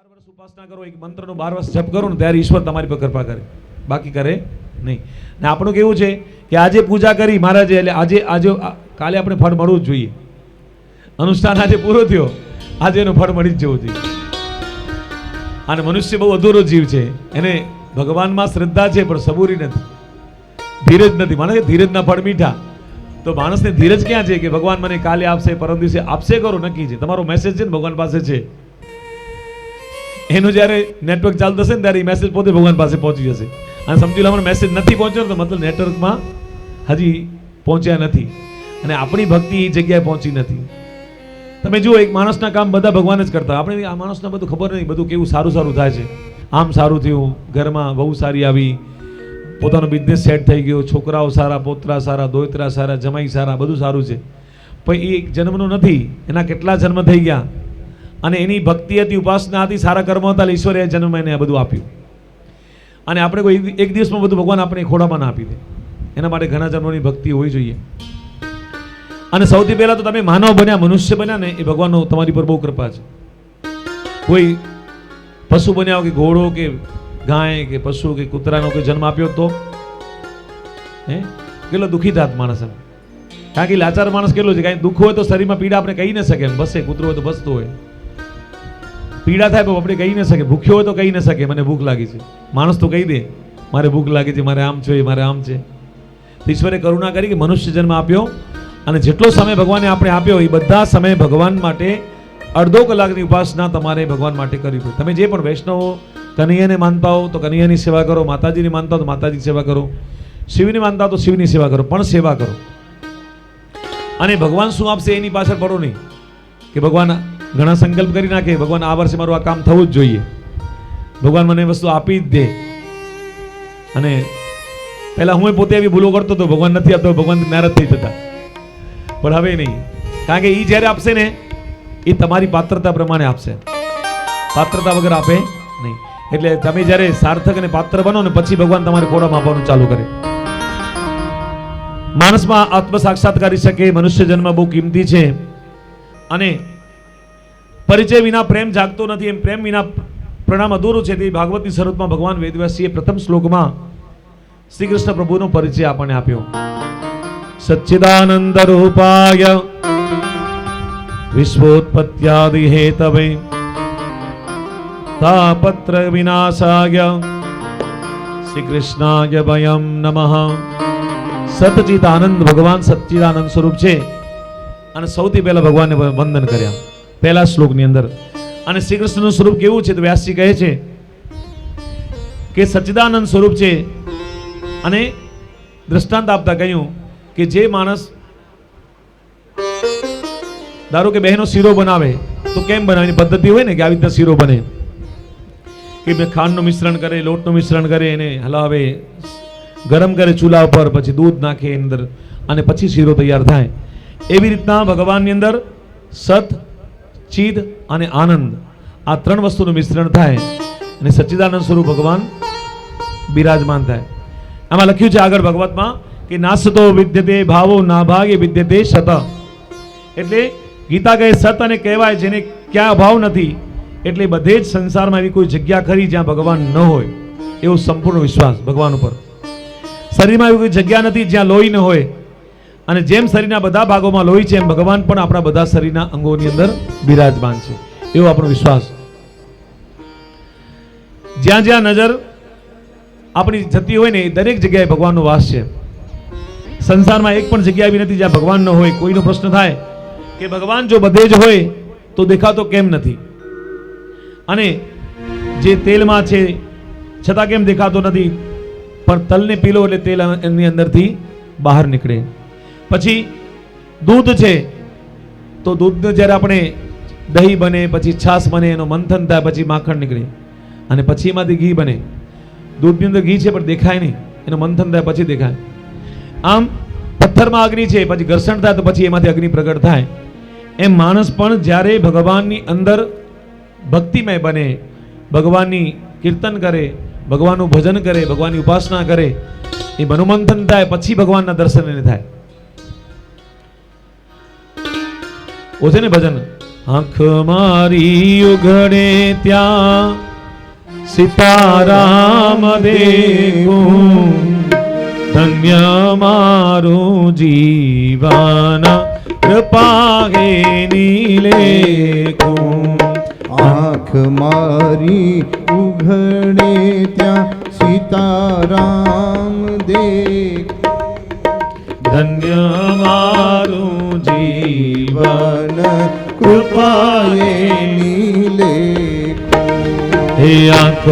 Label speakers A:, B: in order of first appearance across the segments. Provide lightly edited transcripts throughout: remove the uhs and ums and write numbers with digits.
A: 12 વર્ષ ઉપાસના કરો, એક મંત્રનો 12 વર્ષ જપ કરો ને ત્યારે ઈશ્વર તમારી પર કૃપા કરે, બાકી કરે નહીં. ને આપણું કેવું છે કે આજે પૂજા કરી મહારાજે એટલે આજે આજે કાલે આપણે ફળ મળવું જ જોઈએ. અનુષ્ઠાન આજે પૂરો થયો, આજે એનું ફળ મળી જ જવું જોઈએ. અને મનુષ્ય બહુ અધૂરો જીવ છે, એને ભગવાનમાં શ્રદ્ધા છે પણ સબૂરી નથી, ધીરજ નથી. માનો કે ધીરજના ફળ મીઠા. તો માણસને ધીરજ ક્યાં છે કે ભગવાન મને કાલે આપશે, પરમ દિવસે આપશે, કરો નક્કી છે. તમારો મેસેજ છે ને ભગવાન પાસે છે, એનું જ્યારે નેટવર્ક ચાલતું હશે ને ત્યારે એ મેસેજ પોતે ભગવાન પાસે પહોંચી જશે. અને સમજી લો મને મેસેજ નથી પહોંચ્યો તો મતલબ નેટવર્કમાં હજી પહોંચ્યા નથી અને આપણી ભક્તિ એ જગ્યાએ પહોંચી નથી. તમે જુઓ એક માણસના કામ બધા ભગવાન જ કરતા. આપણે આ માણસને બધું ખબર નહીં, બધું કેવું સારું સારું થાય છે. આમ સારું થયું, ઘરમાં બહુ સારી આવી, પોતાનો બિઝનેસ સેટ થઈ ગયો, છોકરાઓ સારા, પોતરા સારા, દોયત્રા સારા, જમાઈ સારા, બધું સારું છે. પણ એ એક જન્મનું નથી, એના કેટલા જન્મ થઈ ગયા. અને એની ભક્તિ હતી, ઉપાસના હતી, સારા કર્મ હતા, ઈશ્વરે એ જન્મ એને આ બધું આપ્યું. અને આપણે કોઈ એક દિવસમાં બધું ભગવાન આપણે ખોડામાં ના આપી દે. એના માટે ઘણા જન્મોની ભક્તિ હોવી જોઈએ. અને સૌથી પહેલા તો તમે માનવ બન્યા, મનુષ્ય બન્યા ને એ ભગવાનનો તમારી પર બહુ કૃપા છે. કોઈ પશુ બન્યા કે ઘોડો કે ગાય કે પશુ કે કૂતરાનો કોઈ જન્મ આપ્યો તો કેટલો દુઃખી થાત માણસ. કારણ કે લાચાર માણસ કેટલો છે, કાંઈ દુઃખ હોય તો શરીરમાં પીડા આપણે કહી ન શકે, એમ બસે કૂતરો હોય તો બસતો હોય, પીડા થાય પણ આપણે કહી ન શકે, ભૂખ્યો હોય તો કહી ન શકે મને ભૂખ લાગી છે. માણસ તો કહી દે મારે ભૂખ લાગી છે, મારે આમ છે, મારે આમ છે. ઈશ્વરે કરુણા કરી કે મનુષ્ય જન્મ આપ્યો અને જેટલો સમય ભગવાને આપણે આપ્યો એ બધા સમય ભગવાન માટે અડધો કલાકની ઉપાસના તમારે ભગવાન માટે કરવી પડે. તમે જે પણ વૈષ્ણવો કનૈયાને માનતા હો તો કનૈયાની સેવા કરો, માતાજીને માનતા હો તો માતાજીની સેવા કરો, શિવને માનતા હો તો શિવની સેવા કરો, પણ સેવા કરો. અને ભગવાન શું આપશે એની પાછળ પડો નહીં કે ભગવાન ઘણા સંકલ્પ કરી નાખે, ભગવાન આ વર્ષે મારું આ કામ થવું જ જોઈએ, ભગવાન મને વસ્તુ આપી જ દે. અને પહેલા હું પોતે આવી ભૂલો કરતો હતો, ભગવાન નથી આપતો, ભગવાન નારાજ થઈ જતા. પણ હવે નહીં, કારણ કે એ જ્યારે આપશે ને એ તમારી પાત્રતા પ્રમાણે આપશે, પાત્રતા વગર આપે નહીં. એટલે તમે જ્યારે સાર્થક અને પાત્ર બનો ને પછી ભગવાન તમારે ખોડામાં આપવાનું ચાલુ કરે. માણસમાં આત્મ સાક્ષાત્કાર કરી શકે, મનુષ્ય જન્મ બહુ કિંમતી છે. અને પરિચય વિના પ્રેમ જાગતો નથી, એમ પ્રેમ વિના પ્રણામ અધૂરું છે. તે ભાગવતની શરૂઆતમાં ભગવાન વેદવ્યાસીએ પ્રથમ શ્લોકમાં શ્રી કૃષ્ણ પ્રભુનો પરિચય આપણને આપ્યો. સચ્ચિદાનંદ રૂપાય વિશ્વોત્પત્યાદિ હેતવે તાપત્ર વિનાશાય શ્રી કૃષ્ણાય વયમ નમઃ. સચ્ચિદાનંદ ભગવાન સચ્ચિદાનંદ સ્વરૂપ છે. અને સૌથી પહેલા ભગવાનને વંદન કર્યા પહેલા શ્લોકની અંદર. અને શ્રી કૃષ્ણનું સ્વરૂપ કેવું છે તો વ્યાસજી કહે છે કે સચ્ચિદાનંદ સ્વરૂપ છે. અને દ્રષ્ટાંત આપતા કહ્યું કે જે માણસ ધારો કે બહેનો શીરો બનાવે તો કેમ બનાવે, એની પદ્ધતિ હોય ને કે આવી રીતના શીરો બને કે ખાંડનું મિશ્રણ કરે, લોટનું મિશ્રણ કરે, એને હલાવે, ગરમ કરે ચૂલા ઉપર, પછી દૂધ નાખે એની અંદર અને પછી શીરો તૈયાર થાય. એવી રીતના ભગવાનની અંદર સત, ચિદ અને આનંદ આ ત્રણ વસ્તુનું મિશ્રણ થાય અને સચ્ચિદાનંદ સ્વરૂપ ભગવાન બિરાજમાન થાય. આમાં લખ્યું છે આગળ ભગવતમાં કે નાસતો વિદ્યતે ભાવો ના ભાગે વિદ્યતે સત. એટલે ગીતા કહે સત અને કહેવાય જેને ક્યાં અભાવ નથી. એટલે બધે જ સંસારમાં એવી કોઈ જગ્યા ખરી જ્યાં ભગવાન ન હોય, એવો સંપૂર્ણ વિશ્વાસ ભગવાન ઉપર. શરીરમાં એવી કોઈ જગ્યા નથી જ્યાં લોહી ન હોય. અને જેમ શરીરના બધા ભાગોમાં લોહી છે એમ ભગવાન પણ આપણા બધા શરીરના અંગોની અંદર બિરાજમાન છે, એવો આપણો વિશ્વાસ. જ્યાં જ્યાં નજર આપણી જતી હોય ને એ દરેક જગ્યાએ ભગવાનનો વાસ છે. સંસારમાં એક પણ જગ્યા એવી નથી જ્યાં ભગવાન ન હોય. કોઈનો પ્રશ્ન થાય કે ભગવાન જો બધે જ હોય તો દેખાતો કેમ નથી, અને જે તેલમાં છે છતાં કેમ દેખાતો નથી. પણ તલને પીલો એટલે તેલ એની અંદરથી બહાર નીકળે. પછી દૂધ છે તો દૂધને જ્યારે આપણે દહીં બને, પછી છાશ બને, એનો મંથન થાય, પછી માખણ નીકળે અને પછી એમાંથી ઘી બને. દૂધની અંદર ઘી છે પણ દેખાય નહીં, એનું મંથન થાય પછી દેખાય. આમ પથ્થરમાં અગ્નિ છે, પછી ઘર્ષણ થાય તો પછી એમાંથી અગ્નિ પ્રગટ થાય. એમ માણસ પણ જ્યારે ભગવાનની અંદર ભક્તિમય બને, ભગવાનની કીર્તન કરે, ભગવાનનું ભજન કરે, ભગવાનની ઉપાસના કરે, એ મનોમંથન થાય પછી ભગવાનના દર્શન એને થાય. છે ને ભજન આંખ મારી ઉઘડે ત્યાં સીતારામ દેખું, ધન્ય મારું જીવન કૃપા એની લેખું.
B: આંખ મારી ઉઘડે ત્યાં સીતારામ દેખ,
A: ધન્ય મારું જીવન
B: કૃપાએની લેખ.
A: હે આંખ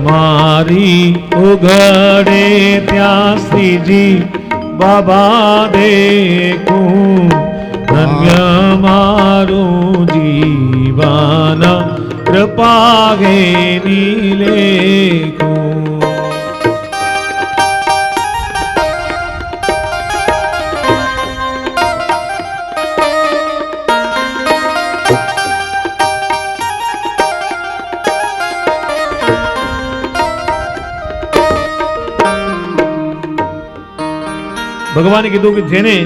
A: મારી ઉઘડે ત્યાં શ્રીજી બાબા દેખું, ધન્ય મારું જીવન કૃપા એની લેખું. ભગવાને કીધું કે જેને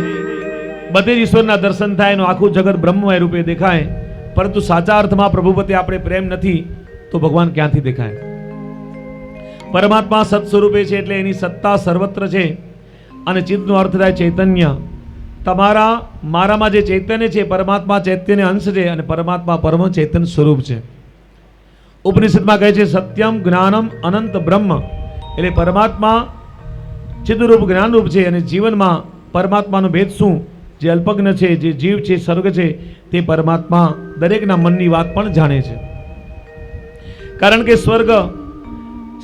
A: બધે જ ઈશ્વરના દર્શન થાય, એનું આખું જગત બ્રહ્મમય રૂપે દેખાય, પરંતુ સાચા અર્થમાં પ્રભુ પ્રત્યે આપણે પ્રેમ નથી તો ભગવાન ક્યાંથી દેખાય? પરમાત્મા સત સ્વરૂપે છે એટલે એની સત્તા સર્વત્ર છે, અને ચિત્તનો અર્થ થાય ચૈતન્ય. તમારા મારામાં જે ચૈતન્ય છે, પરમાત્મા ચૈતન્ય અંશ છે, અને પરમાત્મા પરમ ચૈતન્ય સ્વરૂપ છે. ઉપનિષદમાં કહે છે સત્યમ જ્ઞાનમ અનંત બ્રહ્મ, એટલે પરમાત્મા ચિદરૂપ જ્ઞાનરૂપ છે, અને જીવનમાં પરમાત્માનો ભેદ શું, જે અલ્પજ્ઞ છે, જે જીવ છે, સ્વર્ગ છે, તે પરમાત્મા દરેકના મનની વાત પણ જાણે છે. કારણ કે સ્વર્ગ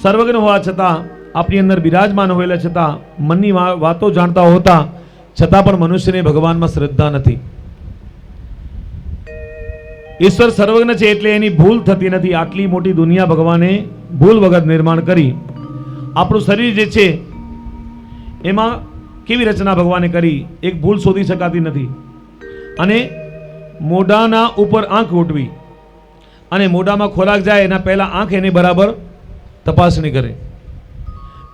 A: સર્વજ્ઞ હોવા છતાં, આપણી અંદર બિરાજમાન હોયેલા છતાં, મનની વાતો જાણતા હોતા છતાં પણ મનુષ્યને ભગવાનમાં શ્રદ્ધા નથી. ઈશ્વર સર્વજ્ઞ છે એટલે એની ભૂલ થતી નથી. આટલી મોટી દુનિયા ભગવાને ભૂલ વગર નિર્માણ કરી. આપણું શરીર જે છે એમાં કેવી રચના ભગવાને કરી, એક ભૂલ શોધી શકાતી નથી. અને મોઢાના ઉપર આંખ ગોઠવી, અને મોઢામાં ખોરાક જાય એના પહેલા આંખ એની બરાબર તપાસણી કરે,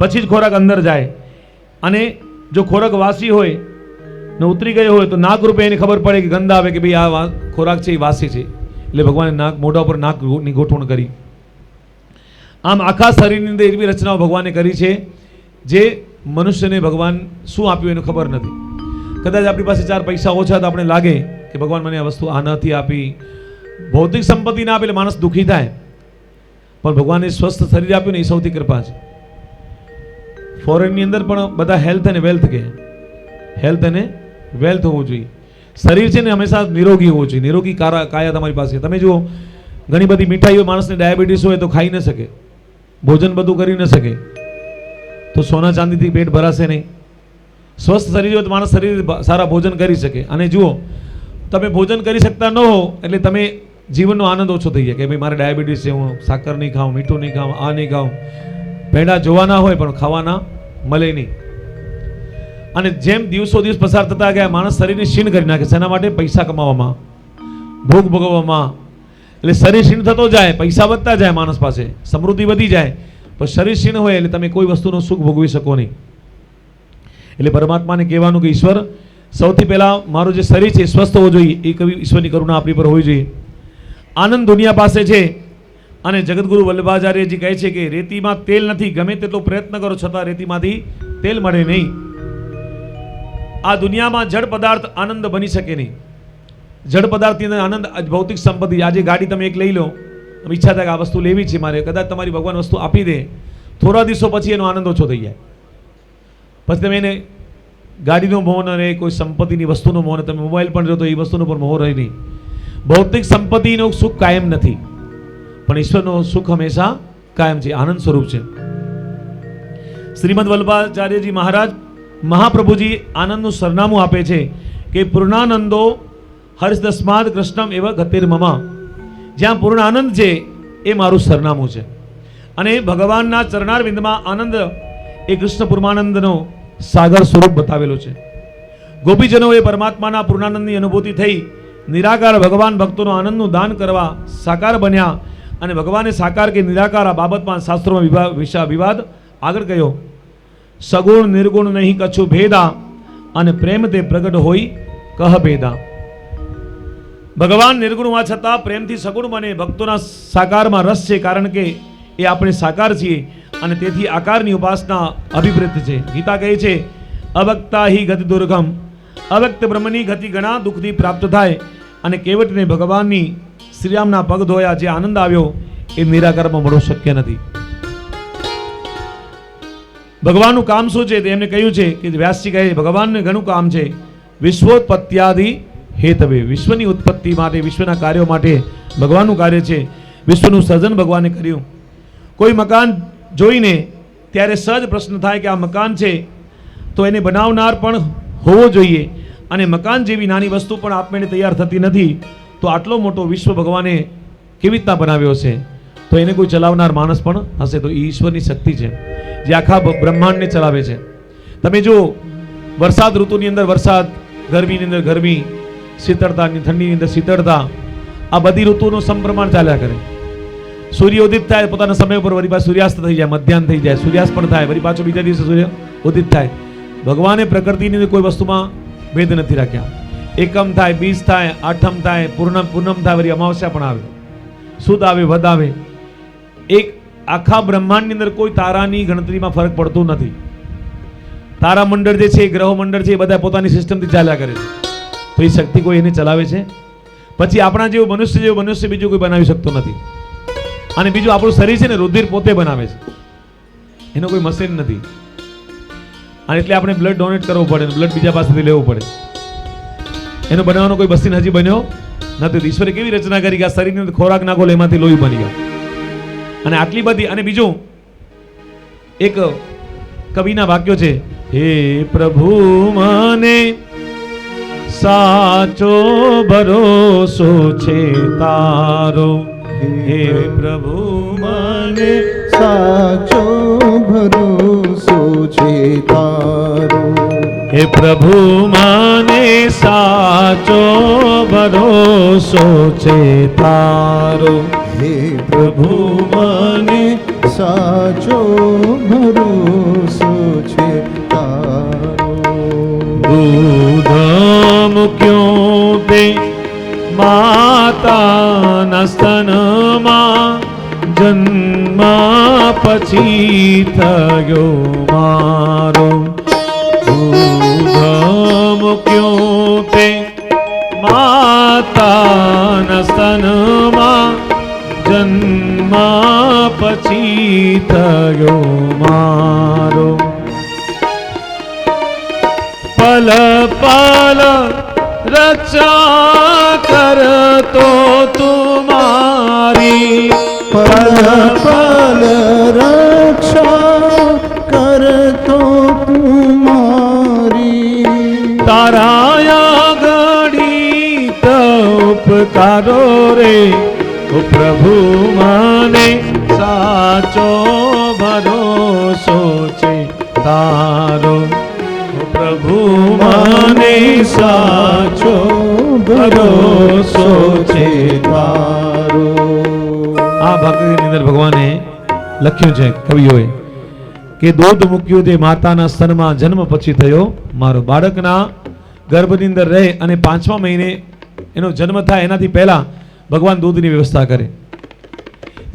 A: પછી જ ખોરાક અંદર જાય. અને જો ખોરાક વાસી હોય ને ઉતરી ગયો હોય તો નાક રૂપે એને ખબર પડે કે ગંધ આવે કે ભાઈ આ ખોરાક છે એ વાસી છે, એટલે ભગવાને નાક મોઢા ઉપર નાકની ગોઠવણ કરી. આમ આખા શરીરની અંદર એવી રચનાઓ ભગવાને કરી છે જે મનુષ્યને ભગવાન શું આપ્યું એનું ખબર નથી. કદાચ આપણી પાસે 4 પૈસા ઓછા તો આપણે લાગે કે ભગવાન મને આ વસ્તુ આ નથી આપી. ભૌતિક સંપત્તિ ના આપે એટલે માણસ દુઃખી થાય, પણ ભગવાને સ્વસ્થ શરીર આપ્યું ને એ સૌથી કૃપા છે. ફોરેનની અંદર પણ બધા હેલ્થ અને વેલ્થ કહે, હેલ્થ અને વેલ્થ હોવું જોઈએ. શરીર છે ને હંમેશા નિરોગી હોવું જોઈએ. નિરોગી કાયા તમારી પાસે. તમે જુઓ ઘણી બધી મીઠાઈઓ, માણસને ડાયાબિટીસ હોય તો ખાઈ ન શકે, ભોજન બધું કરી ન શકે, તો સોના ચાંદીથી પેટ ભરાશે નહીં. સ્વસ્થ શરીર હોય તો માણસ શરીર સારા ભોજન કરી શકે. અને જુઓ તમે ભોજન કરી શકતા ન હો એટલે તમે જીવનનો આનંદ ઓછો થઈ જાય કે ભાઈ મારે ડાયાબિટીસ છે, હું સાકર નહીં ખાઉં, મીઠું નહીં ખાઉં, આ નહીં ખાઉં. પેડા જોવાના હોય પણ ખાવાના મળે નહીં. અને જેમ દિવસો દિવસ પસાર થતા ગયા માણસ શરીરને ક્ષીણ કરી નાખે. શેના માટે? પૈસા કમાવામાં, ભોગ ભોગવવામાં. એટલે શરીર ક્ષીણ થતો જાય, પૈસા વધતા જાય, માણસ પાસે સમૃદ્ધિ વધી જાય, પણ શરીર ક્ષીણ હોય એટલે તમે કોઈ વસ્તુનું સુખ ભોગવી શકો નહીં. એટલે પરમાત્માને કહેવાનું કે ઈશ્વર સૌથી પહેલાં મારું જે શરીર છે સ્વસ્થ હોવું જોઈએ. એ કવિ ઈશ્વરની કરુણા આપણી પર હોવી જોઈએ. આનંદ દુનિયા પાસે છે. અને જગતગુરુ વલ્લભાચાર્યજી કહે છે કે રેતીમાં તેલ નથી, ગમે તેટલો પ્રયત્ન કરો છતાં રેતીમાંથી તેલ મળે નહીં. આ દુનિયામાં જડ પદાર્થ આનંદ બની શકે નહીં. જડ પદાર્થની આનંદ ભૌતિક સંપત્તિ. આજે ગાડી તમે એક લઈ લો, ઈચ્છા થાય કે આ વસ્તુ લેવી છે મારે, કદાચ તમારી ભગવાન વસ્તુ આપી દે, થોડા દિવસો પછી એનો આનંદ ઓછો થઈ જાય. પછી તમે એને ગાડીનો મોહ ન રહે, કોઈ સંપત્તિની વસ્તુનો મોહ, તમે મોબાઈલ પણ જો તો એ વસ્તુનો પણ મોહ રહે નહીં. ભૌતિક સંપત્તિનું સુખ કાયમ નથી, પણ ઈશ્વરનું સુખ હંમેશા કાયમ છે, આનંદ સ્વરૂપ છે. શ્રીમદ વલ્લભાચાર્યજી મહારાજ મહાપ્રભુજી આનંદનું સરનામું આપે છે કે પૂર્ણાનંદો હર્ષદસ્માદ કૃષ્ણમ એવ ગતિર્મમા. જ્યાં પૂર્ણ આનંદ છે એ મારું સરનામું છે. અને ભગવાનના ચરણારવિંદમાં આનંદ એ કૃષ્ણ પૂર્ણાનંદનો સાગર સ્વરૂપ બતાવેલો છે. ગોપીજનોએ પરમાત્માના પૂર્ણાનંદની અનુભૂતિ થઈ નિરાકાર ભગવાન ભક્તોનો આનંદનું દાન કરવા સાકાર બન્યા. અને ભગવાને સાકાર કે નિરાકાર આ બાબતમાં શાસ્ત્રોમાં વિવાદ આગળ ગયો. સગુણ નિર્ગુણ નહીં કછું ભેદા, અને પ્રેમ તે પ્રગટ હોય કહ ભેદા. ભગવાન નિર્ગુણ હોવા છતાં પ્રેમથી સગુણ બને. ભક્તોના સાકારમાં રસ છે, કારણ કે એ આપણે સાકાર છીએ અને તેથી આકારની ઉપાસના અભિપ્રેત છે. ગીતા કહે છે, અવક્તા હિ ગતિ દુર્ગમ, અવ્યક્ત બ્રહ્મની ગતિ ઘણા દુઃખથી પ્રાપ્ત થાય. અને કેવટને ભગવાનની શ્રીરામના પગ ધોયા જે આનંદ આવ્યો એ નિરાકારમાં મળવો શક્ય નથી. ભગવાનનું કામ શું છે તે એમને કહ્યું છે કે વ્યાસજી કહે ભગવાનને ઘણું કામ છે. વિશ્વોત્પત્યાદિ હેતવે, વિશ્વની ઉત્પત્તિ માટે, વિશ્વના કાર્યો માટે ભગવાનનું કાર્ય છે. વિશ્વનું સર્જન ભગવાને કર્યું. કોઈ મકાન જોઈને ત્યારે સહજ પ્રશ્ન થાય કે આ મકાન છે તો એને બનાવનાર પણ હોવો જોઈએ, અને મકાન જેવી નાની વસ્તુ પણ આપમેળે તૈયાર થતી નથી, તો આટલો મોટો વિશ્વ ભગવાને કેવી રીતના બનાવ્યો છે? તો એને કોઈ ચલાવનાર માણસ પણ હશે. તો એ ઈશ્વરની શક્તિ છે જે આખા બ્રહ્માંડને ચલાવે છે. તમે જો વરસાદ ઋતુની અંદર વરસાદ, ગરમીની અંદર ગરમી, શીતળતાની ઠંડીની અંદર શીતળતા, આ બધી ઋતુનું સમપ્રમાણ ચાલ્યા કરે. સૂર્ય ઉદિત થાય પોતાના સમય પર, વળી પાછું સૂર્યાસ્ત થઈ જાય, મધ્યાહન થઈ જાય, સૂર્યાસ્ત પણ થાય, વળી પાછો બીજા દિવસે સૂર્ય ઉદિત થાય. ભગવાને પ્રકૃતિની કોઈ વસ્તુમાં ભેદ નથી રાખ્યા. એકમ થાય, બીજ થાય, આઠમ થાય, પૂનમ થાય, વળી અમાવસ્યા પણ આવે, સુદ આવે, વધ આવે. એક આખા બ્રહ્માંડની અંદર કોઈ તારાની ગણતરીમાં ફરક પડતો નથી. તારા મંડળ જે છે, ગ્રહ મંડળ છે, એ બધા પોતાની સિસ્ટમથી ચાલ્યા કરે છે. તો એ શક્તિ કોઈ એને ચલાવે છે. પછી આપણા જેવું મનુષ્ય બીજું કોઈ બનાવી શકતો નથી. અને બીજું આપણું શરીર છે ને, રુધિર પોતે બનાવે છે, એનો કોઈ મશીન નથી. અને એટલે આપણે બ્લડ ડોનેટ કરવું પડે, બ્લડ બીજા પાસેથી લેવું પડે. એનો બનાવવાનો કોઈ મશીન હજી બન્યો નથી. ઈશ્વરે કેવી રચના કરી કે આ શરીરની અંદર ખોરાક નાખો એમાંથી લોહી બની ગયા. અને આટલી બધી, અને બીજું એક કવિના વાક્યો છે, હે પ્રભુ મને સાચો ભરોસો છે તારો, હે પ્રભુ મને
B: સાચો ભરોસો છે તારો,
A: હે પ્રભુ મને સાચો ભરોસો છે તારો,
B: હે પ્રભુ મને સાચો ભરોસો છે તારો.
A: દૂધ મૂક્યું તે માતાના સ્તનમાં, જન્મ પછી થયો મારો. દૂધ મૂક્યું તે માતાના સ્તનમાં, જન્મ પછી થયો મારો. પલ પલ રચા કરતો તુમારી,
B: પલ પલ રક્ષા કરતો તુમારી.
A: તારાયા ઘડી ઉપકારો રે, ઓ પ્રભુ મને સાચો ભરોસો છે તારો, ઓ પ્રભુ મને સાચો ભરોસો છે
B: તારો.
A: આ ભક્તિની અંદર ભગવાને લખ્યું છે કવિઓએ કે દૂધ મૂક્યું તે માતાના સ્તનમાં, જન્મ પછી થયો મારો. બાળકના ગર્ભની અંદર રહે અને 5મા મહિને એનો જન્મ થાય એનાથી પહેલા ભગવાન દૂધની વ્યવસ્થા કરે.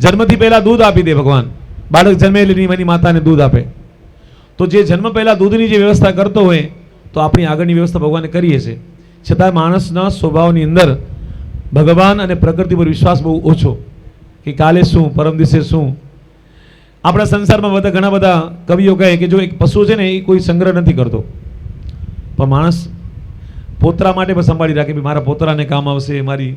A: જન્મથી પહેલા દૂધ આપી દે ભગવાન. બાળક જન્મે એટલે એની માતાને દૂધ આપે. તો જે જન્મ પહેલા દૂધની જે વ્યવસ્થા કરતો હોય તો આપણી આગળની વ્યવસ્થા ભગવાને કરીએ છે. છતાં માણસના સ્વભાવની અંદર ભગવાન અને પ્રકૃતિ પર વિશ્વાસ બહુ ઓછો, કે કાલે શું, પરમ દિવસે શું. આપણા સંસારમાં બધા ઘણા બધા કવિઓ કહે કે જો એક પશુ છે ને એ કોઈ સંગ્રહ નથી કરતો, પણ માણસ પોતરા માટે પણ સંભાળી રાખે, મારા પોતરાને કામ આવશે. મારી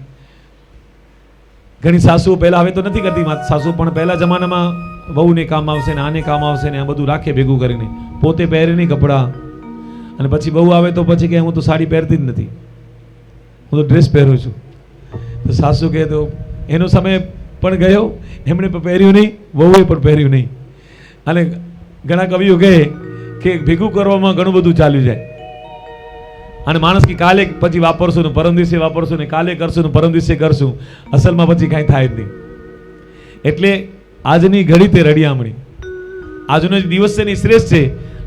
A: ઘણી સાસુઓ પહેલા, હવે તો નથી કરતી સાસુ, પણ પહેલા જમાનામાં વહુને કામ આવશે ને આને કામ આવશે ને આ બધું રાખે ભેગું કરીને, પોતે પહેરે નહીં કપડાં. અને પછી બહુ આવે તો પછી કે હું તો સાડી પહેરતી જ નથી, હું તો ડ્રેસ પહેરું છું. તો સાસુ કહે તો એનો સમય પણ ગયો, એમણે પણ પહેર્યું નહીં, વહુએ પણ પહેર્યું નહીં. અને ઘણા કવિઓ કહે કે ભેગું કરવામાં ઘણું બધું ચાલ્યું જાય. અને માણસ કે કાલે પછી વાપરશું ને પરમ દિવસે વાપરશું ને કાલે કરશું ને પરમ દિવસે કરશું, અસલમાં પછી કાંઈ થાય જ નહીં. એટલે આજની ઘડી તે રડિયામણી, આજનો જે દિવસ છે ને એ શ્રેષ્ઠ છે,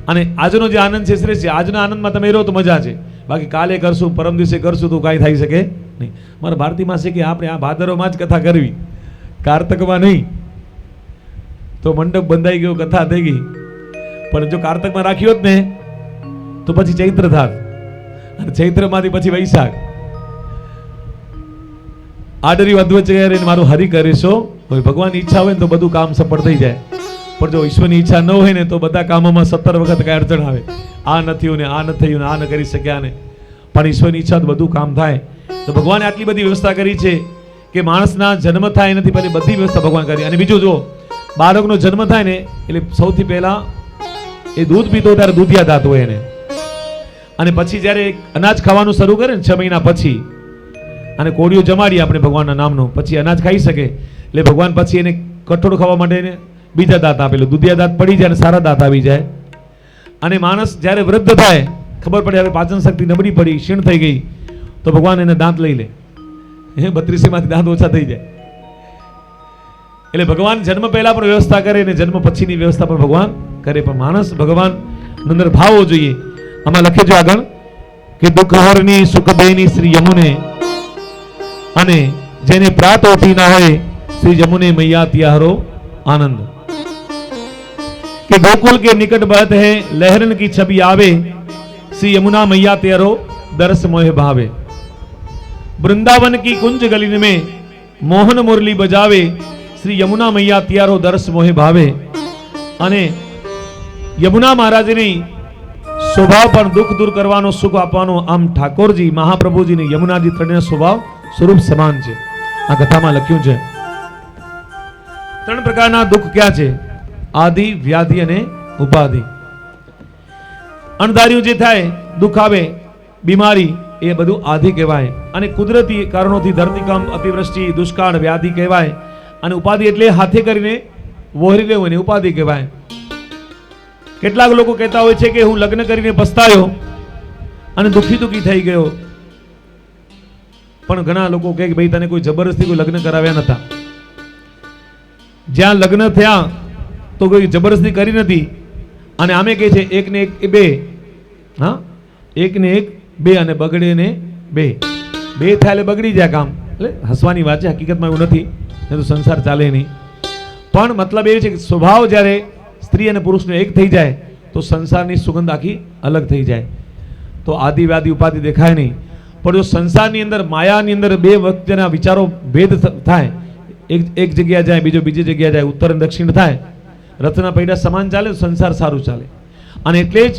A: અને આજનો જે આનંદ છે શ્રેષ્ઠ છે. આજના આનંદમાં તમે રહો તો મજા છે, બાકી કાલે કરશું પરમ દિવસે કરશું તો કાંઈ થઈ શકે નહીં. મારા ભારતીમાં છે કે આપણે આ ભાદરવામાં જ કથા કરવી, કારતકમાં નહીં. તો મંડપ બંધાઈ ગયો, કથા થઈ ગઈ. પણ જો કારતકમાં રાખ્યો જ ને તો પછી ચૈત્ર થાત, અને ચૈત્રમાંથી પછી વૈશાખ. આડરી અધવચ્ચે રહીને મારું હરિ કરીશો. ભગવાનની ઈચ્છા હોય ને તો બધું કામ સફળ થઈ જાય, પણ જો ઈશ્વરની ઈચ્છા ન હોય ને તો બધા કામોમાં 17 વખત કઈ અડચણ આવે. આ ન થયું ને આ ન થયું ને આ ન કરી શક્યા ને. પણ ઈશ્વરની ઈચ્છા તો બધું કામ થાય. તો ભગવાને આટલી બધી વ્યવસ્થા કરી છે કે માણસના જન્મ થાય નથી પહેલી બધી વ્યવસ્થા ભગવાન કરી. અને બીજું જો બાળકનો જન્મ થાય ને એટલે સૌથી પહેલા એ દૂધ પીતો ત્યારે દૂધિયા દાંત હોય એને, અને પછી જ્યારે અનાજ ખાવાનું શરૂ કરે ને 6 મહિના પછી, અને કોળિયો જમાડીએ આપણે ભગવાનના નામનો, પછી અનાજ ખાઈ શકે. એટલે ભગવાન પછી એને કઠોળ ખાવા માટે એને બીજા દાંત આપેલું, દૂધિયા દાંત પડી જાય અને સારા દાંત આવી જાય. અને માણસ જ્યારે વૃદ્ધ થાય, ખબર પડે હવે પાચન શક્તિ નબળી પડી, ક્ષીણ થઈ ગઈ, તો ભગવાન એને દાંત લઈ લે. 32 માંથી દાંત ઓછા થઈ જાય. એટલે ભગવાન જન્મ પહેલા પણ વ્યવસ્થા કરે અને જન્મ પછીની વ્યવસ્થા પણ ભગવાન કરે. પણ માણસ ભગવાન અંદર ભાવવો જોઈએ. આમાં લખે છે આગળ કે દુઃખહરની સુખદેયની શ્રી યમુને, અને જેને પ્રાત ઓઠી ના હોય શ્રી યમુને મૈયા ત્યારો आनंद. कि गोकुल के निकट बहत है लहरन की छवि आवे, श्री यमुना मैया तेरो दरस मोह भावे. वृंदावन की कुंज गलिन में मोहन मुरली बजावे, श्री यमुना मैया त्यारो दरस मोह भावे. અને યમુના મહારાજની સ્વભાવ પર દુઃખ દૂર કરવાનો, સુખ આપવાનો આમ ઠાકોરજી મહાપ્રભુજીને યમુનાજી ત્રણેય સ્વભાવ સ્વરૂપ સમાન છે. આ કથામાં લખ્યું છે. 3 પ્રકારના દુઃખ ક્યાં છે? આદિ, વ્યાધિ અને ઉપાધિ. અણધાર્યું જે થાય દુઃખ આવે, બીમારી, એ બધું આદિ કહેવાય. અને કુદરતી કારણોથી ધરતીકંપ, અતિવૃષ્ટિ, દુષ્કાળ, વ્યાધિ કહેવાય. અને ઉપાધિ એટલે હાથે કરીને વહોરી લેવું એને ઉપાધિ કહેવાય. કેટલાક લોકો કહેતા હોય છે કે હું લગ્ન કરીને પસ્તાયો અને દુઃખી થઈ ગયો. પણ ઘણા લોકો કહે કે ભાઈ તને કોઈ જબરદસ્તી કોઈ લગ્ન કરાવ્યા નતા. જ્યાં લગ્ન થયા તો કોઈ જબરદસ્તી કરી નથી. અને આમે કહે છે 1 ને 1 2, હા 1 ને 1 2 અને બગડે ને 2 થાય એટલે બગડી જાય કામ. એટલે હસવાની વાત છે, હકીકતમાં એવું નથી, નહીં તો સંસાર ચાલે નહીં. પણ મતલબ એ છે કે સ્વભાવ જ્યારે સ્ત્રી અને પુરુષનો એક થઈ જાય તો સંસારની સુગંધ આખી અલગ થઈ જાય. તો આદિ વ્યાધિ ઉપાધિ દેખાય નહીં. પણ જો સંસારની અંદર માયાની અંદર 2 વખતના વિચારો ભેદ થાય, એક જગ્યા જાય બીજો બીજી જગ્યા જાય, ઉત્તર અને દક્ષિણ થાય, રથના પૈડા સમાન ચાલે તો સંસાર સારું ચાલે. અને એટલે જ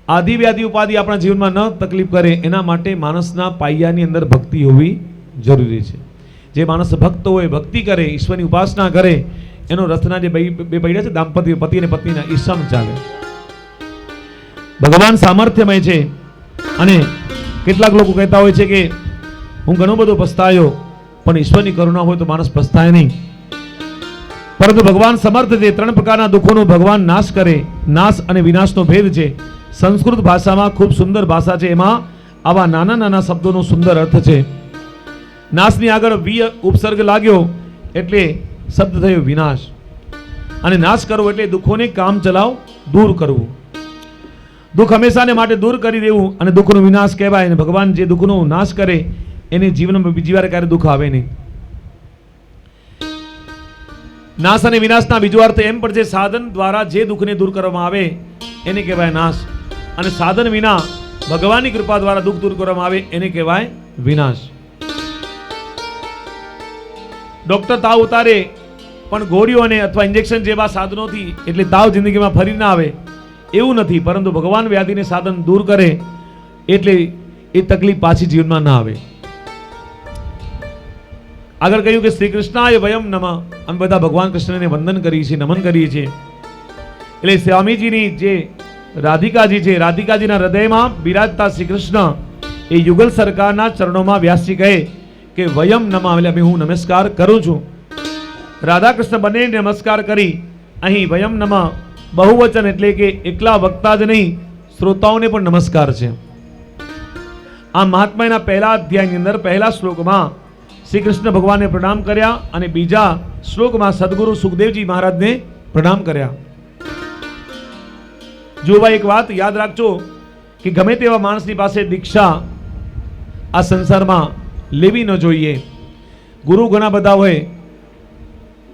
A: આદિ વ્યાધિ ઉપાધિ આપણા જીવનમાં ન તકલીફ કરે એના માટે માણસના પાયાની અંદર ભક્તિ હોવી જરૂરી છે. જે માણસ ભક્ત હોય, ભક્તિ કરે, ઈશ્વરની ઉપાસના કરે, એનો રથના જે 2 પૈડા છે દાંપત્ય, પતિ અને પત્નીના, એ સમ ચાલે. ભગવાન સામર્થ્યમય છે. અને કેટલાક લોકો કહેતા હોય છે કે હું ઘણો બધો પસ્તાયો, પણ ઈશ્વરની કરુણા હોય તો માણસ પસ્તાય નહીં. પરંતુ ભગવાન સમર્થ છે. 3 પ્રકારના દુઃખોનો ભગવાન નાશ કરે. નાશ અને વિનાશનો ભેદ છે. સંસ્કૃત ભાષામાં ખૂબ સુંદર ભાષા છે, એમાં આવા નાના નાના શબ્દોનો સુંદર અર્થ છે. નાશની આગળ વી ઉપસર્ગ લાગ્યો એટલે શબ્દ થયો વિનાશ. અને નાશ કરવો એટલે દુઃખોને કામ ચલાવ દૂર કરવું. દુઃખ હંમેશાને માટે દૂર કરી દેવું અને દુઃખનો વિનાશ કહેવાય. અને ભગવાન જે દુઃખનો નાશ કરે એને જીવનમાં બીજી વાર ક્યારે દુઃખ આવે નહીં. નાશ અને વિનાશના બીજો અર્થ એમ પણ છે, સાધન દ્વારા જે દુઃખને દૂર કરવામાં આવે એને કહેવાય નાશ. અને સાધન વિના ભગવાનની કૃપા દ્વારા દુઃખ દૂર કરવામાં આવે એને કહેવાય વિનાશ. ડોક્ટર તાવ ઉતારે પણ ગોળીઓ અને અથવા ઇન્જેક્શન જેવા સાધનોથી એટલે તાવ જિંદગીમાં ફરી ના આવે એવું નથી. પરંતુ ભગવાન વ્યાધિને સાધન દૂર કરે એટલે એ તકલીફ પાછી જીવનમાં ના આવે. આગળ કહ્યું કે શ્રી કૃષ્ણાય વયમ નમઃ. અમે બધા ભગવાન કૃષ્ણને વંદન કરીએ છીએ, નમન કરીએ છીએ. એટલે સ્વામીજીની જે રાધિકાજી છે, રાધિકાજીના હૃદયમાં બિરાજતા શ્રી કૃષ્ણ એ યુગલ સરકારના ચરણોમાં વ્યાસજી કહે કે વયમ નમઃ, એટલે હું નમસ્કાર કરું છું. રાધા કૃષ્ણ બંને નમસ્કાર કરી અહીં વયમ નમઃ બહુવચન એટલે કે એકલા વક્તા જ નહીં, શ્રોતાઓને પણ નમસ્કાર છે. આ મહાત્માના પહેલા અધ્યાયની અંદર પહેલા શ્લોકમાં શ્રી કૃષ્ણ ભગવાનને પ્રણામ કર્યા અને બીજા શ્લોકમાં સદગુરુ સુખદેવજી મહારાજને પ્રણામ કર્યા. જો ભાઈ એક વાત યાદ રાખજો કે ગમે તેવા માણસની પાસે દીક્ષા આ સંસારમાં લેવી ન જોઈએ. ગુરુ ઘણા બધા હોય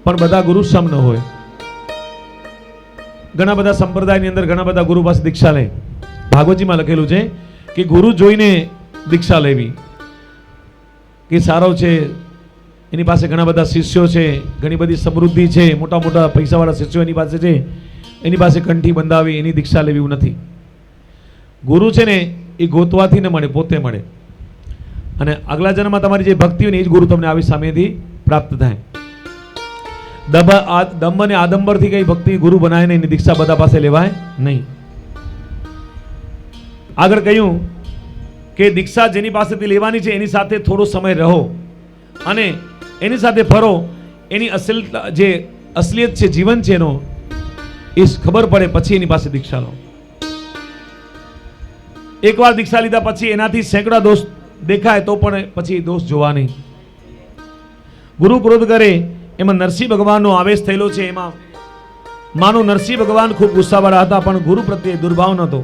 A: પણ બધા ગુરુ સમ ન હોય. ઘણા બધા સંપ્રદાયની અંદર ઘણા બધા ગુરુ પાસે દીક્ષા લે. ભાગવતજીમાં લખેલું છે કે ગુરુ જોઈને દીક્ષા લેવી, કે સારો છે, એની પાસે ઘણા બધા શિષ્યો છે, ઘણી બધી સમૃદ્ધિ છે, મોટા મોટા પૈસાવાળા શિષ્યો એની પાસે છે, એની પાસે કંઠી બંધાવી એની દીક્ષા લેવી એવું નથી. ગુરુ છે ને એ ગોતવાથી ન મળે, પોતે મળે. અને આગલા જન્મમાં તમારી જે ભક્તિ હોય ને એ જ ગુરુ તમને આવી સામેથી પ્રાપ્ત થાય. દંભ અને આડંબરથી કઈ ભક્તિ ગુરુ બનાય નહીં, એની દીક્ષા બધા પાસે લેવાય નહીં. આગળ કહ્યું કે દીક્ષા જેની પાસેથી લેવાની છે એની સાથે થોડો સમય રહો અને એની સાથે ફરો, એની જે અસલિયત છે, જીવન છે એનો એ ખબર પડે પછી એની પાસે દીક્ષા લો. એકવાર દીક્ષા લીધા પછી એનાથી સેંકડા દોષ દેખાય તો પણ પછી દોષ જોવા નહીં. ગુરુ ક્રોધ કરે એમાં નરસિંહ ભગવાનનો આવેશ થયેલો છે. એમાં માનો નરસિંહ ભગવાન ખૂબ ગુસ્સાવાળા હતા પણ ગુરુ પ્રત્યે દુર્ભાવ નહોતો.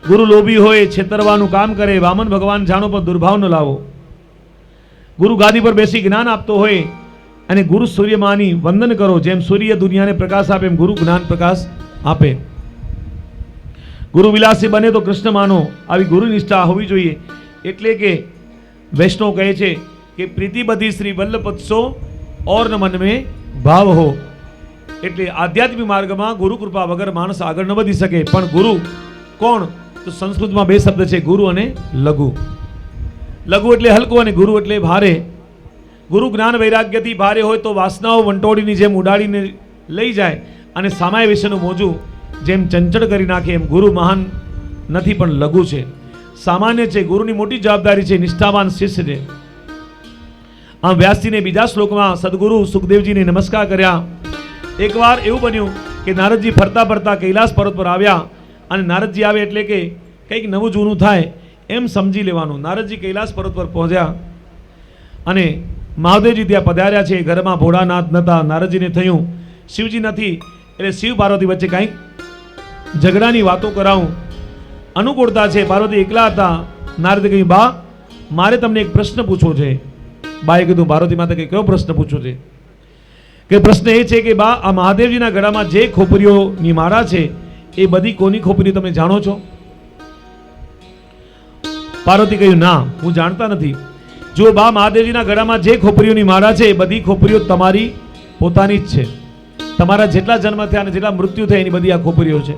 A: ગુરુ લોભી હોય, છેતરવાનું કામ કરે, વામન ભગવાન જાણો પર દુર્ભાવ ન લાવો. ગુરુ ગાદી પર બેસી જ્ઞાન આપતો હોય અને ગુરુ સૂર્યમાની વંદન કરો. જેમ સૂર્ય દુનિયાને પ્રકાશ આપે એમ ગુરુ જ્ઞાન પ્રકાશ આપે. ગુરુ વિલાસી બને તો કૃષ્ણ માનો, આવી ગુરુ નિષ્ઠા હોવી જોઈએ. એટલે કે વૈષ્ણવ કહે છે કે પ્રીતિ બધી શ્રી વલ્લભપત્સો ઓર ન મન મેં ભાવ હો. એટલે આધ્યાત્મિક માર્ગમાં ગુરુ કૃપા વગર માણસ આગળ ન વધી શકે. પણ ગુરુ કોણ? તો સંસ્કૃતમાં બે શબ્દ છે, ગુરુ અને લઘુ. લઘુ એટલે હલકો અને ગુરુ એટલે ભારે. ગુરુ જ્ઞાન વૈરાગ્યથી ભારે હોય તો વાસનાઓ વંટોળીની જેમ ઉડાડીને લઈ જાય અને સામાય વિશેનું મોજું જેમ ચંચળ કરી નાખે. એમ ગુરુ મહાન નથી પણ લઘુ છે, સામાન્ય છે. ગુરુની મોટી જવાબદારી છે, નિષ્ઠાવાન શિષ્ય છે. આમ વ્યાસજીને બીજા શ્લોકમાં સદગુરુ સુખદેવજીને નમસ્કાર કર્યા. એકવાર એવું બન્યું કે નારદજી ફરતા ફરતા કૈલાસ પર્વત પર આવ્યા અને નારદજી આવે એટલે કે કંઈક નવું જૂનું થાય એમ સમજી લેવાનું. નારદજી કૈલાસ પર્વત પર પહોંચ્યા અને મહાદેવજી ત્યાં પધાર્યા છે. ઘરમાં ભોળાનાથ નતા. નારદજીને થયું શિવજી નથી એટલે શિવ પાર્વતી વચ્ચે કંઈક ઝઘડાની વાતો કરાવું, અનુકૂળતા છે. પાર્વતી એકલા હતા. નારદે કહ્યું બા મારે તમને એક પ્રશ્ન પૂછવો છે. બાએ કીધું પાર્વતી માતા કે કયો પ્રશ્ન પૂછવો છે? કે પ્રશ્ન એ છે કે બા આ મહાદેવજીના ગળામાં જે ખોપરીઓની માળા છે એ બધી કોની ખોપરીઓ તમે જાણો છો? પાર્વતી કહ્યું ના હું જાણતા નથી. જો બા મહાદેવજીના ગળામાં જે ખોપરીઓની માળા છે એ બધી ખોપરીઓ તમારી પોતાની જ છે. તમારા જેટલા જન્મ થયા અને જેટલા મૃત્યુ થયા એની બધી આ ખોપરીઓ છે.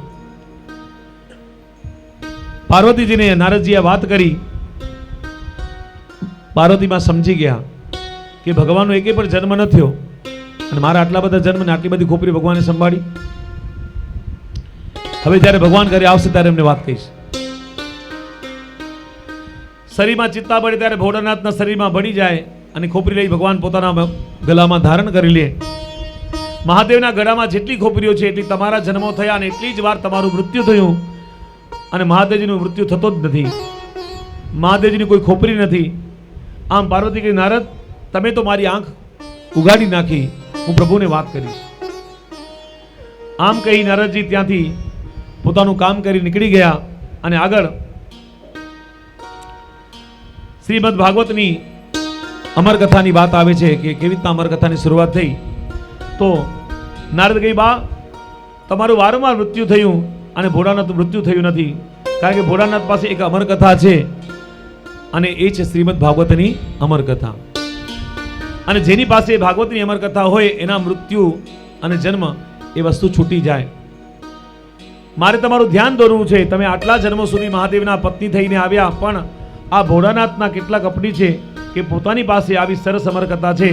A: પાર્વતીજીને નારદજીએ વાત કરી. પાર્વતીમાં સમજી ગયા કે ભગવાનનો એકે પણ જન્મ ન થયો અને મારા આટલા બધા જન્મ ને આટલી બધી ખોપરી ભગવાને સંભાળી. હવે જ્યારે ભગવાન ઘરે આવશે ત્યારે એમને વાત કહીશ. શરીરમાં ચિત્તા પડે ત્યારે ભોળાનાથના શરીરમાં ભળી જાય અને ખોપરી લઈ ભગવાન પોતાના ગળામાં ધારણ કરી લે. મહાદેવના ગળામાં જેટલી ખોપરીઓ છે એટલી તમારા જન્મો થયા અને એટલી જ વાર તમારું મૃત્યુ થયું અને મહાદેવજીનું મૃત્યુ થતો જ નથી. મહાદેવજીની કોઈ ખોપરી નથી. આમ પાર્વતી કહી નારદ તમે તો મારી આંખ ઉગાડી નાખી, હું પ્રભુને વાત કરીશ. આમ કહી નારદજી ત્યાંથી પોતાનું કામ કરી નીકળી ગયા અને આગળ શ્રીમદ ભાગવતની અમરકથાની વાત આવે છે કે કેવી રીતના અમરકથાની શરૂઆત થઈ. તો નારદ કહી બા તમારું વારંવાર મૃત્યુ થયું અને ભોળાનાથ મૃત્યુ થયું નથી. કારણ કે ભોળાનાથ પાસે એક અમરકથા છે અને એ છે શ્રીમદ ભાગવતની અમરકથા. અને જેની પાસે ભાગવતની અમરકથા હોય એના મૃત્યુ અને જન્મ એ વસ્તુ છૂટી જાય. મારે તમારું ધ્યાન દોરવું છે. તમે આટલા જન્મો સુધી મહાદેવના પત્ની થઈને આવ્યા પણ આ ભોળાનાથના કેટલા કપટી છે કે પોતાની પાસે આવી સરસ અમરકથા છે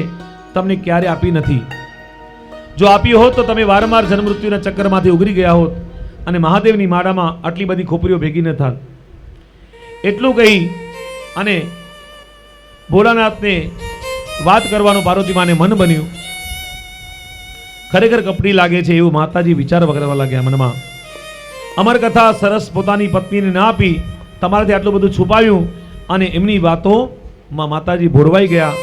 A: તમને ક્યારે આપી નથી. જો આપી હોત તો તમે વારંવાર જન્મ મૃત્યુના ચક્કરમાંથી ઉગરી ગયા હોત અને મહાદેવની માળામાં આટલી બધી ખોપરીઓ ભેગી ન થાત. એટલું કહી અને ભોળાનાથને વાત કરવાનું પાર્વતી માને મન બન્યું. ખરેખર કપટી લાગે છે એવું માતાજી વિચાર કરવા લાગ્યા મનમાં. અમરકથા સરસ પોતાની પત્નીને ના આપી, તમારાથી આટલું બધું છુપાવ્યું અને એમની વાતોમાં માતાજી ભોળવાઈ ગયા.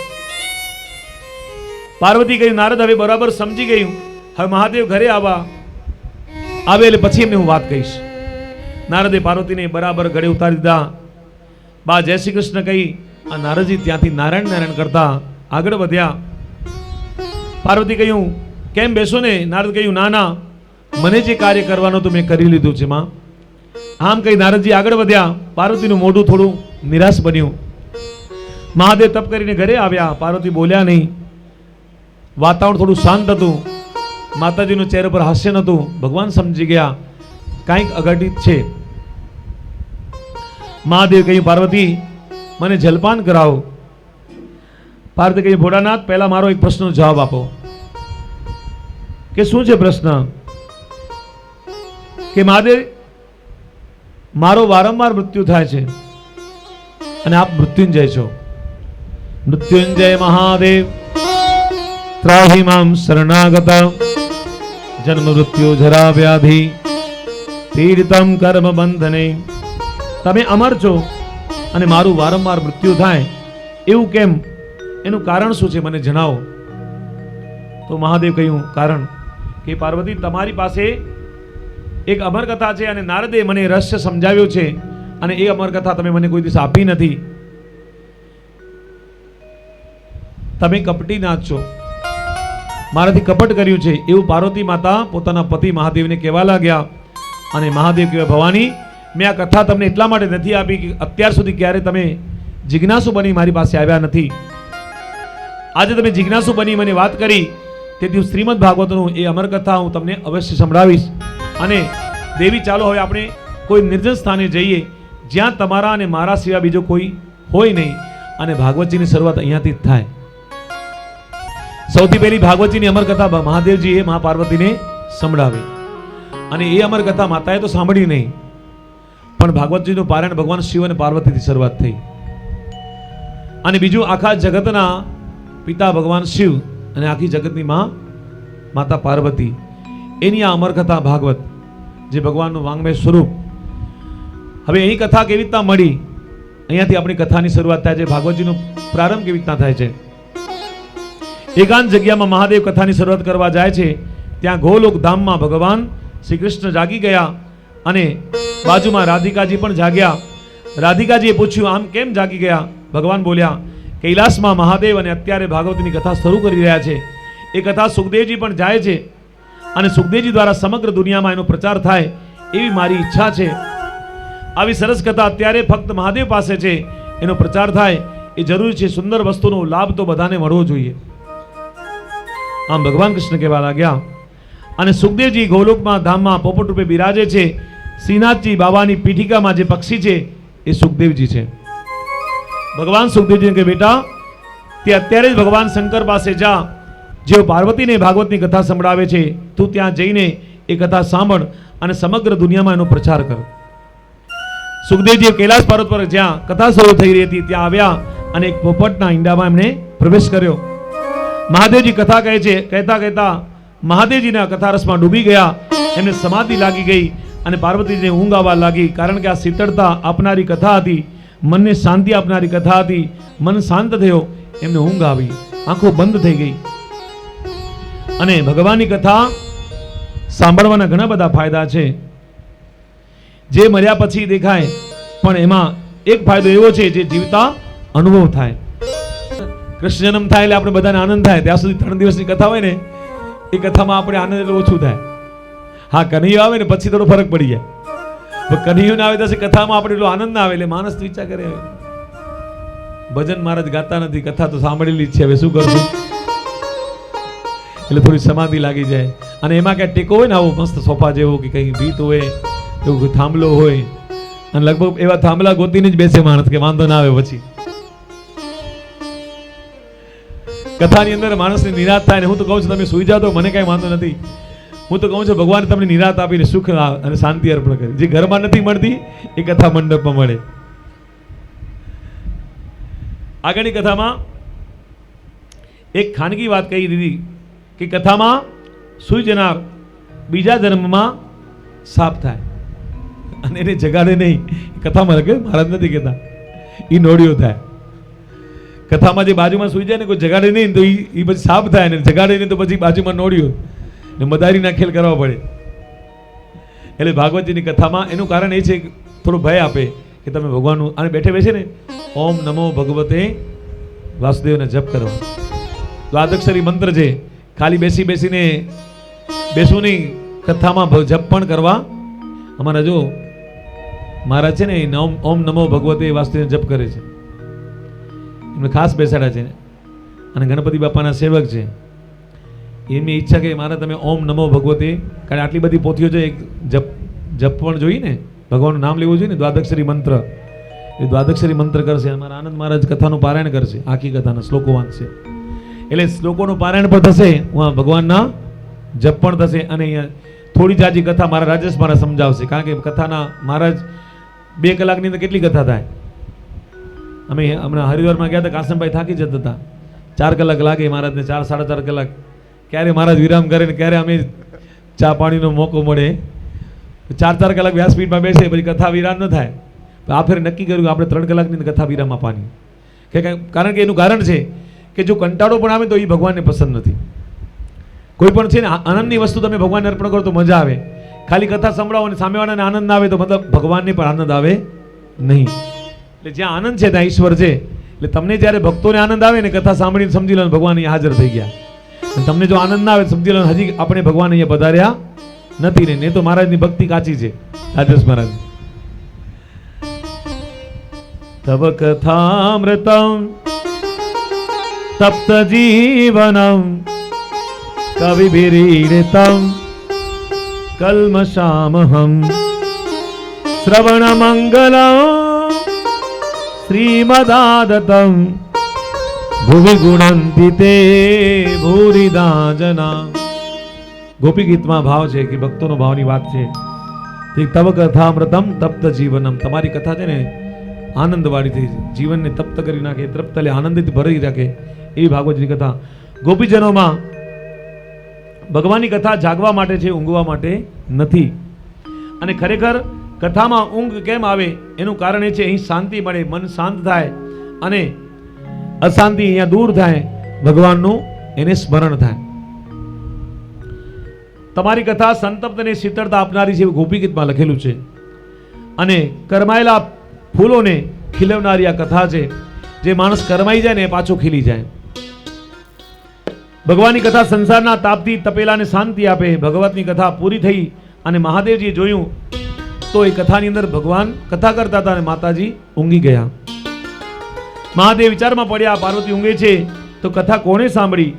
A: પાર્વતી કહ્યું નારદ હવે બરાબર સમજી ગયું, હવે મહાદેવ ઘરે આવે એટલે પછી એમને હું વાત કહીશ. નારદે પાર્વતીને બરાબર ગળે ઉતારી દીધા. બા જય શ્રી કૃષ્ણ કહી આ નારદજી ત્યાંથી નારાયણ નારાયણ કરતા આગળ વધ્યા. પાર્વતી કહ્યું કેમ બેસો ને? નારદ કહ્યું ના ના, મને જે કાર્ય કરવાનું તો મેં કરી લીધું છે માં. આમ કહી નારદજી આગળ વધ્યા. પાર્વતીનું મોઢું થોડું નિરાશ બન્યું. મહાદેવ તપ કરીને ઘરે આવ્યા. પાર્વતી બોલ્યા નહીં. વાતાવરણ થોડું શાંત હતું. માતાજીનું ચહેરા પર હાસ્ય નહોતું. ભગવાન સમજી ગયા કાંઈક અઘટિત છે. મહાદેવ કહ્યું પાર્વતી મને જલપાન કરાવો. પાર્વતી કહ્યું ભોળાનાથ પહેલા મારો એક પ્રશ્નનો જવાબ આપો. કે શું છે પ્રશ્ન? કે મહાદેવ મારો વારંવાર મૃત્યુ થાય છે અને આપ મૃત્યુંજય છો. મૃત્યુંજય મહાદેવ ત્રાહિ મામ શરણાગત જન્મ મૃત્યુ જરા વ્યાધિ પીડિતમ કર્મ બંધને. તમે અમર છો અને મારું વારંવાર મૃત્યુ થાય એવું કેમ? એનું કારણ શું છે મને જણાવો. તો મહાદેવ કહ્યું કારણ કે પાર્વતી તમારી પાસે એક અમર કથા છે અને નારદે મને રહસ્ય સમજાવ્યું છે અને એ અમર કથા તમે મને કોઈ દિવસ આપી નથી. તમે કપટી નાથ છો, મારાથી કપટ કર્યું છે એવું પાર્વતી માતા પોતાના પતિ મહાદેવને કહેવા લાગ્યા. અને મહાદેવ કહેવાય ભવાની મેં આ કથા તમને એટલા માટે નથી આપી કે અત્યાર સુધી ક્યારે તમે જિજ્ઞાસુ બની મારી પાસે આવ્યા નથી. આજે તમે જિજ્ઞાસુ બની મને વાત કરી તેથી શ્રીમદ ભાગવતનું એ અમર કથા હું તમને અવશ્ય સંભળાવીશ. અને દેવી ચાલો હવે આપણે કોઈ નિર્જન સ્થાને જઈએ જ્યાં તમારા અને મારા સિવાય બીજો કોઈ હોય નહીં અને ભાગવતજીની શરૂઆત અહીંયાથી જ થાય. સૌથી પહેલી ભાગવતજીની અમર કથા મહાદેવજીએ મા પાર્વતીને સંભળાવી અને એ અમર કથા માતાએ તો સાંભળી નહીં પણ ભાગવતજીનું પારાયણ ભગવાન શિવ અને પાર્વતીથી શરૂઆત થઈ. અને બીજું આખા જગતના પિતા ભગવાન શિવ અને આખી જગતની માતા પાર્વતી એની આ અમર કથા ભાગવત જે ભગવાનનું વાંગમય સ્વરૂપ. હવે અહીં કથા કેવી રીતના મળી? અહીંયાથી આપણી કથાની શરૂઆત થાય છે. ભાગવતજીનો પ્રારંભ કેવી રીતના થાય છે? એકાંત જગ્યામાં મહાદેવ કથાની શરૂઆત કરવા જાય છે. ત્યાં ગોલોક ધામમાં ભગવાન શ્રી કૃષ્ણ જાગી ગયા અને બાજુમાં રાધિકાજી પણ જાગ્યા. રાધિકાજીએ પૂછ્યું આમ કેમ જાગી ગયા? ભગવાન બોલ્યા કૈલાસમાં મહાદેવ અને અત્યારે ભાગવતની કથા શરૂ કરી રહ્યા છે. એ કથા સુખદેવજી પણ જાય છે અને સુખદેવજી દ્વારા સમગ્ર દુનિયામાં એનો પ્રચાર થાય એવી મારી ઈચ્છા છે. આવી સરસ કથા અત્યારે ફક્ત મહાદેવ પાસે છે, એનો પ્રચાર થાય એ જરૂરી છે. સુંદર વસ્તુનો લાભ તો બધાને મળવો જોઈએ. આમ ભગવાન કૃષ્ણ કહેવા લાગ્યા. અને સુખદેવજી ગોલોકમાં ધામમાં પોપટ રૂપે બિરાજે છે. શ્રીનાથજી બાબાની પીઠિકામાં જે પક્ષી છે એ સુખદેવજી છે. ભગવાન સુખદેવજીને કહે બેટા તે અત્યારે જ ભગવાન શંકર પાસે જા. જેઓ પાર્વતીને ભાગવતની કથા સંભળાવે છે તું ત્યાં જઈને એ કથા સાંભળ અને સમગ્ર દુનિયામાં એનો પ્રચાર કર. સુખદેવજી કૈલાસ પર્વત પર જ્યાં કથા શરૂ થઈ રહી હતી ત્યાં આવ્યા અને એક પોપટના ઈંડામાં એમણે પ્રવેશ કર્યો. મહાદેવજી કથા કહે છે. કહેતા કહેતા મહાદેવજીના કથા રસમાં ડૂબી ગયા. એમને સમાધિ લાગી ગઈ અને પાર્વતીજીને ઊંઘ આવવા લાગી. કારણ કે આ શીતળતા આપનારી કથા હતી, મનને શાંતિ આપનારી કથા હતી. મન શાંત થયો, એમને ઊંઘ આવી, આંખો બંધ થઈ ગઈ. અને ભગવાનની કથા સાંભળવાના ઘણા બધા ફાયદા છે જે મર્યા પછી દેખાય પણ એમાં એક ફાયદો એવો છે જે જીવતા અનુભવ થાય. કૃષ્ણ જન્મ થાય એટલે આપણે બધાને આનંદ થાય. ત્યાં સુધી 3 દિવસની કથા હોય ને એ કથામાં આપણે આનંદ એટલું ઓછું થાય. હા કનૈયો આવે ને પછી થોડો ફરક પડી જાય. કનૈયો ના આવે તો કથામાં આપણે એટલો આનંદ ના આવે એટલે માણસ વિચાર કરે ભજન મહારાજ ગાતા નથી, કથા તો સાંભળેલી જ છે, હવે શું કરશું? એટલે થોડી સમાધિ લાગી જાય. અને એમાં ક્યાંક ટેકો હોય ને આવો મસ્ત સોફા જેવો કે કંઈ ભીત હોય એવું કોઈ થાંભલો હોય અને લગભગ એવા થાંભલા ગોતીને જ બેસે માણસ કે વાંધો ના આવે. પછી કથાની અંદર માણસને નિરાશ થાય ને હું તો કહું છું તમે સુઈ જાઓ તો મને કાંઈ વાંધો નથી. હું તો કહું છું ભગવાન તમને નિરાશ આપીને સુખ અને શાંતિ અર્પણ કરે. જે ઘરમાં નથી મળતી એ કથા મંડપમાં મળે. આગળની કથામાં એક ખાનગી વાત કહી દીધી કે કથામાં સુઈ જનાર બીજા જન્મમાં સાપ થાય અને એને જગાડે નહીં. કથામાં લખે મહારાજ નથી કહેતા, એ નોડિયો થાય. કથામાં જે બાજુમાં સુઈ જાય ને કોઈ જગાડે નહીં તો એ પછી સાપ થાય ને જગાડે નહીં તો પછી બાજુમાં નોડિયો ને મદારીના ખેલ કરવા પડે. એટલે ભાગવતજીની કથામાં એનું કારણ એ છે કે થોડો ભય આપે કે તમે ભગવાનનું અને બેઠે બેસે ને ઓમ નમો ભગવતે વાસુદેવને જપ કરો. દ્વાદક્ષરી મંત્ર છે, ખાલી બેસીને બેસવું નહીં, કથામાં જપ પણ કરવા. અમારા જો મહારાજ છે ને ઓમ નમો ભગવતે વાસુદેવને જપ કરે છે, એમને ખાસ બેસાડ્યા છે અને ગણપતિ બાપાના સેવક છે. એમની ઈચ્છા કે મારે તમે ઓમ નમો ભગવતે, કારણ આટલી બધી પોથીઓ છે, એક જપ પણ જોઈએ ને, ભગવાનનું નામ લેવું જોઈએ ને, દ્વાદક્ષરી મંત્ર. એ દ્વાદક્ષરી મંત્ર કરશે. અમારા આનંદ મહારાજ કથાનું પારાયણ કરશે, આખી કથાના શ્લોકો વાંચશે. એટલે શ્લોકોનું પારાયણ પણ થશે, ભગવાનના જપ પણ થશે. અને અહીંયા થોડી જાજી કથા મારા રાજેશ મહારાજ સમજાવશે, કારણ કે કથાના મહારાજ 2 કલાકની અંદર કેટલી કથા થાય. અમે હમણાં હરિદ્વારમાં ગયા હતા, કાસમભાઈ થાકી જતા હતા. 4 કલાક લાગે મહારાજને, 4 સાડા 4 કલાક. ક્યારે મહારાજ વિરામ કરે ને ક્યારે અમે ચા પાણીનો મોકો મળે. 4 કલાક વ્યાસપીઠમાં બેસે, પછી કથા વિરામ ન થાય. આ ફેર નક્કી કર્યું કે આપણે 3 કલાકની કથા વિરામ આપવાની. કારણ કે એનું કારણ છે કે જો કંટાળો પણ આવે તો એ ભગવાનને પસંદ નથી. કોઈ પણ છે ને આનંદની વસ્તુ તમે ભગવાનને અર્પણ કરો તો મજા આવે. ખાલી કથા સંભળાવો અને સામેવાળાને આનંદ ના આવે તો મતલબ ભગવાનને પણ આનંદ આવે નહીં. એટલે જ્યાં આનંદ છે ત્યાં ઈશ્વર છે. એટલે તમને જ્યારે ભક્તોને આનંદ આવે ને કથા સાંભળીને સમજી લો ભગવાન અહીંયા હાજર થઈ ગયા. અને તમને જો આનંદ ના આવે સમજી લો હજી આપણે ભગવાન અહીંયા પધાર્યા નથી. ને તો મહારાજની ભક્તિ કાચી છે. રાજેશ મહારાજ તવ કથામૃતમ તપ્ત જીવનમ કવિભિરીડિતમ કલ્મષામહમ શ્રવણ મંગલમ શ્રીમદાદતમ ભુવિ ગુણંતિ તે ભૂરિદા જના. ગોપી ગીતમાં ભાવ છે કે ભક્તોનો ભાવની વાત છે. તવ કથામૃતમ તપ્ત જીવનમ, તમારી કથા છે ને આનંદવાળી થઈ જીવનને તપ્ત કરી નાખે, તૃપ્ત એટલે આનંદથી ભરી રાખે એવી ભાગવતની કથા. ગોપીજનોમાં ભગવાનની કથા જાગવા માટે છે, ઊંઘવા માટે નથી. અને ખરેખર કથામાં ઊંઘ કેમ આવે એનું કારણ એ છે અહીં શાંતિ મળે, મન શાંત થાય અને અશાંતિ અહીંયા દૂર થાય, ભગવાનનું એને સ્મરણ થાય. તમારી કથા સંતપ્તને શીતળતા આપનારી છે એવું ગોપી ગીતમાં લખેલું છે. અને કરમાયેલા ફૂલોને ખીલવનારી આ કથા છે. જે માણસ કરમાઈ જાય ને એ પાછો ખીલી જાય. ભગવાનની કથા સંસારના તાપથી તપેલાને શાંતિ આપે. ભગવતની કથા પૂરી થઈ અને મહાદેવજીએ જોયું તો એ કથાની અંદર ભગવાન કથા કરતા હતા અને માતાજી ઊંઘી ગયા. મહાદેવ વિચારમાં પડ્યા, પાર્વતી ઊંઘે છે તો કથા કોણે સાંભળી?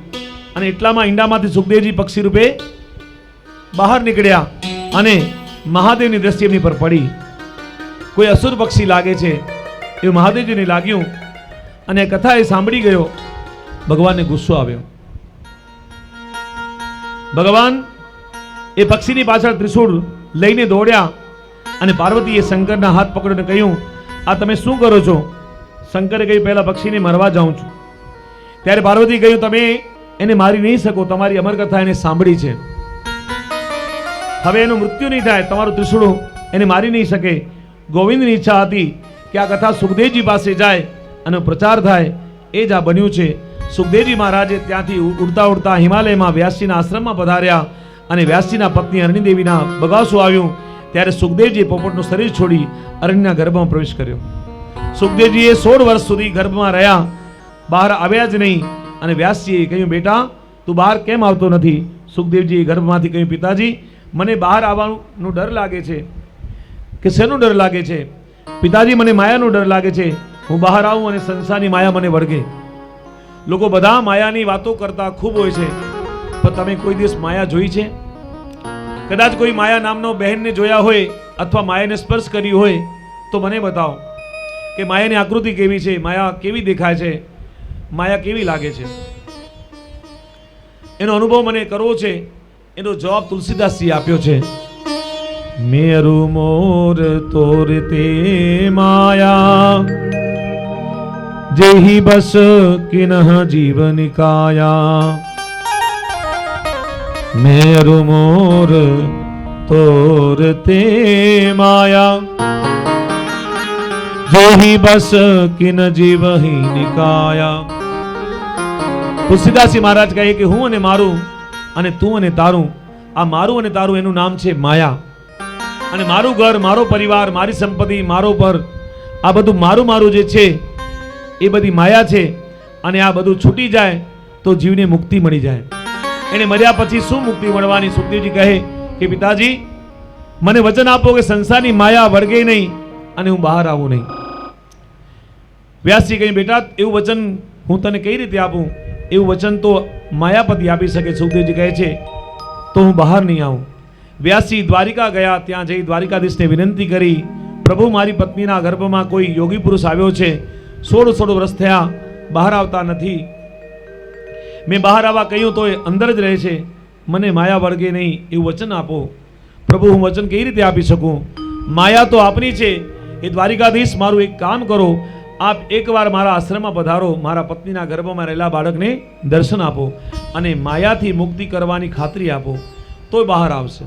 A: અને એટલામાં ઈંડામાંથી સુખદેવજી પક્ષી રૂપે બહાર નીકળ્યા અને મહાદેવની દ્રષ્ટિ એમની પર પડી. કોઈ અસુર પક્ષી લાગે છે એવું મહાદેવજીને લાગ્યું અને કથા એ સાંભળી ગયો. ભગવાનને ગુસ્સો આવ્યો. ભગવાન એ પક્ષીની પાછળ ત્રિશૂળ લઈને દોડ્યા અને પાર્વતીએ શંકરના હાથ પકડીને કહ્યું, આ તમે શું કરો છો? શંકરે કહ્યું, પહેલા પક્ષીને મરવા જાઉં છું. ત્યારે પાર્વતી કહ્યું, તમે એને મારી નહીં શકો, તમારી અમરકથા એને સાંભળી છે, હવે એનું મૃત્યુ નહીં થાય, તમારું ત્રિશૂળ એને મારી નહીં શકે. ગોવિંદની ઈચ્છા હતી કે આ કથા સુખદેવજી પાસે જાય અને પ્રચાર થાય. એ જ આ બન્યું છે. સુખદેવજી મહારાજે ત્યાંથી ઉડતા ઉડતા હિમાલયમાં વ્યાસજીના આશ્રમમાં પધાર્યા અને વ્યાસજીના પત્ની અરણીદેવીના બગાસું આવ્યું. ત્યારે સુખદેવજીએ પોપટનું શરીર છોડી અરણ્યના ગર્ભમાં પ્રવેશ કર્યો. સુખદેવજીએ 16 વર્ષ સુધી ગર્ભમાં રહ્યા, બહાર આવ્યા જ નહીં. અને વ્યાસજીએ કહ્યું, બેટા તું બહાર કેમ આવતો નથી? સુખદેવજીએ ગર્ભમાંથી કહ્યું, પિતાજી મને બહાર આવવાનો ડર લાગે છે. કે શેનો ડર લાગે છે? પિતાજી મને માયાનો ડર લાગે છે. હું બહાર આવું અને સંસારની માયા મને વળગે. લોકો બધા માયાની વાતો કરતા ખૂબ હોય છે, પણ તમે કોઈ દિવસ માયા જોઈ છે? કદાચ કોઈ માયા નામનો બહેનને જોયા હોય અથવા માયાને સ્પર્શ કરી હોય તો મને બતાવો કે માયાની આકૃતિ કેવી છે, માયા કેવી દેખાય છે, માયા કેવી લાગે છે. એનો અનુભવ મને કરવો છે. એનો જવાબ તુલસીદાસજી આપ્યો છે. મેરુ મોર તોરતે માયા જેહી બસ કિનહ જીવનિકાયા. મેરુ મોર તોરતે માયા જેહી બસ કિન જીવહી નિકાયા. તુલસીદાસજી મહારાજ કહે કે હું અને મારું અને તું અને તારું, આ મારું અને તારું એનું નામ છે માયા. અને મારું ઘર, મારો પરિવાર, મારી સંપત્તિ, મારો પર આ બધું મારું મારું જે છે એ બધી માયા છે, અને આ બધું છૂટી જાય તો જીવને મુક્તિ મળી જાય. એને મર્યા પછી શું મુક્તિ મળવાની? સુખદેવજી કહે કે પિતાજી, મને વચન આપો કે સંસારની માયા વળગે નહીં અને હું બહાર આવું નહીં. વ્યાસજી કહે, બેટા એવું વચન હું તને કઈ રીતે આપું? એવું વચન તો માયાપતિ આપી શકે. સુખદેવજી કહે છે તો હું બહાર નહીં આવું. વ્યાસજી દ્વારિકા ગયા. ત્યાં જઈ દ્વારિકાધીશને વિનંતી કરી, પ્રભુ મારી પત્નીના ગર્ભમાં કોઈ યોગી પુરુષ આવ્યો છે, 16 વર્ષ થયા, બહાર આવતા નથી. મેં બહાર આવવા કહ્યું તો એ અંદર જ રહે છે, મને માયા વળગે નહીં એવું વચન આપો. પ્રભુ, હું વચન કઈ રીતે આપી શકું? માયા તો આપની છે. એ દ્વારિકાધીશ, મારું એક કામ કરો, આપ એકવાર મારા આશ્રમમાં પધારો, મારા પત્નીના ગર્ભમાં રહેલા બાળકને દર્શન આપો અને માયાથી મુક્તિ કરવાની ખાતરી આપો, તોય બહાર આવશે.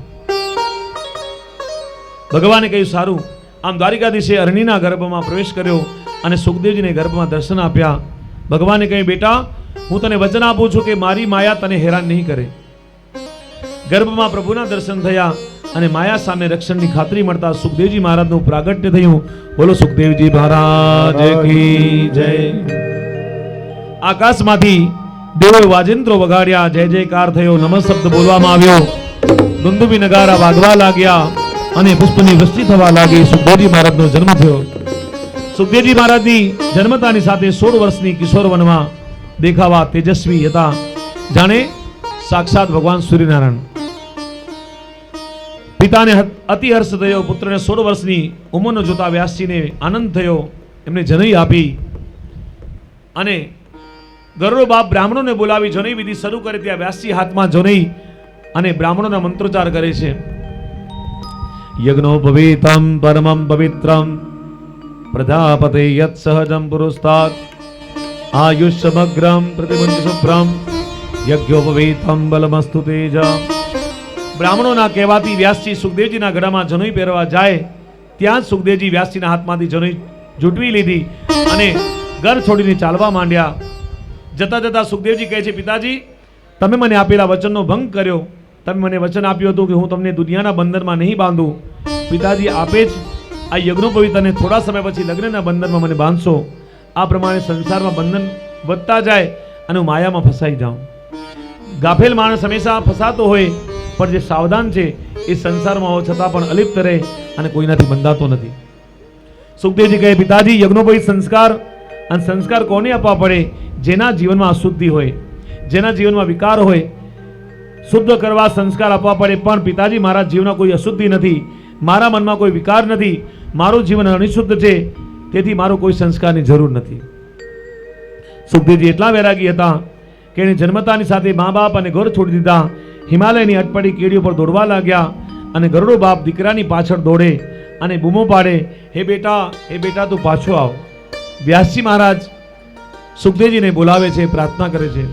A: ભગવાને કહ્યું સારું. આમ દ્વારિકાધીશે અરણીના ગર્ભમાં પ્રવેશ કર્યો અને સુખદેવજીને ગર્ભમાં દર્શન આપ્યા. ભગવાને કહ્યું, બેટા હું તને વચન આપું છું કે મારી માયા તને હેરાન નહીં કરે. ગર્ભમાં પ્રભુના દર્શન થયા અને માયા સામે રક્ષણની ખાતરી મળતા સુખદેવજી મહારાજનું પ્રાગટ્ય થયું. બોલો સુખદેવજી મહારાજ કી જય. આકાશમાંથી દેવોએ વાજિંત્રો વગાડ્યા, જય જયકાર થયો, નમઃ શબ્દ બોલવામાં આવ્યો, દુંદુભી નગારા વાગવા લાગ્યા અને પુષ્પની વૃષ્ટિ થવા લાગી. સુખદેવજી મહારાજનો જન્મ થયો. સુખદેવજી મહારાજની જન્મતાની સાથે 16 વર્ષની કિશોર વનમાં દેખાવા તેજસ્વી હતા, જાણે સાક્ષાત ભગવાન સૂર્યનારાયણ. પિતાને અતિ હર્ષ થયો. પુત્રને 16 વર્ષની ઉંમરનો જોતા વ્યાસજીને આનંદ થયો. એમને જનોઈ આપી અને ગરુડ બાપ બ્રાહ્મણોને બોલાવી જનોઈ વિધિ શરૂ કરે. ત્યાં વ્યાસજી હાથમાં જનોઈ અને બ્રાહ્મણોના મંત્રોચ્ચાર કરે છે. યજ્ઞોપવીતમ પરમમ પવિત્રમ પ્રજાપતે યત સહજમ પુરુસ્તાત આયુષ્યમગ્રમ પ્રતિબંધ શુભ્રમ યજ્ઞોપવીતમ બલમસ્તુ તેજ. બ્રાહ્મણોના કહેવાથી વ્યાસજી સુખદેવજીના ગળામાં જનોઈ પહેરવા જાય. ત્યાં જ સુખદેવજી વ્યાસજીના હાથમાંથી જનોઈ જૂટવી લીધી અને ઘર છોડીને ચાલવા માંડ્યા. જતા જતા સુખદેવજી કહે છે, પિતાજી તમે મને આપેલા વચનનો ભંગ કર્યો. તમે મને વચન આપ્યું હતું કે હું તમને દુનિયાના બંધનમાં નહીં બાંધું. પિતાજી આપે જ આ યજ્ઞોપવીત અને થોડા સમય પછી લગ્નના બંધનમાં મને બાંધશો. આ પ્રમાણે સંસારમાં બંધન વધતા જાય અને હું માયામાં ફસાઈ જાઉં. ગાફેલ માણસ હંમેશા ફસાતો હોય, પણ જે સાવધાન છે એ સંસારમાં હોવા છતાં પણ અલિપ્ત રહે અને કોઈનાથી બંધાતો નથી. સુખદેવજી કહે, પિતાજી યજ્ઞોપવીત સંસ્કાર, અને સંસ્કાર કોને આપવા પડે? જેના જીવનમાં અશુદ્ધિ હોય, જેના જીવનમાં વિકાર હોય, શુદ્ધ કરવા સંસ્કાર આપવા પડે. પણ પિતાજી મારા જીવનમાં કોઈ અશુદ્ધિ નથી, મારા મનમાં કોઈ વિકાર નથી, મારું જીવન અનિશુદ્ધ છે, તેથી મારો કોઈ સંસ્કારની જરૂર નથી. સુખદેવજી એટલા વૈરાગી હતા કે એને જન્મતાની સાથે મા બાપ અને ઘર છોડી દીધા. હિમાલયની અટપટી કેડીઓ પર દોડવા લાગ્યા અને ગરુડો બાપ દીકરાની પાછળ દોડે અને બૂમો પાડે, હે બેટા તું પાછો આવ. વ્યાસજી મહારાજ સુખદેવજીને બોલાવે છે, પ્રાર્થના કરે છે.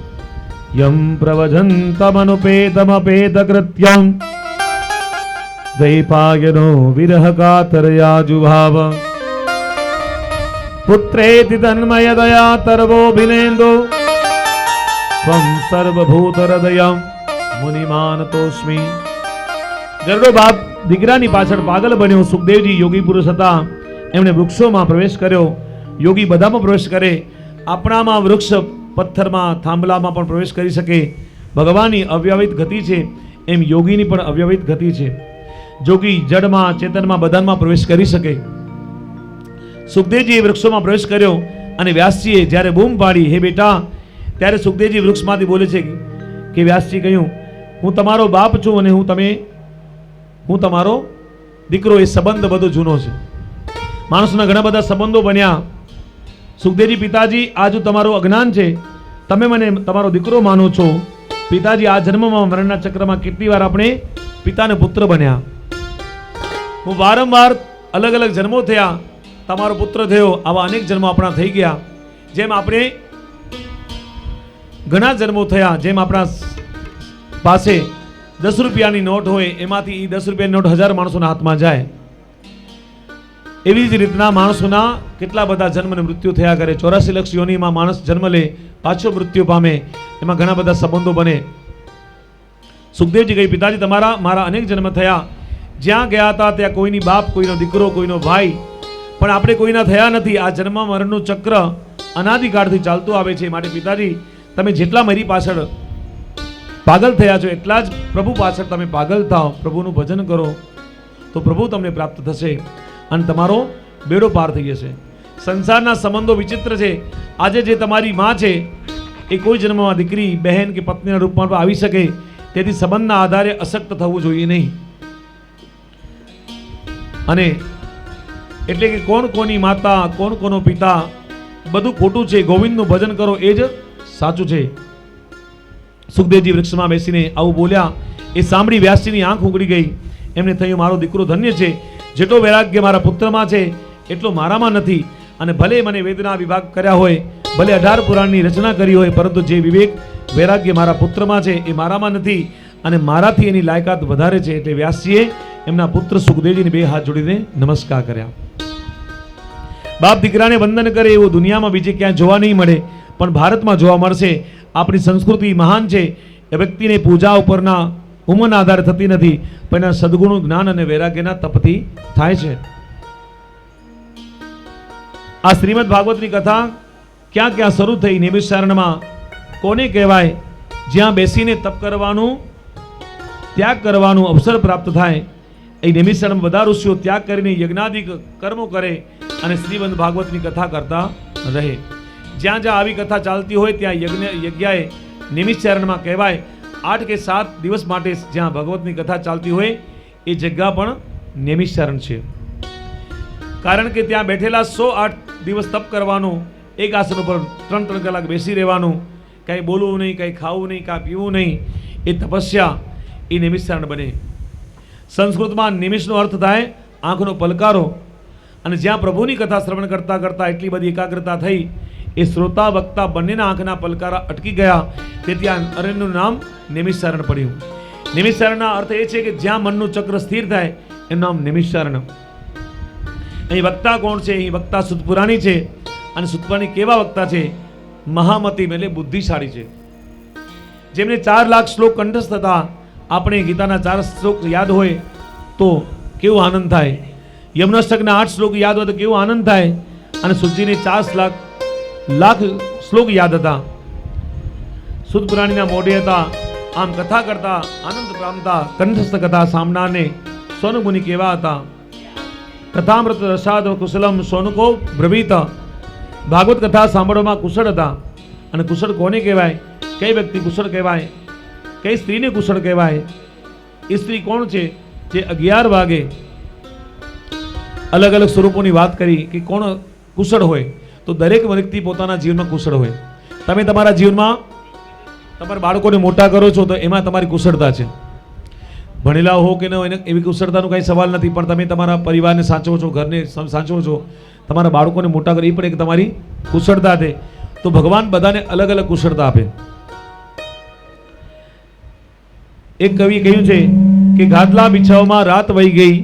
A: યમ પ્રવજંતમનુપેતમપેત કૃત્યમ દૈપાયનો વિરહ કાતરયા જુભાવ પુત્રેતિ તન્મય દયા તર્વોભિનેન્દો ત્વં સર્વભૂત હૃદયમ મુનિમાનતોસ્મિ. ગરુડો બાપ દીકરાની પાછળ પાગલ બન્યો. સુખદેવજી યોગી પુરુષ હતા, એમણે વૃક્ષોમાં પ્રવેશ કર્યો. યોગી બધામાં પ્રવેશ કરે. આપણામાં વૃક્ષ પથ્થરમાં થાંભલામાં પણ પ્રવેશ કરી શકે. ભગવાનની અવ્યવહિત ગતિ છે, એમ યોગીની પણ અવ્યવહિત ગતિ છે. જોગી જડમાં ચેતનમાં બધામાં પ્રવેશ કરી શકે. સુખદેવજીએ વૃક્ષોમાં પ્રવેશ કર્યો અને વ્યાસજીએ જ્યારે બૂમ પાડી, હે બેટા, ત્યારે સુખદેવજી વૃક્ષમાંથી બોલે છે કે વ્યાસજી કહ્યું, હું તમારો બાપ છું અને હું તમારો દીકરો. એ સંબંધ બધો જૂનો છે. માણસના ઘણા બધા સંબંધો બન્યા. સુખદેવજી, પિતાજી આજ તમારું અજ્ઞાન છે, તમે મને તમારો દીકરો માનો છો. પિતાજી, આ જન્મમાં મરણના ચક્રમાં કેટલી વાર આપણે પિતાને પુત્ર બન્યા. હું વારંવાર અલગ અલગ જન્મો થયા, તમારો પુત્ર થયો. આવા અનેક જન્મો આપણા થઈ ગયા. જેમ આપણે ઘણા જન્મો થયા, જેમ આપણા પાસે 10 રૂપિયાની નોટ હોય, એમાંથી 10 રૂપિયાની નોટ 1000 માણસોના હાથમાં જાય. એવી જ રીતના માણસોના કેટલા બધા જન્મ અને મૃત્યુ થયા કરે. 84 લાખ યોનિમાં માણસ જન્મ લે, પાછો મૃત્યુ પામે. એમાં ઘણા બધા સંબંધો બને. સુખદેવજી કહે, પિતાજી મારા અનેક જન્મ થયા. જ્યાં ગયા હતા ત્યાં કોઈની બાપ, કોઈનો દીકરો, કોઈનો ભાઈ, પણ આપણે કોઈના થયા નથી. આ જન્મ મરણનું ચક્ર અનાદિકાળથી ચાલતું આવે છે. માટે પિતાજી, તમે જેટલા મારી પાછળ પાગલ થયા છો એટલા જ પ્રભુ પાછળ તમે પાગલ થાઓ, પ્રભુનું ભજન કરો, તો પ્રભુ તમને પ્રાપ્ત થશે અને તમારો બેડો પાર થઈ જશે. સંસારના સંબંધો વિચિત્ર છે. આજે જે તમારી માં છે એ કોઈ જન્મમાં દીકરી, બહેન કે પત્નીના રૂપમાં પણ આવી શકે. તેથી સંબંધના આધારે અશક્ત થવું જોઈએ નહીં. અને એટલે કે કોણ કોની માતા, કોણ કોનો પિતા, બધું ખોટું છે. ગોવિંદનું ભજન કરો એ જ સાચું છે. સુખદેવજી વૃક્ષમાં બેસીને આવું બોલ્યા. એ સાંભળી વ્યાસજીની આંખ ઉગડી ગઈ. એમને થયું, મારો દીકરો ધન્ય છે. જેટલો વૈરાગ્ય મારા પુત્રમાં છે એટલો મારામાં નથી. અને ભલે મને વેદના વિભાગ કર્યા હોય, ભલે 18 પુરાણની રચના કરી હોય, પરંતુ જે વિવેક વૈરાગ્ય મારા પુત્રમાં છે એ મારામાં નથી. અને મારાથી એની લાયકાત વધારે છે. એટલે વ્યાસજીએ એમના પુત્ર સુખદેવજીને 2 હાથ જોડીને નમસ્કાર કર્યા. બાપ દીકરાને વંદન કરે એવું દુનિયામાં બીજે ક્યાંય જોવા નહીં મળે, પણ ભારતમાં જોવા મળશે. આપણી સંસ્કૃતિ મહાન છે. એ વ્યક્તિને પૂજા ઉપરના ઉંમરના આધારે થતી નથી, પણ એના સદગુણ, જ્ઞાન અને વૈરાગ્યના તપથી થાય છે. આ શ્રીમદ ભાગવતની કથા ક્યાં ક્યાં શરૂ થઈ? નૈમિષારણ્યમાં. કોને કહેવાય? જ્યાં બેસીને તપ કરવાનું, ત્યાગ કરવાનું અવસર પ્રાપ્ત થાય. એ નૈમિષારણ્યમાં બધા ઋષિઓ ત્યાગ કરીને યજ્ઞાદિક કર્મો કરે અને શ્રીમદ ભાગવતની કથા કરતા રહે. જ્યાં જ્યાં આવી કથા ચાલતી હોય ત્યાં યજ્ઞાએ નૈમિષારણ્યમાં કહેવાય. 8 કે 7 દિવસ માટે જ્યાં ભગવતની કથા ચાલતી હોય એ જગ્યા પણ નૈમિષારણ્ય છે. કારણ કે ત્યાં બેઠેલા 108 દિવસ તપ કરવાનું, એક આસન ઉપર 3-3 કલાક બેસી રહેવાનું, કંઈ બોલવું નહીં, કંઈ ખાવું નહીં, કાંઈ પીવું નહીં, એ તપસ્યા એ નૈમિષારણ્ય બને. સંસ્કૃતમાં નિમિષનો અર્થ થાય આંખનો પલકારો. અને જ્યાં પ્રભુની કથા શ્રવણ કરતા કરતા એટલી બધી એકાગ્રતા થઈ, એ શ્રોતા વક્તા બંનેના આંખના પલકારા અટકી ગયા. તેથી આ અરણ્યનું નામ નૈમિષારણ્ય પડ્યું. નૈમિષારણ્યના અર્થ એ છે કે જ્યાં મનનું ચક્ર સ્થિર થાય એનું નામ નૈમિષારણ્ય. અહીં વક્તા કોણ છે? અહીં વક્તા સુતપુરાણી છે. અને સુતપુરાણી કેવા વક્તા છે? મહામતી, એટલે બુદ્ધિશાળી છે. જેમને 4 લાખ શ્લોક કંઠસ્થ હતા. આપણે ગીતાના 4 શ્લોક યાદ હોય તો કેવો આનંદ થાય. યમનાષ્ટકના 8 શ્લોક યાદ હોય તો કેવો આનંદ થાય. અને સુતજીને 4 લાખ શ્લોક યાદ હતા. સુતપુરાણીના મોઢે હતા. આમ કથા કરતા આનંદ પામતા. કંઠસ્થ કથા સાંભળનારને સોનગુની કેવા હતા. કથામૃત રસાદ કુશલમ સોનકો બ્રવીત. ભાગવત કથા સાંભળવામાં કુશળ હતા. અને કુશળ કોને કહેવાય? કઈ વ્યક્તિ કુશળ કહેવાય? કઈ સ્ત્રીને કુશળ કહેવાય? એ સ્ત્રી કોણ છે? જે 11 વાગે અલગ અલગ સ્વરૂપોની વાત કરી કે કોણ કુશળ હોય. તો દરેક વ્યક્તિ પોતાના જીવનમાં કુશળ હોય. તમે તમારા જીવનમાં તમારા બાળકોને મોટા કરો છો તો એમાં તમારી કુશળતા છે. ભણેલા હો કે ન હોય એવી કુશળતાનો કંઈ સવાલ નથી, પણ તમે તમારા પરિવારને સાચવો છો, ઘરને સાચવો છો, તમારા બાળકોને મોટા કરો, એ પણ એક તમારી કુશળતા છે. તો ભગવાન બધાને અલગ અલગ કુશળતા આપે. એક કવિ કહ્યું છે કે ગાદલા બિછાવમાં રાત વહી ગઈ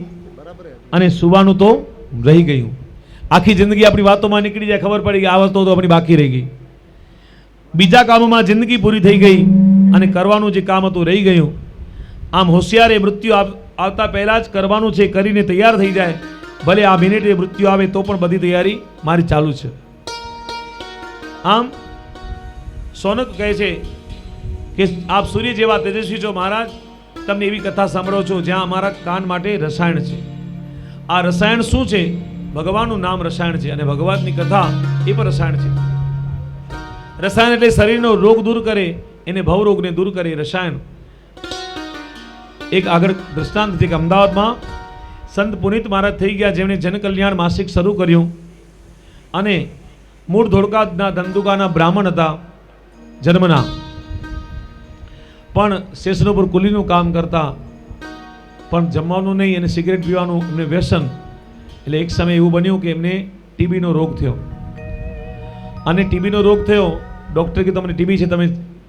A: અને સુવાનું તો રહી ગયું. આખી જિંદગી આપણી વાતોમાં નીકળી જાય, ખબર પડી કે આ વસ્તુ તો આપણી બાકી રહી ગઈ. બીજા કામોમાં જિંદગી પૂરી થઈ ગઈ અને કરવાનું જે કામ હતું રહી ગયું. આમ હોશિયારે મૃત્યુ આવતા પહેલા જ કરવાનું છે, કરીને તૈયાર થઈ જાય. ભલે આ મિનિટે મૃત્યુ આવે તો પણ બધી તૈયારી મારી ચાલુ છે. આમ સોનક કહે છે કે આપ સૂર્ય જેવા તેજસ્વી છો મહારાજ. તમને એવી કથા સાંભળો છો જ્યાં અમારા કાન માટે રસાયણ છે. આ રસાયણ શું છે? ભગવાનનું નામ રસાયણ છે. અને ભગવાનની કથા એ પણ રસાયણ છે. રસાયણ એટલે શરીરનો રોગ દૂર કરે, એને ભવરોગને દૂર કરે. રસાયણ એક આગળ દ્રષ્ટાંત છે કે અમદાવાદમાં સંત પુનિત મહારાજ થઈ ગયા, જેમણે જનકલ્યાણ માસિક શરૂ કર્યું. અને મૂળ ધોળકાના ધંધુકાના બ્રાહ્મણ હતા જન્મના, પણ સ્ટેશન ઉપર કુલીનું કામ કરતા, પણ જમવાનું નહીં અને સિગરેટ પીવાનું એમને વ્યસન. એટલે એક સમય એવું બન્યું કે એમને ટીબીનો રોગ થયો. અને ટીબીનો રોગ થયો, ડૉક્ટર કે તમને ટીબી છે, તમે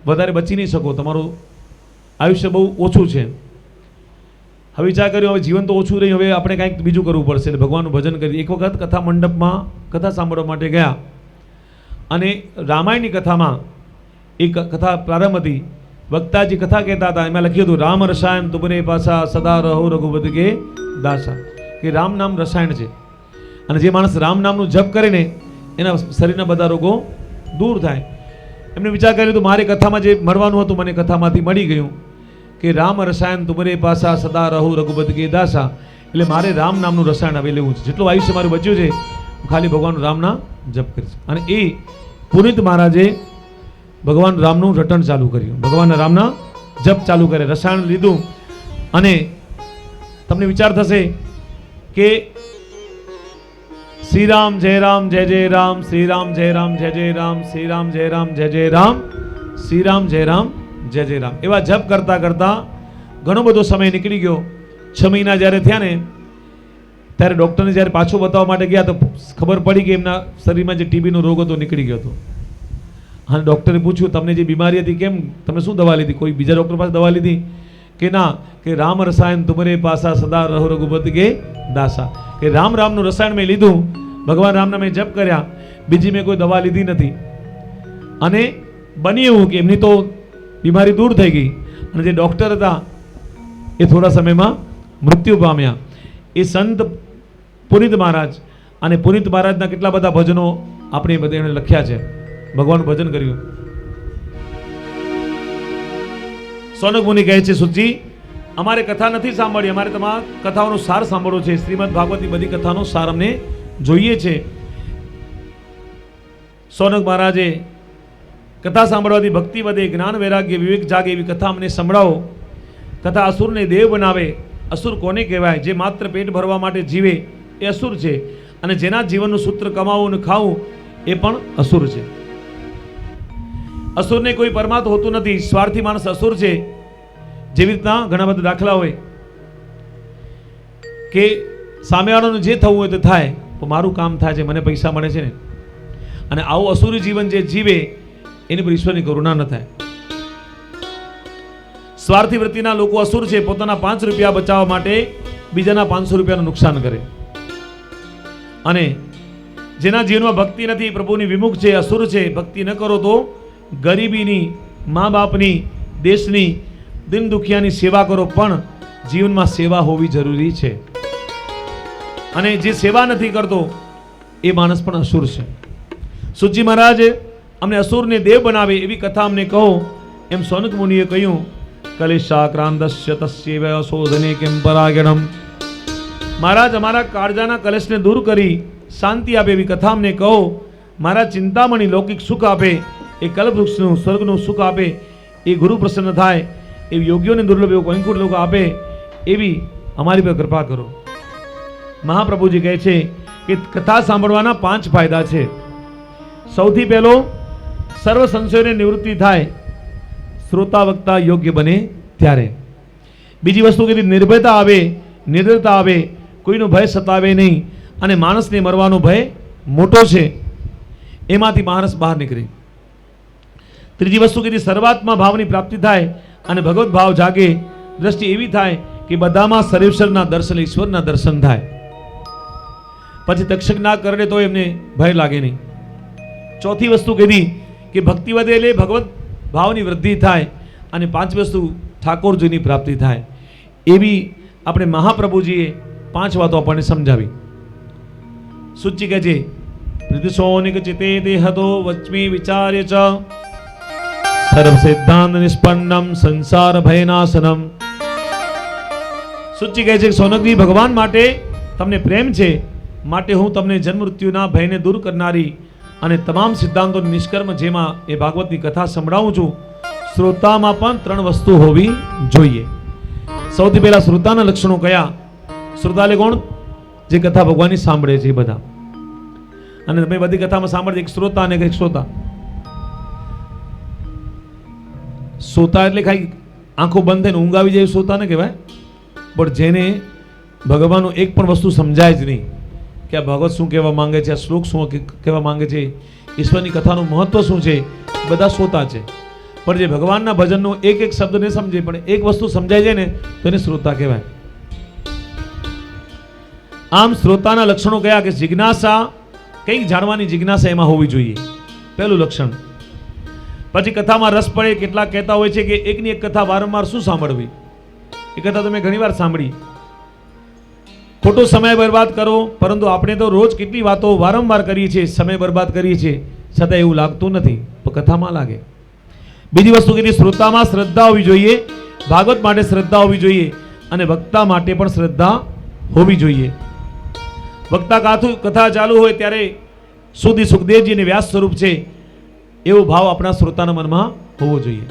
A: વધારે બચી નહીં શકો, તમારું આયુષ્ય બહુ ઓછું છે. હવે વિચાર કર્યો હવે જીવન તો ઓછું રહ્યું, હવે આપણે કાંઈક બીજું કરવું પડશે. એટલે ભગવાનનું ભજન કરી. એક વખત કથા મંડપમાં કથા સાંભળવા માટે ગયા અને રામાયણની કથામાં એક કથા પ્રારંભ હતી. વક્તાજી કથા કહેતા હતા, એમાં લખ્યું હતું રામ રસાયણ તુમને પાછા સદા રહો રઘુપતિ કે દાસા. કે રામ નામ રસાયણ છે. અને જે માણસ રામ નામનું જપ કરે ને એના શરીરના બધા રોગો દૂર થાય. એમને વિચાર કર્યો તો મારે કથામાં જે મળવાનું હતું મને કથામાંથી મળી ગયું કે રામ રસાયણ તુમરે પાસા સદા રહુ રઘુપતિ કે દાસા. એટલે મારે રામ નામનું રસાયણ હવે લેવું છે. જેટલું આયુષ્ય મારું બચ્યું છે હું ખાલી ભગવાન રામના જપ કરીશ. અને એ પુનિત મહારાજે ભગવાન રામનું રટણ ચાલુ કર્યું, ભગવાન રામના જપ ચાલુ કરે, રસાયણ લીધું. અને તમને વિચાર થશે કે શ્રી રામ જય રામ જય જય રામ, શ્રી રામ જય રામ જય જય રામ, શ્રી રામ જય રામ જય જય રામ, શ્રી રામ જય રામ જય જય રામ, એવા જપ કરતા કરતા ઘણો બધો સમય નીકળી ગયો. 6 મહિના જ્યારે થયા ને ત્યારે ડૉક્ટરને જ્યારે પાછું બતાવવા માટે ગયા તો ખબર પડી કે એમના શરીરમાં જે ટીબીનો રોગ હતો નીકળી ગયો હતો. અને ડૉક્ટરે પૂછ્યું તમને જે બીમારી હતી કેમ તમે શું દવા લીધી, કોઈ બીજા ડૉક્ટર પાસે દવા લીધી? કે ના, કે રામ રસાયણ તુમરે પાસા સદા રહો રઘુપતિ કે દાસા. કે રામ રામનું રસાયણ મેં લીધું, ભગવાન રામના મેં જપ કર્યા, બીજી મેં કોઈ દવા લીધી નથી. અને બની એવું કે એમની તો બીમારી દૂર થઈ ગઈ અને જે ડૉક્ટર હતા એ થોડા સમયમાં મૃત્યુ પામ્યા. એ સંત પુનિત મહારાજ, અને પુનિત મહારાજના કેટલા બધા ભજનો આપણે બધા એમણે લખ્યા છે, ભગવાનનું ભજન કર્યું. સોનક મુનિ કહે છે સુજી અમારે કથા નથી સાંભળી, અમારે તમારા કથાઓનો સાર સાંભળવો છે. શ્રીમદ ભાગવતની બધી કથાનો સાર અમને જોઈએ છે. સોનક મહારાજે કથા સાંભળવાથી ભક્તિ વધે, જ્ઞાન વૈરાગ્ય વિવેક જાગે એવી કથા અમને સંભળાવો. કથા અસુરને દેવ બનાવે. અસુર કોને કહેવાય? જે માત્ર પેટ ભરવા માટે જીવે એ અસુર છે, અને જેના જીવનનું સૂત્ર કમાવું અને ખાવું એ પણ અસુર છે. અસુરને કોઈ પરમાત્મ હોતું નથી, સ્વાર્થી માણસ અસુર છે. જેવી રીતના ઘણા બધા દાખલા હોય કે સામેવાળાનું જે થવું હોય તે થાય, પણ મારું કામ થાય છે, મને પૈસા મળે છે ને. અને આવું અસુરી જીવન જે જીવે એની પર ઈશ્વરની કરુણા ન થાય. સ્વાર્થી વૃત્તિના લોકો અસુર છે. પોતાના 5 રૂપિયા બચાવવા માટે બીજાના 500 રૂપિયાનું નુકસાન કરે. અને જેના જીવનમાં ભક્તિ નથી, પ્રભુની વિમુખ છે, અસુર છે. ભક્તિ ન કરો તો ગરીબીની, મા બાપની, દેશની, દિન દુખિયાની સેવા કરો, પણ જીવનમાં સેવા હોવી જરૂરી છે. અને જે સેવા નથી કરતો એ માણસ પણ અસુર છે. સુજી મહારાજ અમને અસુરને દેવ બનાવે એવી કથા અમને કહો, એમ સોનક મુનિએ કહ્યું. કલેશાક્રાંતસ્ય તસ્યૈવ શોધને કેમ પરાગણમ. મહારાજ અમારા કાળજાના કલેશને દૂર કરી શાંતિ આપે એવી કથા અમને કહો. મારા ચિંતામણી લૌકિક સુખ આપે, એ કલ્પવૃક્ષનું સ્વર્ગનું સુખ આપે, એ ગુરુ પ્રસન્ન થાય એવી યોગ્યોને દુર્લભ એવું કંકુર લોકો આપે એવી અમારી પર કૃપા કરો. મહાપ્રભુજી કહે છે કે કથા સાંભળવાના 5 ફાયદા છે. સૌથી પહેલો, સર્વ સંશયોની નિવૃત્તિ થાય, શ્રોતા વક્તા યોગ્ય બને ત્યારે. બીજી વસ્તુ કે નિર્ભયતા આવે, નિડરતા આવે, કોઈનો ભય સતાવે નહીં, અને માણસને મરવાનો ભય મોટો છે એમાંથી માણસ બહાર નીકળે. ત્રીજી વસ્તુ કે સર્વાત્મા ભાવની પ્રાપ્તિ થાય અને ભગવત ભાવ જાગે, દ્રષ્ટિ એવી થાય કે બધામાં સર્વેશ્વરના દર્શન, ઈશ્વરના દર્શન થાય. પછી તક્ષક ના કરે તો એમને ભય લાગે નહીં. ચોથી વસ્તુ કીધી કે ભક્તિ વધે એટલે ભગવત ભાવની વૃદ્ધિ થાય, અને 5મી વસ્તુ ઠાકોરજીની પ્રાપ્તિ થાય. એવી આપણે મહાપ્રભુજીએ 5 વાતો આપણને સમજાવી. સૂચિ કહે છે પ્રતિશોનિક ચિતે દેહતો વચ્મી વિચાર્ય ચ સર્વ સિદ્ધાંત નિષ્પન્નમ સંસાર ભયનાશનમ. સૂચિ કહે છે સોનકજી ભગવાન માટે તમને પ્રેમ છે, માટે હું તમને જન્મ મૃત્યુના ભયને દૂર કરનારી અને તમામ સિદ્ધાંતોની નિષ્કર્મ જેમાં એ ભાગવતની કથા સંભળાવું છું. શ્રોતામાં પણ 3 વસ્તુ હોવી જોઈએ. સૌથી પહેલા શ્રોતાના લક્ષણો કયા? શ્રોતા એટલે કોણ? જે કથા ભગવાનની સાંભળે છે એ બધા. અને તમે બધી કથામાં સાંભળે એક શ્રોતા અને એક શ્રોતા. શ્રોતા એટલે ખાલી આંખો બંધ થઈને ઊંઘ આવી જાય શ્રોતા ને કહેવાય, પણ જેને ભગવાનનું એક પણ વસ્તુ સમજાય જ નહીં કે આ ભગવત શું કહેવા માંગે છે, આ શ્લોક શું કહેવા માંગે છે, ઈશ્વરની કથાનું મહત્વ શું છે, બધા શ્રોતા છે. પણ જે ભગવાનના ભજનનો એક એક શબ્દ નહીં સમજે પણ એક વસ્તુ સમજાય જાય ને તો એને શ્રોતા કહેવાય. આમ શ્રોતાના લક્ષણો કયા? કે જિજ્ઞાસા, કંઈક જાણવાની જિજ્ઞાસા એમાં હોવી જોઈએ, પહેલું લક્ષણ. પછી કથામાં રસ પડે. કેટલાક કહેતા હોય છે કે એકની એક કથા વારંવાર શું સાંભળવી? એ કથા તમે ઘણી વાર સાંભળી, ખોટો સમય બરબાદ કરો, પરંતુ આપણે તો રોજ કેટલી વાતો વારંવાર કરીએ છીએ, સમય બરબાદ કરીએ છીએ, છતાં એવું લાગતું નથી, તો કથામાં લાગે. બીજી વસ્તુ કીધી, શ્રોતામાં શ્રદ્ધા હોવી જોઈએ. ભાગવત માટે શ્રદ્ધા હોવી જોઈએ અને વક્તા માટે પણ શ્રદ્ધા હોવી જોઈએ. વક્તા કથા ચાલુ હોય ત્યારે સુધી સુખદેવજી અને વ્યાસ સ્વરૂપ છે એવો ભાવ આપણા શ્રોતાના મનમાં હોવો જોઈએ.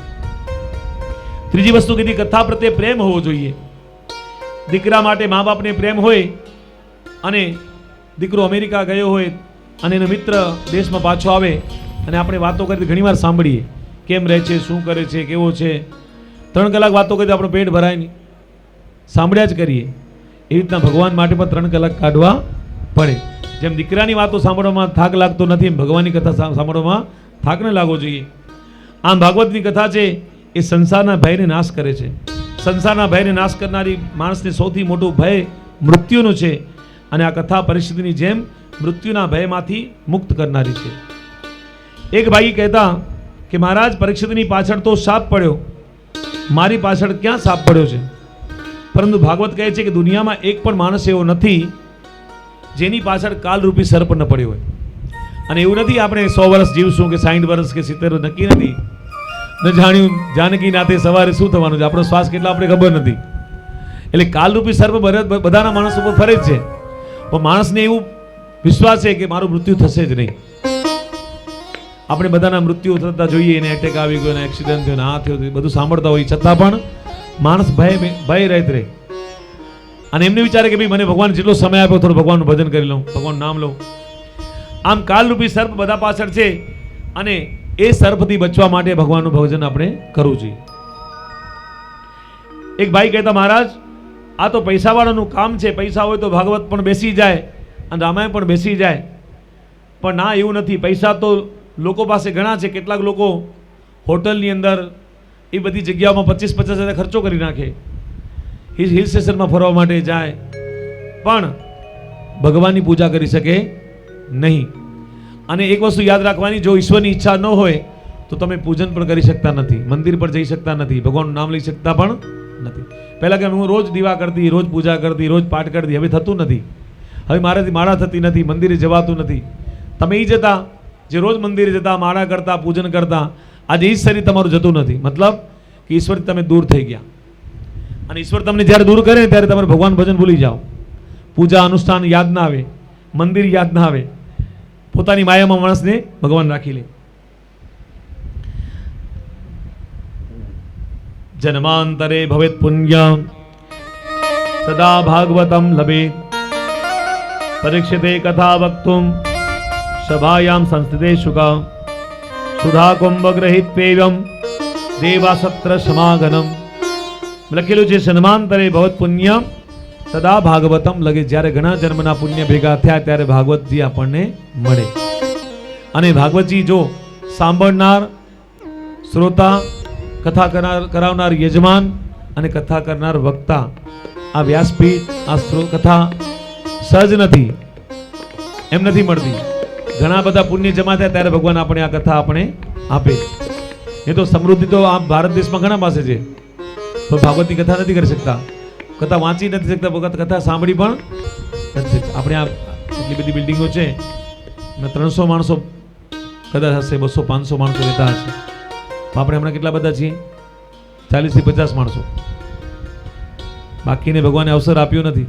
A: ત્રીજી વસ્તુ કીધી, કથા પ્રત્યે પ્રેમ હોવો જોઈએ. દીકરા માટે મા બાપને પ્રેમ હોય અને દીકરો અમેરિકા ગયો હોય અને એનો મિત્ર દેશમાં પાછો આવે અને આપણે વાતો કરી ઘણીવાર સાંભળીએ, કેમ રહે છે, શું કરે છે, કેવો છે. 3 કલાક વાતો કરી આપણું પેટ ભરાય નહીં, સાંભળ્યા જ કરીએ. એવી રીતના ભગવાન માટે પણ 3 કલાક કાઢવા પડે. જેમ દીકરાની વાતો સાંભળવામાં થાક લાગતો નથી, એમ ભગવાનની કથા સાંભળવામાં થાક ન લાગવો જોઈએ. આમ ભાગવતની કથા છે એ સંસારના ભયને નાશ કરે છે. સંસારના ભયને નાશ કરનારી માણસને સૌથી મોટું ભય મૃત્યુનું છે, અને આ કથા પરિસ્થિતિની જેમ મૃત્યુના ભયમાંથી મુક્ત કરનારી છે. એક ભાઈ કહેતા કે મહારાજ, પરીક્ષિતની પાછળ તો સાપ પડ્યો, મારી પાછળ ક્યાં સાપ પડ્યો છે? પરંતુ ભાગવત કહે છે કે દુનિયામાં એક પણ માણસ એવો નથી જેની પાછળ કાલરૂપી સર્પ ન પડ્યો હોય. અને એવું નથી આપણે 100 વર્ષ જીવશું કે 60 વર્ષ કે 70 નક્કી નથી. ન જાણ્યું જાનકી નાતે સવારે શું થવાનું છે, આપણો શ્વાસ કેટલા આપણે ખબર નથી. એટલે કાલરૂપી સર્પ બધાના માણસ ઉપર ફરે જ છે, પણ માણસને એવું વિશ્વાસ છે કે મારું મૃત્યુ થશે જ નહીં. આપણે બધાના મૃત્યુ થતા જોઈએ, એને એટેક આવી ગયો, એક્સિડન્ટ થયો, આ થયો, બધું સાંભળતા હોય, છતાં પણ માણસ ભય રહેત રહે. અને એમને વિચારે કે ભાઈ મને ભગવાન જેટલો સમય આપ્યો થોડું ભગવાનનું ભજન કરી લઉં, ભગવાનનું નામ લઉં. આમ કાલરૂપી સર્પ બધા પાછળ છે, અને એ સર્પથી બચવા માટે ભગવાનનું ભજન આપણે કરવું જોઈએ. એક ભાઈ કહેતા, મહારાજ આ તો પૈસાવાળાનું કામ છે, પૈસા હોય તો ભાગવત પણ બેસી જાય અને રામાયણ પણ બેસી જાય. પણ ના, એવું નથી. પૈસા તો લોકો પાસે ઘણા છે. કેટલાક લોકો હોટલની અંદર એ બધી જગ્યાઓમાં 25-50 હજાર ખર્ચો કરી નાખે, હિલ સ્ટેશનમાં ફરવા માટે જાય, પણ ભગવાનની પૂજા કરી શકે નહીં. અને એક વસ્તુ યાદ રાખવાની, જો ઈશ્વરની ઈચ્છા ન હોય તો તમે પૂજન પણ કરી શકતા નથી, મંદિર પર જઈ શકતા નથી, ભગવાનનું નામ લઈ શકતા પણ નથી. પહેલાં કે હું રોજ દીવા કરતી, રોજ પૂજા કરતી, રોજ પાઠ કરતી, હવે થતું નથી. હવે મારાથી માળા થતી નથી, મંદિરે જવાતું નથી. તમે એ જતા જે રોજ મંદિરે જતા, માળા કરતા, પૂજન કરતા, આજે એ શરીર તમારું જતું નથી. મતલબ કે ઈશ્વરથી તમે દૂર થઈ ગયા. અને ઈશ્વર તમને જ્યારે દૂર કરે ને ત્યારે તમે ભગવાન ભજન ભૂલી જાઓ, પૂજા અનુષ્ઠાન યાદ ના આવે, મંદિર યાદ ના આવે, પોતાની માયામાં માણસને ભગવાન રાખી લે. જન્માંતરે ભવેત પુણ્ય તદા ભાગવતમ લભે પરીક્ષિતે કથા વક્તુમ સભાયામ સંસ્થિતે શુકા સુધા કુંભ ગ્રહિત પેયમ દેવાસત્ર સમાગનમ. લખેલું છે, જન્માંતરે ભવત પુણ્ય તદા ભાગવતમ લગે. જ્યારે ઘણા જન્મના પુણ્ય ભેગા થયા ત્યારે ભાગવતજી આપણને મળે. અને ભાગવતજી જો સાંભળનાર શ્રોતા, કથા કરાવનાર યજમાન અને કથા કરનાર વક્તા, આ વ્યાસપીઠ, આ કથા સહજ નથી, એમ નથી મળતી. ઘણા બધા પુણ્ય જમા થયા ત્યારે ભગવાન આપણે આ કથા આપણે આપે. એ તો સમૃદ્ધિ તો આ ભારત દેશમાં ઘણા પાસે છે, તો ભાગવતની કથા નથી કરી શકતા, કથા વાંચી નથી શકતા, કથા સાંભળી પણ નથી શકતા. આપણે આ એટલી બધી બિલ્ડિંગો છે, 300 માણસો કદાચ હશે, 200-500 માણસો રહેતા હશે. આપણે હમણાં કેટલા બધા છીએ? 40-50 માણસો. બાકીને ભગવાને અવસર આપ્યો નથી.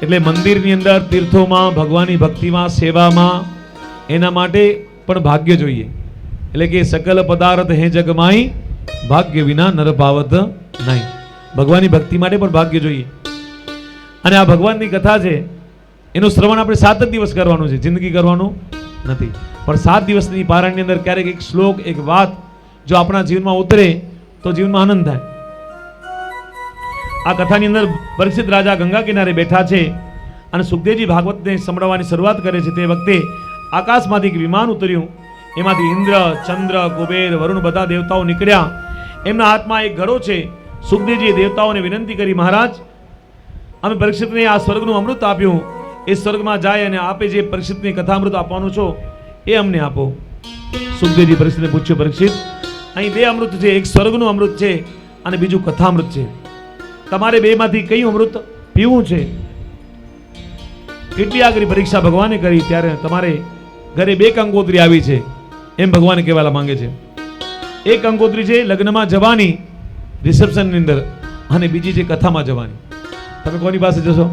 A: એટલે મંદિરની અંદર, તીર્થોમાં, ભગવાનની ભક્તિમાં, સેવામાં, એના માટે પણ ભાગ્ય જોઈએ. એટલે કે સકલ પદાર્થ હે જગમાઈ, ભાગ્ય વિના નર પાવત નહીં. ભગવાનની ભક્તિ માટે પણ ભાગ્ય જોઈએ. અને આ ભગવાનની કથા છે એનું શ્રવણ આપણે 7 જ દિવસ કરવાનું છે, જિંદગી કરવાનું નથી. પણ 7 દિવસની પારાયણની અંદર ક્યારેક એક શ્લોક, એક વાત જો આપણા જીવનમાં ઉતરે તો જીવનમાં આનંદ થાય. આ કથાની અંદર પરીક્ષિત રાજા ગંગા કિનારે બેઠા છે અને સુખદેવજી ભાગવતને સંભળાવવાની શરૂઆત કરે છે. તે વખતે આકાશમાંથી એક વિમાન ઉતર્યું. એમાંથી ઇન્દ્ર, ચંદ્ર, કુબેર, વરુણ બધા દેવતાઓ નીકળ્યા. એમના હાથમાં એક ઘડો છે. સુખદેવજીએ દેવતાઓને વિનંતી કરી, મહારાજ અમે પરીક્ષિતને આ સ્વર્ગનું અમૃત આપ્યું, એ સ્વર્ગમાં જાય અને આપે જે પરીક્ષિતને કથામૃત આપવાનું છો એ અમને આપો. સુખદેવજી પરીક્ષિતને પૂછ્યું, પરીક્ષિત અહીં 2 અમૃત છે, એક સ્વર્ગનું અમૃત છે અને બીજું કથામૃત છે, તમારે બેમાંથી કયું અમૃત પીવું છે? એટલી આગળ પરીક્ષા ભગવાને કરી ત્યારે તમારે ઘરે 2 કંકોત્રી આવી છે એમ ભગવાન કહેવા માંગે છે. એક કંકોત્રી છે લગ્નમાં જવાની રિસેપ્શનની અંદર, અને બીજી છે કથામાં જવાની. તમે કોની પાસે જશો?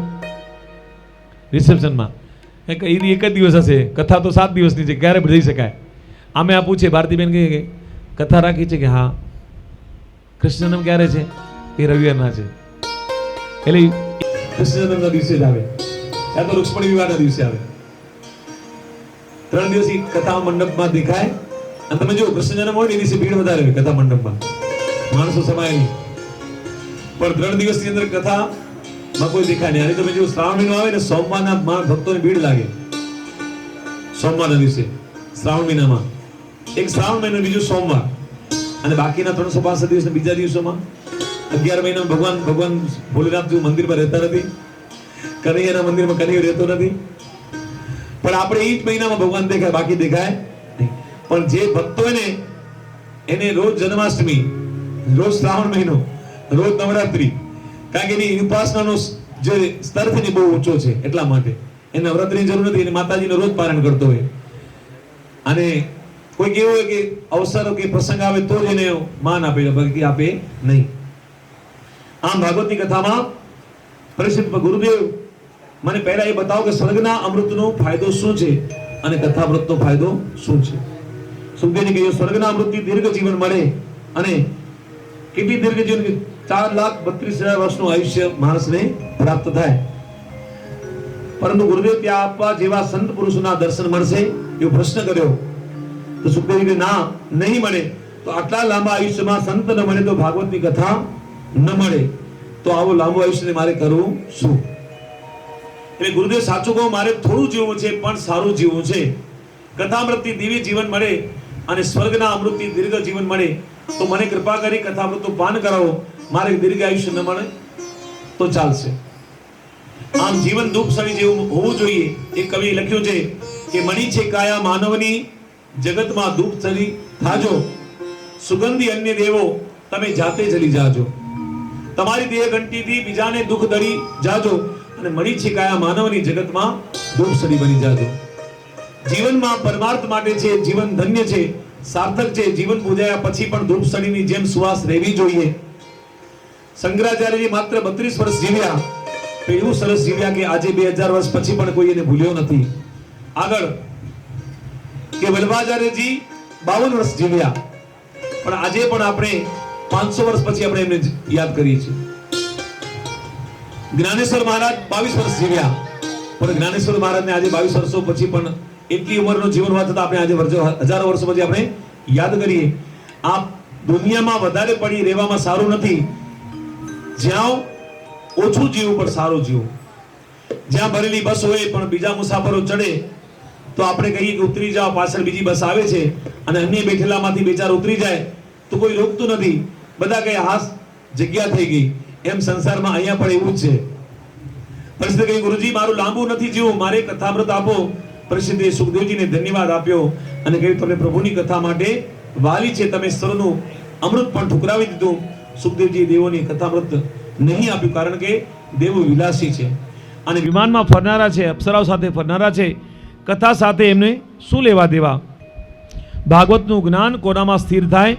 A: રિસેપ્શનમાં. એક જ દિવસ હશે, કથા તો 7 દિવસની છે, ક્યારે જઈ શકાય. આમે આ પૂછે ભારતીબેન કે કથા રાખી છે કે હા. કૃષ્ણ જન્મ ક્યારે છે? એ રવિવારના છે. એટલે કૃષ્ણ જન્મના દિવસે જ આવે, યા તો રૂક્ષ્મણી વિવાહના દિવસે આવે. 3 દિવસ કથા મંડપમાં દેખાય. અને તમે જો કૃષ્ણ જન્મ હોય ને એ દિવસે ભીડ વધારે હોય કથા મંડપમાં, માણસો સમાય નહીં. પણ 3 દિવસની અંદર કથામાં કોઈ દેખાય નહીં. અને તમે જો શ્રાવણ મહિનો આવે ને સોમવારના ભક્તોને ભીડ લાગે. સોમવારના દિવસે શ્રાવણ મહિનામાં એક શ્રાવણ મહિનો, બીજો સોમવાર, અને બાકીના 365 દિવસ બીજા દિવસોમાં 11 મહિનામાં ભગવાન ભોલેનાથ મંદિરમાં રહેતા નથી, કનૈયાના મંદિરમાં કનૈયો રહેતો નથી. પણ આપણે એ જ મહિનામાં ભગવાન દેખાય, બાકી દેખાય નહીં. પણ જે ભક્તો ને એને રોજ જન્માષ્ટમી, રોજ શ્રાવણ મહિનો, રોજ નવરાત્રી, કારણ કે એની ઉપાસનાનો જે સ્તર છે ને બહુ ઊંચો છે, એટલા માટે એને નવરાત્રીની જરૂર નથી. એને માતાજીનો રોજ પારણ કરતો હોય. અને કોઈ કેવું હોય કે અવસર કે પ્રસંગ આવે તો જ એને માન આપે, ભક્તિ આપે નહીં. આમ ભાગવતની કથામાં પરિષદ ગુરુદેવ મને પહેલા એ બતાવો કે સ્વર્ગના અમૃતનો ફાયદો શું છે અને કથામૃતનો ફાયદો શું છે. સુખદેવજી કહ્યું સ્વર્ગના અમૃતથી દીર્ઘ જીવન મળે. અને કેટલી દીર્ઘ જીવન? 4,32,000 વર્ષનું આયુષ્ય માણસને પ્રાપ્ત થાય. પરંતુ ગુરુદેવ ત્યાં આપવા જેવા સંત પુરુષોના દર્શન મળશે એવો પ્રશ્ન કર્યો. તો સુખદેવજી કે ના, નહીં મળે. તો આટલા લાંબા આયુષ્યમાં સંત ન મળે તો ભાગવતની કથા ન મળે. તો આવું લાંબુ આયુષ્ય મારે કરવું શું? એટલે ગુરુદેવ સાચું કહું, મારે થોડું જીવવું છે પણ સારું જીવવું છે. કથામૃતથી દિવ્ય જીવન મળે અને સ્વર્ગના અમૃતથી દીર્ઘ જીવન મળે. તો મને કૃપા કરી કથામૃતનું પાન કરાવો. મારે દીર્ઘ આયુષ્ય ન મળે તો ચાલશે. આમ જીવન ધૂપસળી જેવું હોવું જોઈએ. એક કવિ લખ્યું છે કે મણી છે કાયા માનવની, જગતમાં ધૂપસળી થાજો, સુગંધી અન્ય દેવો તમે જાતે જલી જાજો. તમારી દેહ ઘંટીથી બીજાને દુઃખ દળી જાજો, અને મળી છે કાયા માનવની, જગતમાં ધૂપસળી બની જાજો. જીવનમાં પરમાર્થ માટે છે, જીવન ધન્ય છે, સાર્થક છે. જીવન પૂજાયા પછી પણ ધૂપસળીની જેમ સુવાસ રહેવી જોઈએ. શંકરાચાર્યજી માત્ર 32 વર્ષ જીવ્યા, એવું સરસ જીવ્યા કે આજે 2000 વર્ષ પછી પણ કોઈ એને ભૂલ્યો નથી. આગળ કે વલ્લભાચાર્યજી 52 વર્ષ જીવ્યા, પણ આજે પણ આપણે 500 વર્ષ પછી આપણે એમને યાદ કરીએ છીએ. જ્ઞાનેશ્વર મહારાજ 22 વર્ષ જીવ્યા, પણ જ્ઞાનેશ્વર મહારાજને આજે 22 વર્ષો પછી પણ એટલી ઉંમરનો જીવન હોવા છતાં આપણે આજે હજારો વર્ષો પછી આપણે યાદ કરીએ. આ દુનિયામાં વધારે પડી રહેવામાં સારું નથી. જ્યાં ઓછું જીવવું પણ સારું જીવવું. જ્યાં ભરેલી બસ હોય પણ બીજા મુસાફરો ચડે તો આપણે કહીએ કે ઉતરી જાઓ, પાછળ બીજી બસ આવે છે, અને અન્ય બેઠેલામાંથી બે ચાર ઉતરી જાય તો કોઈ રોકતું નથી. બધા કહે હાસ જગ્યા થઈ ગઈ. એમ સંસારમાં અહીંયા પણ એવું જ છે. પરિસ્થિતિ કહી ગુરુજી મારું લાંબુ નથી જીવવું, મારે કથામૃત આપો. પરિસ્થિતિએ સુખદેવજીને ધન્યવાદ આપ્યો અને કહ્યું તમે પ્રભુની કથા માટે વાલી છે, તમે સર્વનું અમૃત પણ ઠુકરાવી દીધું. સુખદેવજી દેવોની કથામૃત નહીં આપ્યું, કારણ કે દેવો વિલાસી છે અને વિમાનમાં ફરનારા છે, અપ્સરાઓ સાથે ફરનારા છે. કથા સાથે એમને શું લેવા દેવા? ભાગવતનું જ્ઞાન કોનામાં સ્થિર થાય?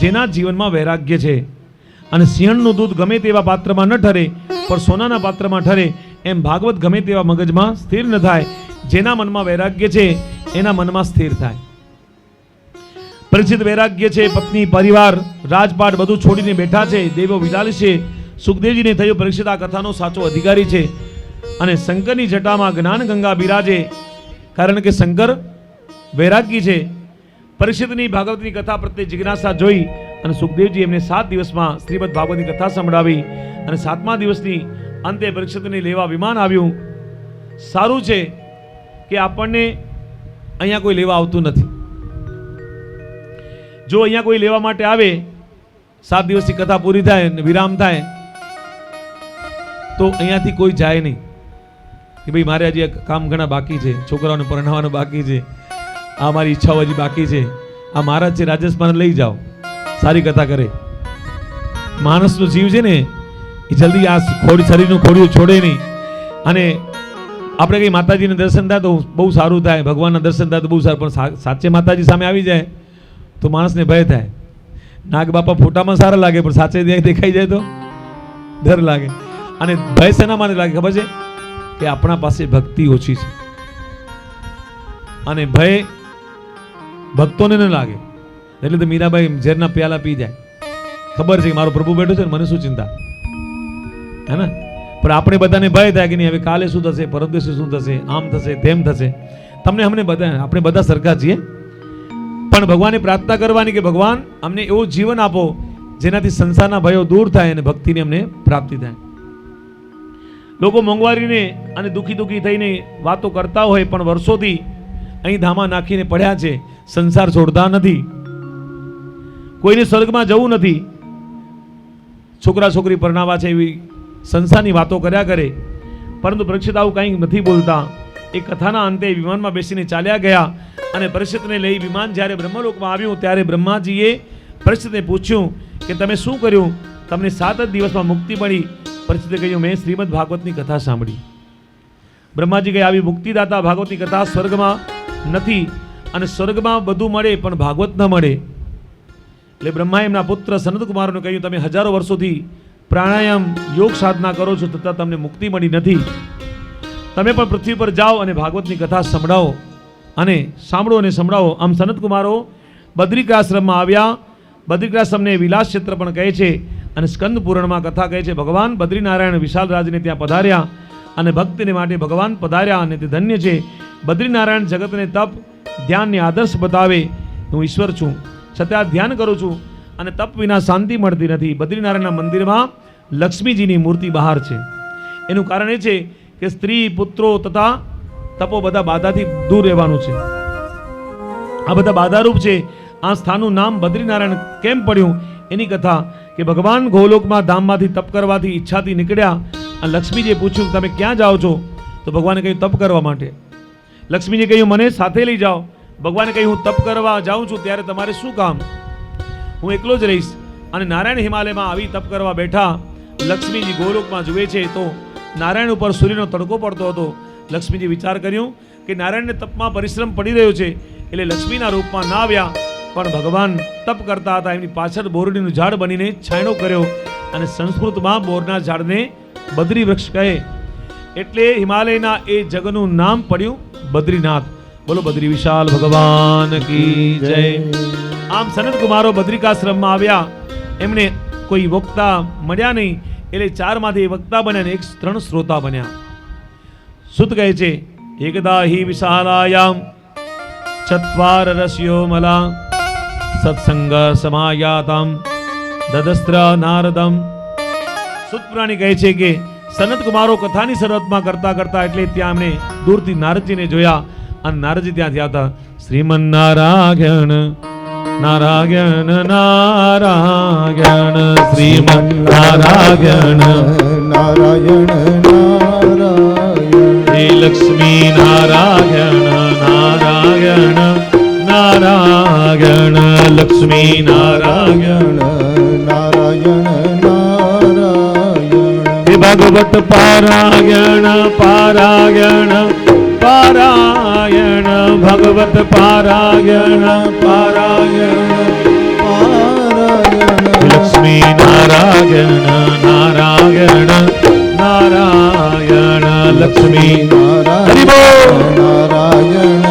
A: જેના જીવનમાં વૈરાગ્ય છે. અને સિંહણનું દૂધ ગમે તેવા પાત્રમાં ન ઠરે પણ સોનાના પાત્રમાં ઠરે, એમ ભાગવત ગમે તેવા મગજમાં સ્થિર ન થાય. જેના મનમાં વૈરાગ્ય છે એના મનમાં સ્થિર થાય. પરિચિત વૈરાગ્ય છે, પત્ની, પરિવાર, રાજપાટ બધું છોડીને બેઠા છે. દેવો વિલાસ છે. સુખદેવજીને થયું પરીક્ષિત આ કથાનો સાચો અધિકારી છે. અને શંકરની જટામાં જ્ઞાન ગંગા બિરાજે, કારણ કે શંકર વૈરાગી છે. પરીક્ષિતની ભાગવતની કથા પ્રત્યે જિજ્ઞાસા જોઈ અને સુખદેવજી એમને 7 દિવસમાં શ્રીમદ ભાગવતની કથા સંભળાવી. અને 7મા દિવસની અંતે પરીક્ષિતને લેવા વિમાન આવ્યું. સારું છે કે આપણને અહીંયા કોઈ લેવા આવતું નથી. જો અહીંયા કોઈ લેવા માટે આવે, 7 દિવસની કથા પૂરી થાય ને વિરામ થાય તો અહીંયાથી કોઈ જાય નહીં કે ભાઈ મારે હજી કામ ઘણા બાકી છે, છોકરાઓને પરણાવવાનું બાકી છે, આ મારી ઈચ્છાઓ હજી બાકી છે, આ મહારાજ છે રાજસ્થાન લઈ જાઓ, સારી કથા કરે. માણસનો જીવ છે ને એ જલ્દી આ શરીરનું ખોડિયું છોડે નહીં. અને આપણે કઈ માતાજીને દર્શન થાય તો બહુ સારું થાય, ભગવાનના દર્શન થાય તો બહુ સારું, પણ સાચે માતાજી સામે આવી જાય તો માણસને ભય થાય. નાગ બાપા ફોટામાં સારા લાગે પણ સાચે દેખાઈ જાય તો ડર લાગે. અને ભય શેના માટે લાગે ખબર છે? કે આપણા પાસે ભક્તિ ઓછી છે, અને ભય ભક્તોને ન લાગે. એટલે તો મીરાબાઈ ઝેરના પ્યાલા પી જાય. ખબર છે કે મારો પ્રભુ બેઠો છે ને, મને શું ચિંતા, હે ને? પણ આપણે બધાને ભય થાય કે નહીં હવે કાલે શું થશે, પરમ દિવસે શું થશે, આમ થશે તેમ થશે. અમને બધા, આપણે બધા સરખા છીએ, પણ ભગવાનને પ્રાર્થના કરવાની કે ભગવાન અમને એવું જીવન આપો જેનાથી સંસારના ભયો દૂર થાય અને ભક્તિની અમને પ્રાપ્તિ થાય. લોકો મોંઘવારીને અને દુખી થઈને વાતો કરતા હોય, પણ વર્ષોથી અહીં ધામા નાખીને પડ્યા છે, સંસાર છોડતા નથી, કોઈને સ્વર્ગમાં જવું નથી, છોકરા છોકરી પરણાવા છે એવી સંસારની વાતો કર્યા કરે. પરંતુ પરીક્ષિત આવું કંઈ નથી બોલતા. એ કથાના અંતે વિમાનમાં બેસીને ચાલ્યા ગયા, અને પરીક્ષિતને લઈ વિમાન જ્યારે બ્રહ્મલોકમાં આવ્યું ત્યારે બ્રહ્માજીએ પરીક્ષિતને પૂછ્યું કે તમે શું કર્યું, તમને 7 જ દિવસમાં મુક્તિ મળી? પરીક્ષિતે કહ્યું મેં શ્રીમદ ભાગવતની કથા સાંભળી. બ્રહ્માજી કહે આવી મુક્તિદાતા ભાગવતની કથા સ્વર્ગમાં નથી, અને સ્વર્ગમાં બધું મળે પણ ભાગવત ન મળે. એટલે બ્રહ્માએ એમના પુત્ર સનતકુમારને કહ્યું તમે હજારો વર્ષોથી પ્રાણાયામ યોગ સાધના કરો છો છતાં તમને મુક્તિ મળી નથી. તમે પણ પૃથ્વી પર જાઓ અને ભાગવતની કથા સંભળાવો, અને સાંભળો અને સંભળાવો. આમ સનતકુમારો બદ્રિકાશ્રમમાં આવ્યા. બદ્રિકાશ્રમને વિલાસ ક્ષેત્ર પણ કહે છે, અને સ્કંદ પુરાણમાં કથા કહે છે ભગવાન બદ્રીનારાયણ વિશાલ રાજને ત્યાં પધાર્યા, અને ભક્તિને માટે ભગવાન પધાર્યા, અને તે ધન્ય છે. બદ્રીનારાયણ જગતને તપ ધ્યાનને આદર્શ બતાવે. હું ઈશ્વર છું, છતાં ધ્યાન કરું છું, અને તપ વિના શાંતિ મળતી નથી. બદ્રીનારાયણના મંદિરમાં લક્ષ્મીજીની મૂર્તિ બહાર છે. એનું કારણ એ છે કે સ્ત્રી પુત્રો તથા તપો બધા બાધાથી દૂર રહેવાનું છે. આ બધા બાધારૂપ છે. આ સ્થાનનું નામ બદ્રીનારાયણ કેમ પડ્યું એની કથા કે ભગવાન ગોલોકમાં ધામમાંથી તપ કરવાથી ઈચ્છાથી નીકળ્યા, અને લક્ષ્મીજીએ પૂછ્યું તમે ક્યાં જાઓ છો? તો ભગવાને કહ્યું તપ કરવા માટે. લક્ષ્મીજીએ કહ્યું મને સાથે લઈ જાઓ. ભગવાને કહ્યું હું તપ કરવા જાઉં છું ત્યારે તમારે શું કામ, હું એકલો જ રહીશ. અને નારાયણ હિમાલયમાં આવી તપ કરવા બેઠા. લક્ષ્મીજી ગોલોકમાં જુએ છે તો નારાયણ ઉપર સૂર્યનો તડકો પડતો હતો. લક્ષ્મીજી વિચાર કર્યું કે નારાયણને તપમાં પરિશ્રમ પડી રહ્યો છે, એટલે લક્ષ્મીના રૂપમાં ના આવ્યા, પણ ભગવાન તપ કરતા હતા. એમની પાછળ બોરડીનું ઝાડ બનીને છાંયડો કર્યો, અને સંસ્કૃતમાં બોરના ઝાડને બદ્રી વૃક્ષ કહે. એટલે હિમાલયના એ જગનું નામ પડ્યું બદ્રીનાથ. બોલો બદ્રી વિશાલ ભગવાન કી જય. આમ સનત કુમારો બદ્રિકાશ્રમમાં આવ્યા. એમને કોઈ વક્તા મળ્યા નહીં, એટલે 4 માંથી વક્તા બન્યા ને 3 શ્રોતા બન્યા. સુત કહે છે એકદા હિ વિશાલાયામ ચત્વાર રસ્યો મલા સત્સંગ સમાયાતમ દદસ્ત્ર નારદમ. સુત પુરાણી કહે છે કે સનત કુમારો કથાની શરૂઆતમાં કરતા કરતા એટલે ત્યાં એમણે દૂરથી નારદજીને જોયા, અને નારદજી ત્યાં થયા હતા. શ્રીમન નારાયણ નારાયણ નારાયણ શ્રીમન નારાયણ
B: નારાયણ નારાયણ
A: હે લક્ષ્મી નારાયણ નારાયણ નારાયણ લક્ષ્મી નારાયણ
B: નારાયણ નારાયણ
A: હે ભગવત પારાયણ પારાયણ પારાયણ ભગવત પારાયણ પારાયણ
B: પારાયણ
A: લક્ષ્મી નારાયણ નારાયણ નારાયણ લક્ષ્મી
B: નારાયણ નારાયણ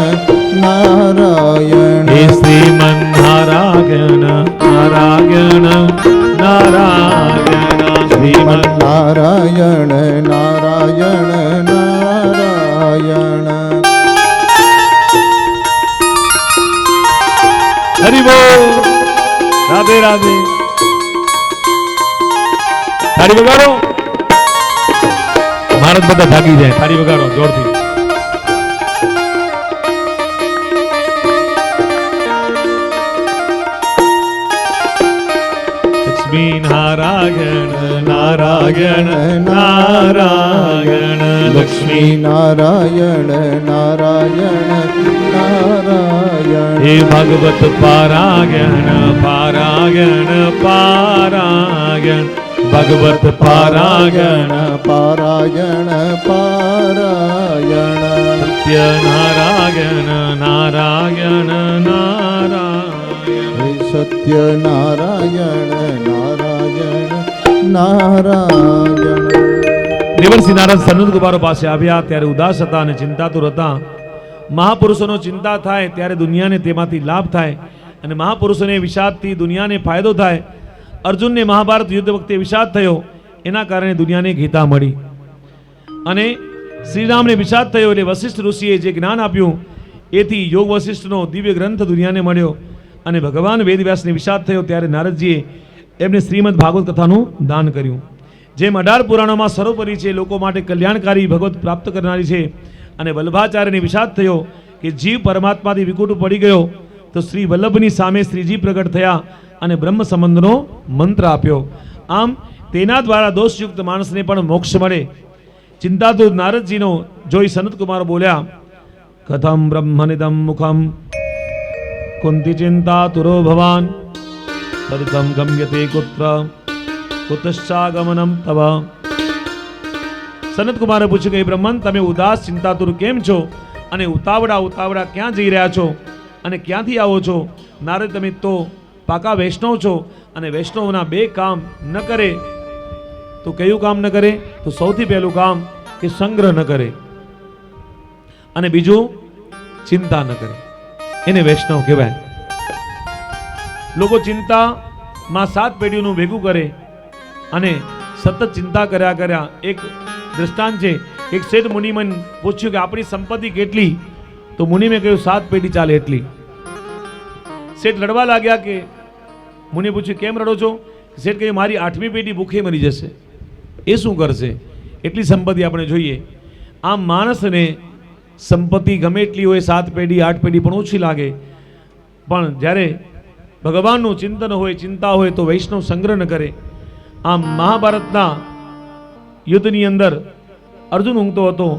B: નારાયણ
A: હે શ્રીમન નારાયણ નારાયણ નારાયણ શ્રીમન
B: નારાયણ નારાયણ નારાયણ
A: હરિ બોલ. રાધે રાધે. થાળી વગાડો. ભારત બધા ભાગી જાય. થાળી વગાડો જોરથી. લક્ષ્મી નારાયણ નારાયણ નારાયણ લક્ષ્મી
B: નારાયણ નારાયણ નારાયણ
A: હે ભગવત પારાયણ પારાયણ પારાયણ ભગવત પારાયણ
B: પારાયણ પારાયણ
A: સત્ય નારાયણ નારાયણ નારાયણ
B: સત્ય નારાયણ નારાયણ નારાયણ.
A: દેવર્ષિ નારદ સનત કુમારો પાસે આવ્યા ત્યારે ઉદાસ હતા અને ચિંતાતુર હતા. મહાપુરુષોનો ચિંતા થાય ત્યારે દુનિયાને તેમાંથી લાભ થાય અને મહાપુરુષોને વિષાદથી દુનિયાને ફાયદો થાય. અર્જુનને મહાભારત યુદ્ધ વખતે વિષાદ થયો, એના કારણે દુનિયાને ગીતા મળી. અને શ્રીરામને વિષાદ થયો એટલે વશિષ્ઠ ઋષિએ જે જ્ઞાન આપ્યું એથી યોગ વશિષ્ઠનો દિવ્ય ગ્રંથ દુનિયાને મળ્યો. અને ભગવાન વેદવ્યાસને વિષાદ થયો ત્યારે નારદજીએ એમને શ્રીમદ ભાગવત કથાનું દાન કર્યું. જેમ 18 પુરાણોમાં સર્વોપરી છે, લોકો માટે કલ્યાણકારી, ભગવત પ્રાપ્ત કરનારી છે. અને વલ્લભાચાર્યને વિષાદ થયો કે જીવ પરમાત્માથી વિકુટ પડી ગયો તો શ્રી વલ્લભની સામે શ્રીજી પ્રગટ થયા અને બ્રહ્મ સંબંધનો મંત્ર આપ્યો. આમ તેના દ્વારા દોષયુક્ત માણસને પણ મોક્ષ મળે. ચિંતાતુર નારદજીનો જોઈ સનત કુમાર બોલ્યા, કથમ બ્રહ્મનિદમ મુખમ કુંતી ચિંતાતુરો ભવાન પરિતમ ગમ્યતે કુત્ર કુતશ્ચાગમનમ તવ. સનત કુમારે પૂછ્યું કે બ્રહ્મન, તમે ઉદાસ ચિંતાતુર કેમ છો અને ઉતાવળા ક્યાં જઈ રહ્યા છો અને ક્યાંથી આવો છો? નારદ, તમે તો પાકા વૈષ્ણવ છો અને વૈષ્ણવના 2 કામ ન કરે તો કયું કામ ન કરે? તો સૌથી પહેલું કામ કે સંગ્રહ ન કરે અને બીજું ચિંતા ન કરે. એને વૈષ્ણવ કહેવાય. લોકો ચિંતામાં 7 પેઢીનું ભેગું કરે અને સતત ચિંતા કર્યા. એક દ્રષ્ટાંત છે, એક શેઠ મુનિમન પૂછ્યું કે આપણી સંપત્તિ કેટલી? તો મુનિમે કહ્યું 7 પેઢી ચાલે એટલી. શેઠ લડવા લાગ્યા કે મુનિ પૂછ્યું કેમ રડો છો? શેઠ કહ્યું મારી 8મી પેઢી ભૂખે મરી જશે. એ શું કરશે? એટલી સંપત્તિ આપણે જોઈએ. આમ માણસને સંપત્તિ ગમે એટલી હોય, 7 પેઢી 8 પેઢી પણ ઓછી લાગે. પણ જ્યારે ભગવાનનું ચિંતન હોય, ચિંતા હોય તો વૈષ્ણવ સંગ્રહ ન કરે. આમ મહાભારતના યુદ્ધની અંદર અર્જુન ઊંઘતો હતો.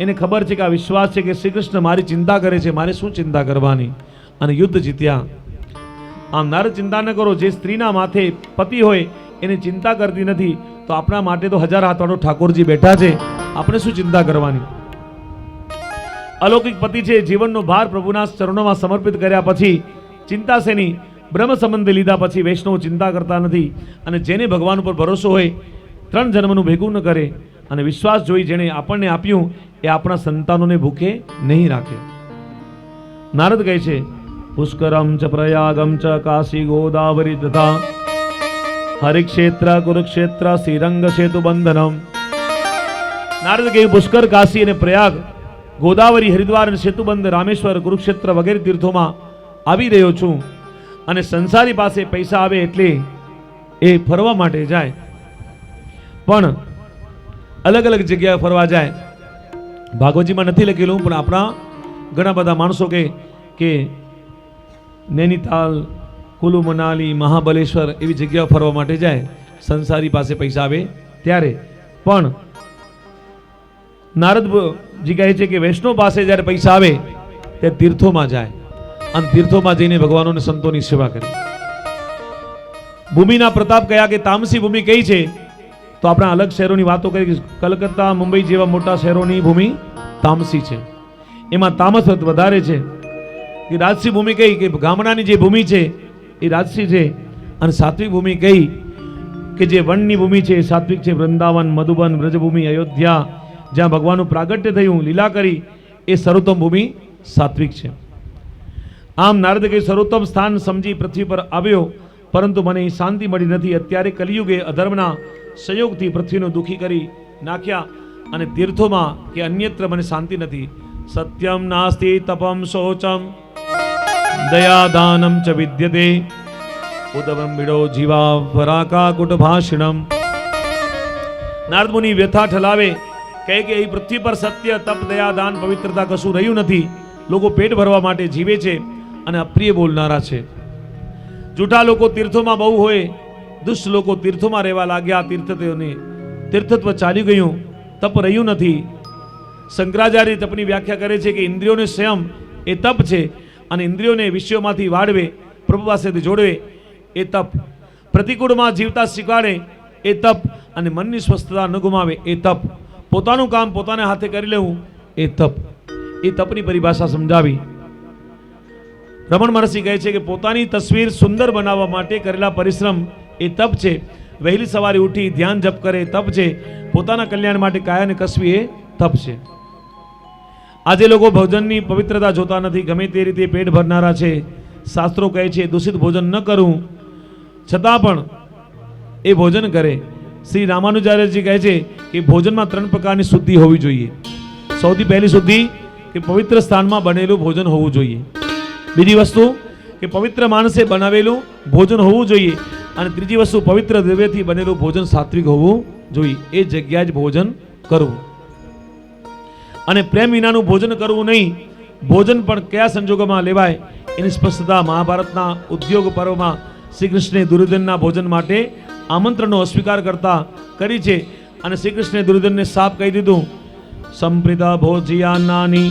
A: એને ખબર છે કે આ વિશ્વાસ છે કે શ્રી કૃષ્ણ મારી ચિંતા કરે છે, મારે શું ચિંતા કરવાની, અને યુદ્ધ જીત્યા. આમ નારદ, ચિંતા ન કરો. જે સ્ત્રીના માથે પતિ હોય એને ચિંતા કરતી નથી તો આપણા માટે તો 1000 હાથવાળો ઠાકોરજી બેઠા છે, આપણે શું ચિંતા કરવાની? અલૌકિક પતિ છે. જીવનનો ભાર પ્રભુના ચરણોમાં સમર્પિત કર્યા પછી ચિંતા શેની? બ્રહ્મ સંબંધ લીધા પછી વૈષ્ણવ ચિંતા કરતા નથી. અને જેને ભગવાન ઉપર ભરોસો હોય 3 જન્મનું ભેગું ન કરે અને વિશ્વાસ જોઈ જેણે આપણને આપ્યું એ આપણા સંતાનોને ભૂખે નહીં રાખે. નારદ કહે છે, પુષ્કરમ ચ પ્રયાગમ ચ કાશી ગોદાવરી તથા હરિક્ષેત્ર કુરુક્ષેત્ર શ્રીરંગ સેતુ બંધનમ. નારદ કહ્યું પુષ્કર, કાશી અને પ્રયાગ, ગોદાવરી, હરિદ્વાર અને સેતુબંધ, રામેશ્વર, કુરુક્ષેત્ર વગેરે તીર્થોમાં આવી રહ્યો છું. અને સંસારી પાસે પૈસા આવે એટલે એ ફરવા માટે જાય, પણ અલગ અલગ જગ્યાએ ફરવા જાય. ભાગવતજીમાં નથી લખેલું, પણ આપણા ઘણા બધા માણસો કે નૈનીતાલ, કુલુ મનાલી, મહાબલેશ્વર એવી જગ્યાઓ ફરવા માટે જાય સંસારી પાસે પૈસા આવે ત્યારે. પણ નારદજી કહે છે કે વૈષ્ણવ પાસે જ્યારે પૈસા આવે ત્યારે તીર્થોમાં જાય અને તીર્થોમાં જઈને ભગવાનોને સંતોની સેવા કરે. ભૂમિના પ્રતાપ કયા કે તામસી ભૂમિ કઈ છે? તો આપણે અલગ શહેરોની વાતો કરી. કલકત્તા, મુંબઈ જેવા મોટા શહેરોની ભૂમિ તામસી છે, એમાં તામસ વધારે છે. કે રાજસી ભૂમિ કઈ? કે ગામડાની જે ભૂમિ છે એ રાજસી છે. અને સાત્વિક ભૂમિ કઈ? કે જે વનની ભૂમિ છે એ સાત્વિક છે. વૃંદાવન, મધુબન, વ્રજભૂમિ, અયોધ્યા, જ્યાં ભગવાનનું પ્રાગટ્ય થયું, લીલા કરી, એ સર્વોત્તમ ભૂમિ સાત્વિક છે. આમ નારદ કહે સર્વોત્તમ સ્થાન સમજી પૃથ્વી પર આવ્યો, પરંતુ મને શાંતિ મળી નથી. અત્યારે કલિયુગે અધર્મના સંયોગથી પૃથ્વીને દુઃખી કરી નાખ્યા અને તીર્થોમાં કે અન્યત્ર મને શાંતિ નથી. સત્યમ નાસ્તિ તપમ શૌચમ દયાદાનમ ચ વિદ્યતે ઉદબંબિડો જીવા વરાકા કુટભાષિણમ. નારદ મુનિ વ્યથા ઠલાવે, કહે કે એ પૃથ્વી પર સત્ય, તપ, દયા, દાન, પવિત્રતા કશું રહ્યું નથી. લોકો પેટ ભરવા માટે જીવે છે અને અપ્રિય બોલનારા છે. જૂઠા લોકો તીર્થોમાં બહુ હોય, દુષ્ટ લોકો તીર્થોમાં રહેવા લાગ્યા. તીર્થત્વ ચાલી ગયું, તપ રહ્યું નથી. શંકરાચાર્ય તપની વ્યાખ્યા કરે છે કે ઇન્દ્રિયોને સંયમ એ તપ છે, અને ઇન્દ્રિયોને વિષયોમાંથી વાળવે, પ્રભુ પાસેથી જોડવે એ તપ. પ્રતિકૂળમાં જીવતા શીખવાડે એ તપ, અને મનની સ્વસ્થતા ન ગુમાવે એ તપ, પોતાનું કામ પોતાના હાથે કરી લેવું એ તપ. એ તપની પરિભાષા સમજાવી. રમણ મહર્ષિ કહે છે કે પોતાની તસવીર સુંદર બનાવવા માટે કરેલા પરિશ્રમ એ તપ છે. વહેલી સવારે ઉઠી ધ્યાન જપ કરે તપ છે. પોતાના કલ્યાણ માટે કાયાને કસવી એ તપ છે. આજે લોકો ભોજનની પવિત્રતા જોતા નથી, ગમે તે રીતે પેટ ભરનારા છે. શાસ્ત્રો કહે છે દૂષિત ભોજન ન કરવું, છતાં પણ એ ભોજન કરે. શ્રી રામાનુજાચાર્યજી કહે છે કે ભોજનમાં 3 પ્રકારની શુદ્ધિ હોવી જોઈએ. સૌથી પહેલી શુદ્ધિ કે પવિત્ર સ્થાનમાં બનેલું ભોજન હોવું જોઈએ. બીજી વસ્તુ કે પવિત્ર માણસે બનાવેલું ભોજન હોવું જોઈએ. અને ત્રીજી વસ્તુ પવિત્ર દ્રવ્યથી બનેલું ભોજન સાત્વિક હોવું જોઈએ. એ જગ્યાએ જ ભોજન કરવું. અને પ્રેમ વિનાનું ભોજન કરવું નહીં. ભોજન પણ કયા સંજોગોમાં લેવાય એની સ્પષ્ટતા મહાભારતના ઉદ્યોગ પર્વમાં શ્રી કૃષ્ણે દુર્યોધનના ભોજન માટે આમંત્રણનો અસ્વીકાર કરતા કરી છે. અને શ્રી કૃષ્ણે દુર્યોધનને સાપ કહી દીધું, સંપ્રિતા ભોજિયાનાની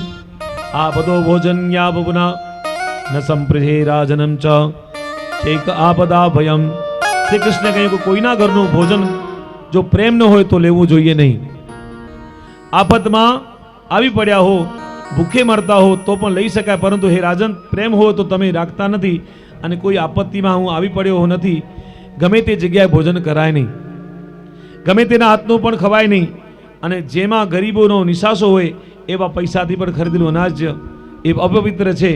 A: આ બધો ભોજન યા બબુના ન સંપ્રિહે રાજનમ ચ એક આપદા ભયમ. શ્રી કૃષ્ણે કહ્યું કે કોઈના ઘરનું ભોજન જો પ્રેમ ન હોય તો લેવું જોઈએ નહીં. આફતમાં આવી પડ્યા હો, ભૂખે મરતા હો તો પણ લઈ શકાય, પરંતુ હે રાજન પ્રેમ હોય તો તમે રાખતા નથી. અને કોઈ આપત્તિમાં હું આવી પડ્યો નથી, ગમે તે જગ્યાએ ભોજન કરાય નહીં, ગમે તેના હાથનું પણ ખવાય નહીં. અને જેમાં ગરીબોનો નિશાસો હોય એવા પૈસાથી પણ ખરીદેલું અનાજ એ અપવિત્ર છે.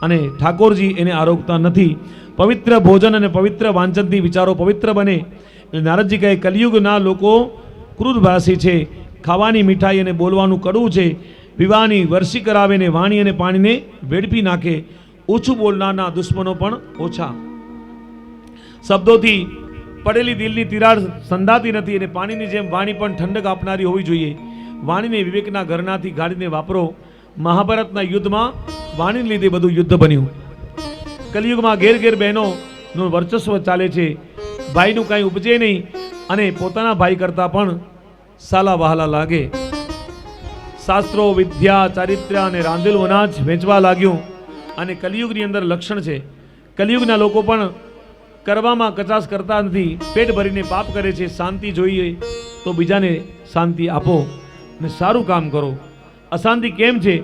A: અને ઠાકોરજી એને આરોગતા નથી. પવિત્ર ભોજન અને પવિત્ર વાંચનથી વિચારો પવિત્ર બને. નારદજી કહે કલિયુગના લોકો ક્રૂરભાષી છે, ખાવાની મીઠાઈ અને બોલવાનું કડવું છે, વિવાહની વર્ષી કરાવે ને વાણી અને પાણીને વેડફી નાખે. ઓછું બોલનારના દુશ્મનો પણ ઓછા. શબ્દોથી પડેલી દિલની તિરાડ સંધાતી નથી. અને પાણીની જેમ વાણી પણ ઠંડક આપનારી હોવી જોઈએ. વાણીને વિવેકના ઘરનાથી ગાડીને વાપરો. મહાભારતના યુદ્ધમાં વાણીને લીધે બધું યુદ્ધ બન્યું. કલિયુગમાં ઘેર ઘેર બહેનોનું વર્ચસ્વ ચાલે છે. ભાઈનું કાંઈ ઉપજે નહીં અને પોતાના ભાઈ કરતાં પણ સાલા વહાલા લાગે. શાસ્ત્રો, વિદ્યા, ચારિત્ર્ય અને રાંધેલું અનાજ વેચવા લાગ્યું. અને કલિયુગની અંદર લક્ષણ છે. કલિયુગના લોકો પણ કરવામાં કચાશ કરતા નથી, પેટ ભરીને પાપ કરે છે. શાંતિ જોઈએ તો બીજાને શાંતિ આપો અને સારું કામ કરો. અશાંતિ કેમ છે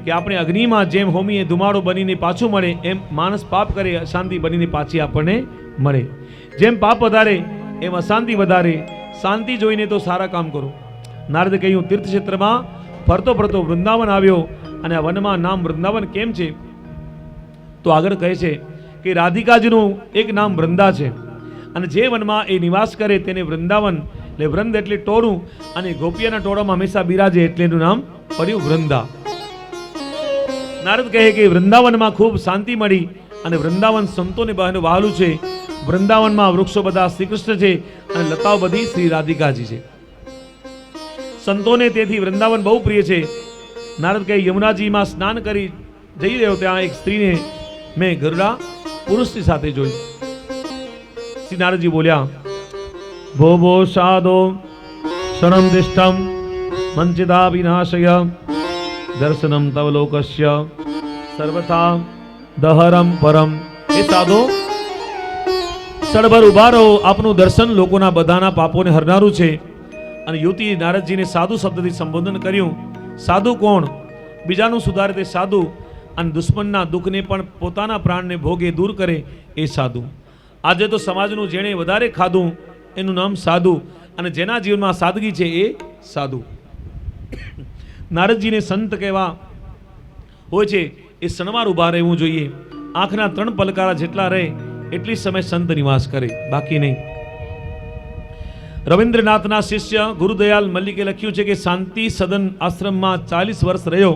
A: કે આપણે અગ્નિમાં જેમ હોમીએ ધુમાડો બનીને પાછું મળે, એમ માણસ પાપ કરે અશાંતિ બનીને પાછી આપણને મળે. જેમ પાપ વધારે એમ અશાંતિ વધારે. શાંતિ જોઈને તો સારા કામ કરો. નારદે કહ્યું તીર્થક્ષેત્રમાં ફરતો ફરતો વૃંદાવન આવ્યો. અને આ વનમાં નામ વૃંદાવન કેમ છે તો આગળ કહે છે કે રાધિકાજીનું એક નામ વૃંદા છે. અને જે વનમાં એ નિવાસ કરે તેને વૃંદાવન, એટલે વૃંદ એટલે ટોળું, અને ગોપિયાના ટોળામાં હંમેશા બિરાજે એટલે એનું નામ પડ્યું વૃંદા. નારદ કહે કે વૃંદાવનમાં ખૂબ શાંતિ મળી. અને વૃંદાવન સંતોને બહેનો વહાલું છે. વૃંદાવનમાં વૃક્ષો બધા શ્રી કૃષ્ણ છે અને લતાઓ બધી શ્રી રાધિકાજી છે. સંતોને તેથી વૃંદાવન બહુ પ્રિય છે. નારદ કહે યમુનાજીમાં સ્નાન કરી જઈ રહ્યો ત્યાં એક સ્ત્રીને મેં ગરુડા પુરુષની સાથે જોઈ. શ્રી નારદજી બોલ્યા ભો ભો સાદો ક્ષણમ દિષ્ટમ મંચિતા વિનાશય દર્શનમ તવ લોકસ્ય સર્વથા દહરમ પરમ. એ સાધો સડભર ઉભા રહો, આપનું દર્શન લોકોના બધાના પાપોને હરનારું છે. અને યુવતી નારદજીને સાધુ શબ્દથી સંબોધન કર્યું. સાધુ કોણ? બીજાનું સુધારે તે સાધુ. અને દુશ્મનના દુઃખને પણ પોતાના પ્રાણને ભોગે દૂર કરે એ સાધુ. આજે તો સમાજનું જેણે વધારે ખાધું એનું નામ સાધુ. અને જેના જીવનમાં સાદગી છે એ સાધુ. નારદજીને સંત કહેવા હોય છે એ સણવાર ઊભા રહેવું જોઈએ. આંખના 3 પલકારા જેટલા રહે એટલી સમય સંત નિવાસ કરે, બાકી નહીં. રવિન્દ્રનાથના શિષ્ય ગુરુદયાલ મલ્લિકે લખ્યું છે કે શાંતિ સદન આશ્રમમાં 40 વર્ષ રહ્યો.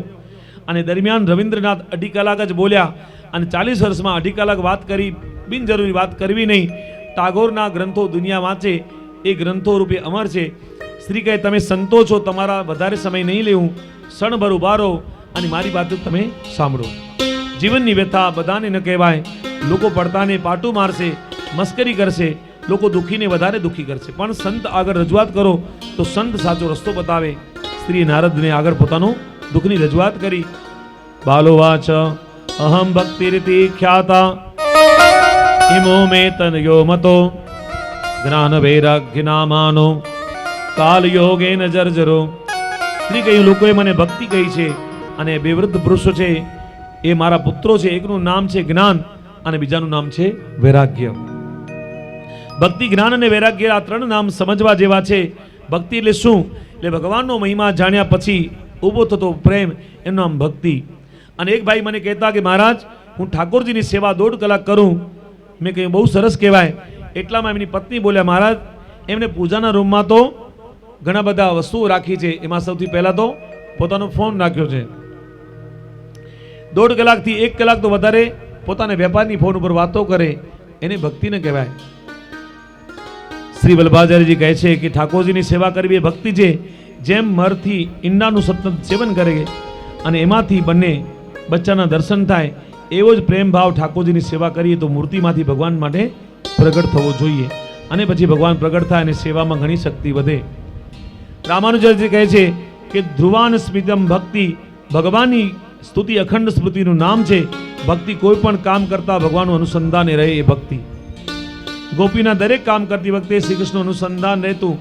A: અને દરમિયાન રવિન્દ્રનાથ 2.5 કલાક જ બોલ્યા. અને 40 વર્ષમાં 2.5 કલાક વાત કરી, બિનજરૂરી વાત કરવી નહીં. ટાગોરના ગ્રંથો દુનિયા વાંચે એ ગ્રંથો રૂપે અમર છે. શ્રી કહે તમે સંતો છો, તમારા વધારે સમય નહીં લેવું, ક્ષણભર ઉભા રહો અને મારી વાત તમે સાંભળો. જીવનની વ્યથા બધાને ન કહેવાય. લોકો પડતાને પાટું મારશે, મસ્કરી કરશે, લોકો દુઃખીને વધારે દુઃખી કરશે, પણ સંત આગળ રજૂઆત કરો તો સંત સાચો રસ્તો બતાવે. સ્ત્રીએ નારદને આગળ પોતાનું દુઃખની રજૂઆત કરી. બાલો વાચ અહમ ભક્તિ રીતિ ખ્યાતા ઇમો મે તનયો મતો જ્ઞાન વૈરાગ્ય નામાનો કાલ યોગે ન જર્જરો. શ્રી કહ્યું, લોકોએ મને ભક્તિ કહી છે અને બે વૃદ્ધ પુરુષો છે એ મારા પુત્રો છે. એકનું નામ છે જ્ઞાન અને બીજાનું નામ છે વૈરાગ્ય. ભક્તિ, જ્ઞાન અને વૈરાગ્ય આ ત્રણ નામ સમજવા જેવા છે. ભક્તિ એટલે શું? એટલે ભગવાનનો મહિમા જાણ્યા પછી ઊભો થતો પ્રેમ, એનું નામ ભક્તિ. અને એક ભાઈ મને કહેતા કે મહારાજ, હું ઠાકોરજીની સેવા 1.5 કલાક કરું. મેં કહ્યું બહુ સરસ કહેવાય. એટલામાં એમની પત્ની બોલ્યા, મહારાજ, એમને પૂજાના રૂમમાં તો ઘણા બધા વસ્તુઓ રાખી છે, એમાં સૌથી પહેલા તો પોતાનો ફોન રાખ્યો છે. 1.5 કલાકથી 1 કલાક તો વધારે પોતાના વેપારની ફોન ઉપર વાતો કરે, એને ભક્તિ ન કહેવાય. શ્રી વલ્લભાચાર્યજી કહે છે કે ઠાકોરજીની સેવા કરવી એ ભક્તિ છે. જેમ મરથી ઈંડાનું સતત સેવન કરે અને એમાંથી બંને બચ્ચાના દર્શન થાય, એવો જ પ્રેમ ભાવ ઠાકોરજીની સેવા કરીએ તો મૂર્તિમાંથી ભગવાન માટે પ્રગટ થવો જોઈએ. અને પછી ભગવાન પ્રગટ થાય અને સેવામાં ઘણી શક્તિ વધે. રામાનુજાજી કહે છે કે ધ્રુવાન સ્મિતમ ભક્તિ, ભગવાનની સ્તુતિ અખંડ સ્મૃતિનું નામ છે. ભક્તિ કોઈ પણ કામ કરતા ભગવાનનું અનુસંધાન રહે એ ભક્તિ. ગોપીના દરેક કામ કરતી વખતે શ્રી કૃષ્ણનું અનુસંધાન રહેતું,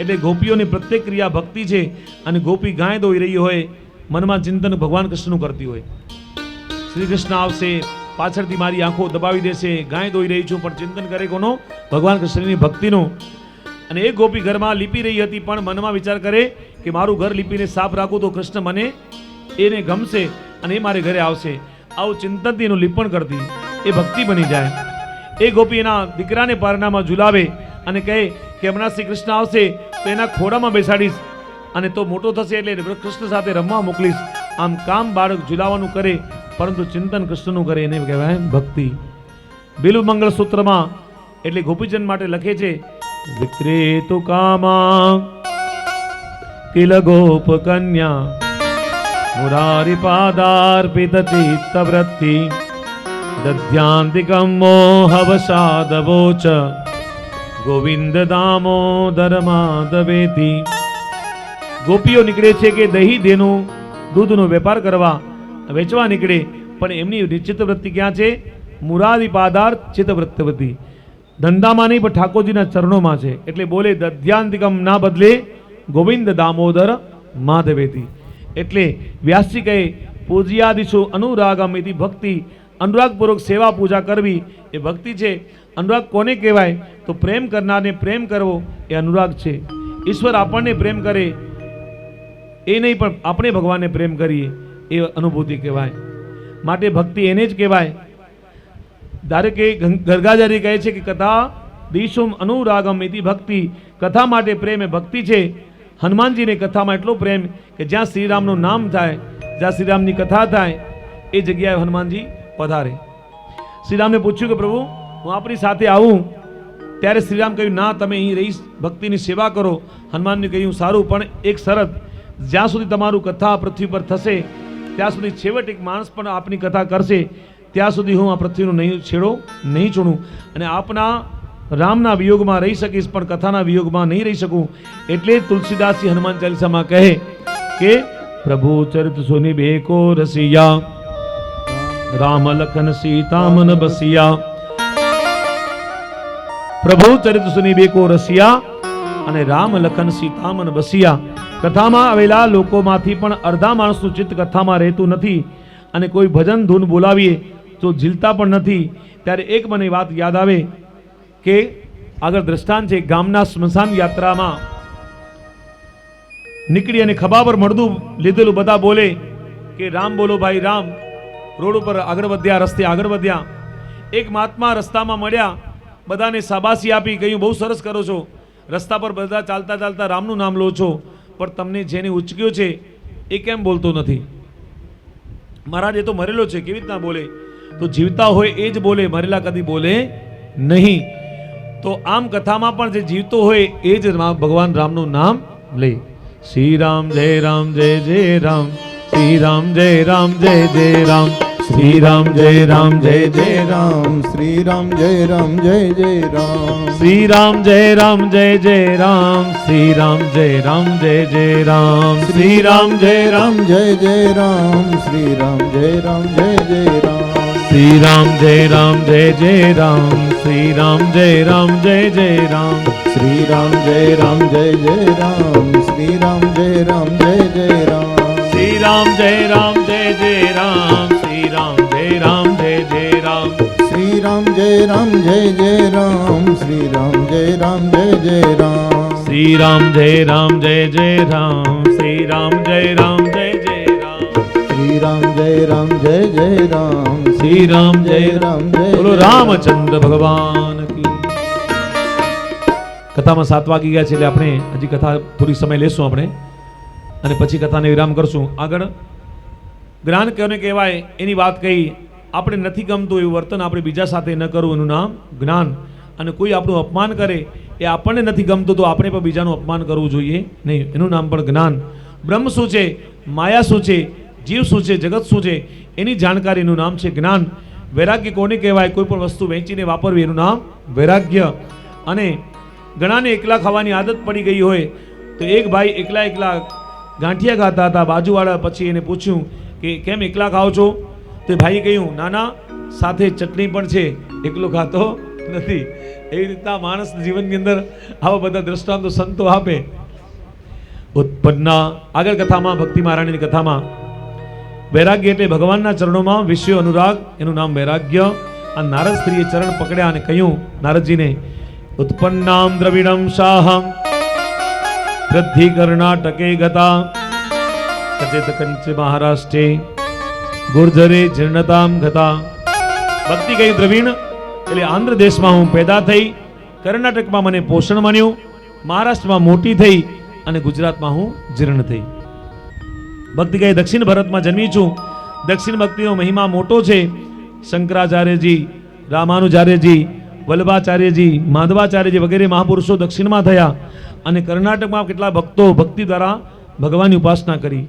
A: એટલે ગોપીઓની પ્રત્યેક ક્રિયા ભક્તિ છે. અને ગોપી ગાય દોઈ રહી હોય, મનમાં ચિંતન ભગવાન કૃષ્ણનું કરતી હોય. શ્રી કૃષ્ણ આવશે, પાછળથી મારી આંખો દબાવી દેશે, ગાય દોઈ રહી છું, પણ ચિંતન કરે કોનો? ભગવાન કૃષ્ણની ભક્તિનું. અને એક ગોપી ઘરમાં લીપી રહી હતી, પણ મનમાં વિચાર કરે કે મારું ઘર લીપીને સાફ રાખું તો કૃષ્ણ મને એને ગમશે અને એ મારે ઘરે આવશે. આવું ચિંતનથી એનું લીપણ કરતી, એ ભક્તિ બની જાય. એ ગોપી એના દીકરાને પારણામાં ઝુલાવે અને કહે કે હમણાં શ્રી કૃષ્ણ આવશે તો એના ખોડામાં બેસાડીશ અને તો મોટો થશે એટલે કૃષ્ણ સાથે રમવા મોકલીશ. આમ કામ બાળક ઝુલાવાનું કરે, પરંતુ ચિંતન કૃષ્ણનું કરે, એને કહેવાય ભક્તિ. બિલ્વ મંગળ સૂત્રમાં એટલે ગોપીજન માટે લખે છે, વિક્રેતુ કામા કિલ ગોપ કન્યા મુરારી પાદાર્પિત ચિત્ત વૃત્તિ દધ્યાંતિકમ મોહવસાદવોચ ગોવિંદ દામોદર માધવેતી. ગોપીઓ નીકળે છે કે દહીં દેનું દૂધનો વેપાર કરવા, વેચવા નીકળે, પણ એમની ચિત્તવૃત્તિ ક્યાં છે? મુરારી પાદાર્થ ચિત્તવૃત્તિવતી. ધંધામાં નહીં, પણ ઠાકોરજીના ચરણોમાં છે. એટલે બોલે દધ્યાંતિકમ ના બદલે ગોવિંદ દામોદર માધવેતી. એટલે વ્યાસજી કહે પૂજ્યાદિશુ અનુરાગમ ઇતિ ભક્તિ. અનુરાગપૂર્વક સેવા પૂજા કરવી એ ભક્તિ છે. અનુરાગ કોને કહેવાય? તો પ્રેમ કરનારને પ્રેમ કરવો એ અનુરાગ છે. ઈશ્વર આપણને પ્રેમ કરે એ નહીં, પણ આપણે ભગવાનને પ્રેમ કરીએ એ અનુભૂતિ કહેવાય. માટે ભક્તિ એને જ કહેવાય. ધારે કે ગર્ગાચાર્ય કહે છે કે કથા દિશુમ અનુરાગમ ઇતિ ભક્તિ. કથા માટે પ્રેમ એ ભક્તિ છે. હનુમાનજીને કથામાં એટલો પ્રેમ કે જ્યાં શ્રીરામનું નામ થાય, જ્યાં શ્રીરામની કથા થાય, એ જગ્યાએ હનુમાનજી પધારે. શ્રીરામને પૂછ્યું કે પ્રભુ, હું આપણી સાથે આવું? ત્યારે શ્રીરામ કહ્યું, ના, તમે અહીં રહી ભક્તિની સેવા કરો. હનુમાનને કહ્યું, સારું, પણ એક શરત, જ્યાં સુધી તમારું કથા પૃથ્વી પર થશે ત્યાં સુધી છેવટ એક માણસ પણ આપની કથા કરશે, ત્યાં સુધી હું આ પૃથ્વીનો છેડો નહીં છોડું અને આપના રામના વિયોગમાં રહી શકીશ, પણ કથાના વિયોગમાં નહીં રહી શકું. એટલે તુલસીદાસજી હનુમાન ચાલીસામાં કહે કે પ્રભુ ચરિત સુની બેકો રસિયા, રામ લખન સીતા મન બસિયા. પ્રભુ ચરિત સુની બેકો રસિયા અને રામ લખન સીતા મન બસિયા. કથામાં આવેલા લોકોમાંથી પણ અડધા માણસનું ચિત્ત કથામાં રહેતું નથી અને કોઈ ભજન ધૂન બોલાવીએ તો ઝીલતા પણ નથી. ત્યારે એક મને વાત યાદ આવે કે આગળ દ્રષ્ટાંત છે. ગામના સ્મશાન યાત્રામાં નીકળી અને ખભા પર મળદું લીધેલું બધા બોલે કે રામ બોલો ભાઈ રામ. રોડ ઉપર આગળ વધ્યા, રસ્તે આગળ વધ્યા. એક મહાત્મા રસ્તામાં મળ્યા, બધાને શાબાશી આપી, કહ્યું બહુ સરસ કરો છો, રસ્તા પર બધા ચાલતા ચાલતા રામનું નામ લો છો, પણ તમને જેને ઉચક્યો છે એ કેમ બોલતો નથી? મહારાજ, એ તો મરેલો છે, કેવી રીતના બોલે? તો જીવતા હોય એ જ બોલે, મરેલા કદી બોલે નહીં. તો આમ કથામાં પણ જે જીવતો હોય એ જ ભગવાન રામનું નામ લે. શ્રી રામ જય રામ જય જય રામ, શ્રી રામ જય રામ જય જય રામ, શ્રી રામ જય રામ જય જય રામ,
B: શ્રી રામ જય રામ જય જય રામ,
A: શ્રી રામ જય રામ જય જય રામ, શ્રી રામ જય રામ જય જય રામ, શ્રી રામ જય રામ
B: જય જય રામ, શ્રી રામ જય રામ જય જય રામ,
A: શ્રી રામ જય રામ જય જય રામ, શ્રી રામ જય રામ જય જય રામ,
B: શ્રી રામ જય રામ જય જય રામ, શ્રી રામ જય રામ જય જય રામ,
A: શ્રી રામ જય રામ જય જય રામ, શ્રી રામ જય રામ જય જય રામ,
B: શ્રી રામ જય રામ જય જય રામ, શ્રી રામ જય રામ જય જય રામ,
A: શ્રી રામ જય રામ જય જય રામ, શ્રી રામ જય રામ જય જય રામ,
B: શ્રી રામ જય રામ જય જય રામ,
A: શ્રી રામ જય
B: રામ જય
A: બોલો રામચંદ્ર ભગવાન કી. કથામાં 7 વાગી ગયા છે એટલે આપણે હજી કથા થોડી સમય લેશું આપણે અને પછી કથાને વિરામ કરશું. આગળ જ્ઞાન કોને કહેવાય એની વાત કહી. આપણે નથી ગમતું એવું વર્તન આપણે બીજા સાથે ન કરવું, એનું નામ જ્ઞાન. અને કોઈ આપણું અપમાન કરે એ આપણને નથી ગમતું તો આપણે પણ બીજાનું અપમાન કરવું જોઈએ નહીં, એનું નામ પણ જ્ઞાન. બ્રહ્મ શું છે, માયા શું છે, જીવ શું છે, જગત શું છે એની જાણકારીનું નામ છે જ્ઞાન. વૈરાગ્ય કોને કહેવાય, કોઈ પણ વસ્તુ વેચીને વાપરવી એનું નામ વૈરાગ્ય. અને ઘણાને એકલા ખાવાની આદત પડી ગઈ હોય તો એક ભાઈ એકલા ગાંઠિયા ખાતા હતા. બાજુવાળા પછી એને પૂછ્યું કે કેમ એકલા ખાઓ છો? તો ભાઈએ કહ્યું નાના સાથે ચટણી પણ છે, એકલો ખાતો નથી. એવી રીતના માણસ જીવનની અંદર આવા બધા દ્રષ્ટાંતો સંતો આપે. ઉત્પન્ના આગળ કથામાં ભક્તિ મહારાણીની કથામાં વૈરાગ્ય એટલે ભગવાનના ચરણોમાં વિષયો અનુરાગ, એનું નામ વૈરાગ્ય. આ નારદ સ્ત્રીએ ચરણ પકડ્યા અને કહ્યું નારદજીને, ઉત્પન્નામ દ્રવિડમ શાહમ વૃદ્ધિ કર્ણાટકે ગતા કચેત કંચ મહારાષ્ટ્રે ગુર્જરે જીર્ણતામ ગતા. ભક્તિ કહી દ્રવિણ એટલે આંધ્ર દેશમાં હું પેદા થઈ, કર્ણાટકમાં મને પોષણ મળ્યું, મહારાષ્ટ્રમાં મોટી થઈ અને ગુજરાતમાં હું જીર્ણ થઈ. ભક્તિ કહે દક્ષિણ ભારતમાં જન્મી છું. દક્ષિણ ભક્તિનો મહિમા મોટો છે. શંકરાચાર્યજી, રામાનુજાર્યજી, વલ્લભાચાર્યજી, માધવાચાર્યજી વગેરે મહાપુરુષો દક્ષિણમાં થયા અને કર્ણાટકમાં કેટલા ભક્તો ભક્તિ દ્વારા ભગવાનની ઉપાસના કરી.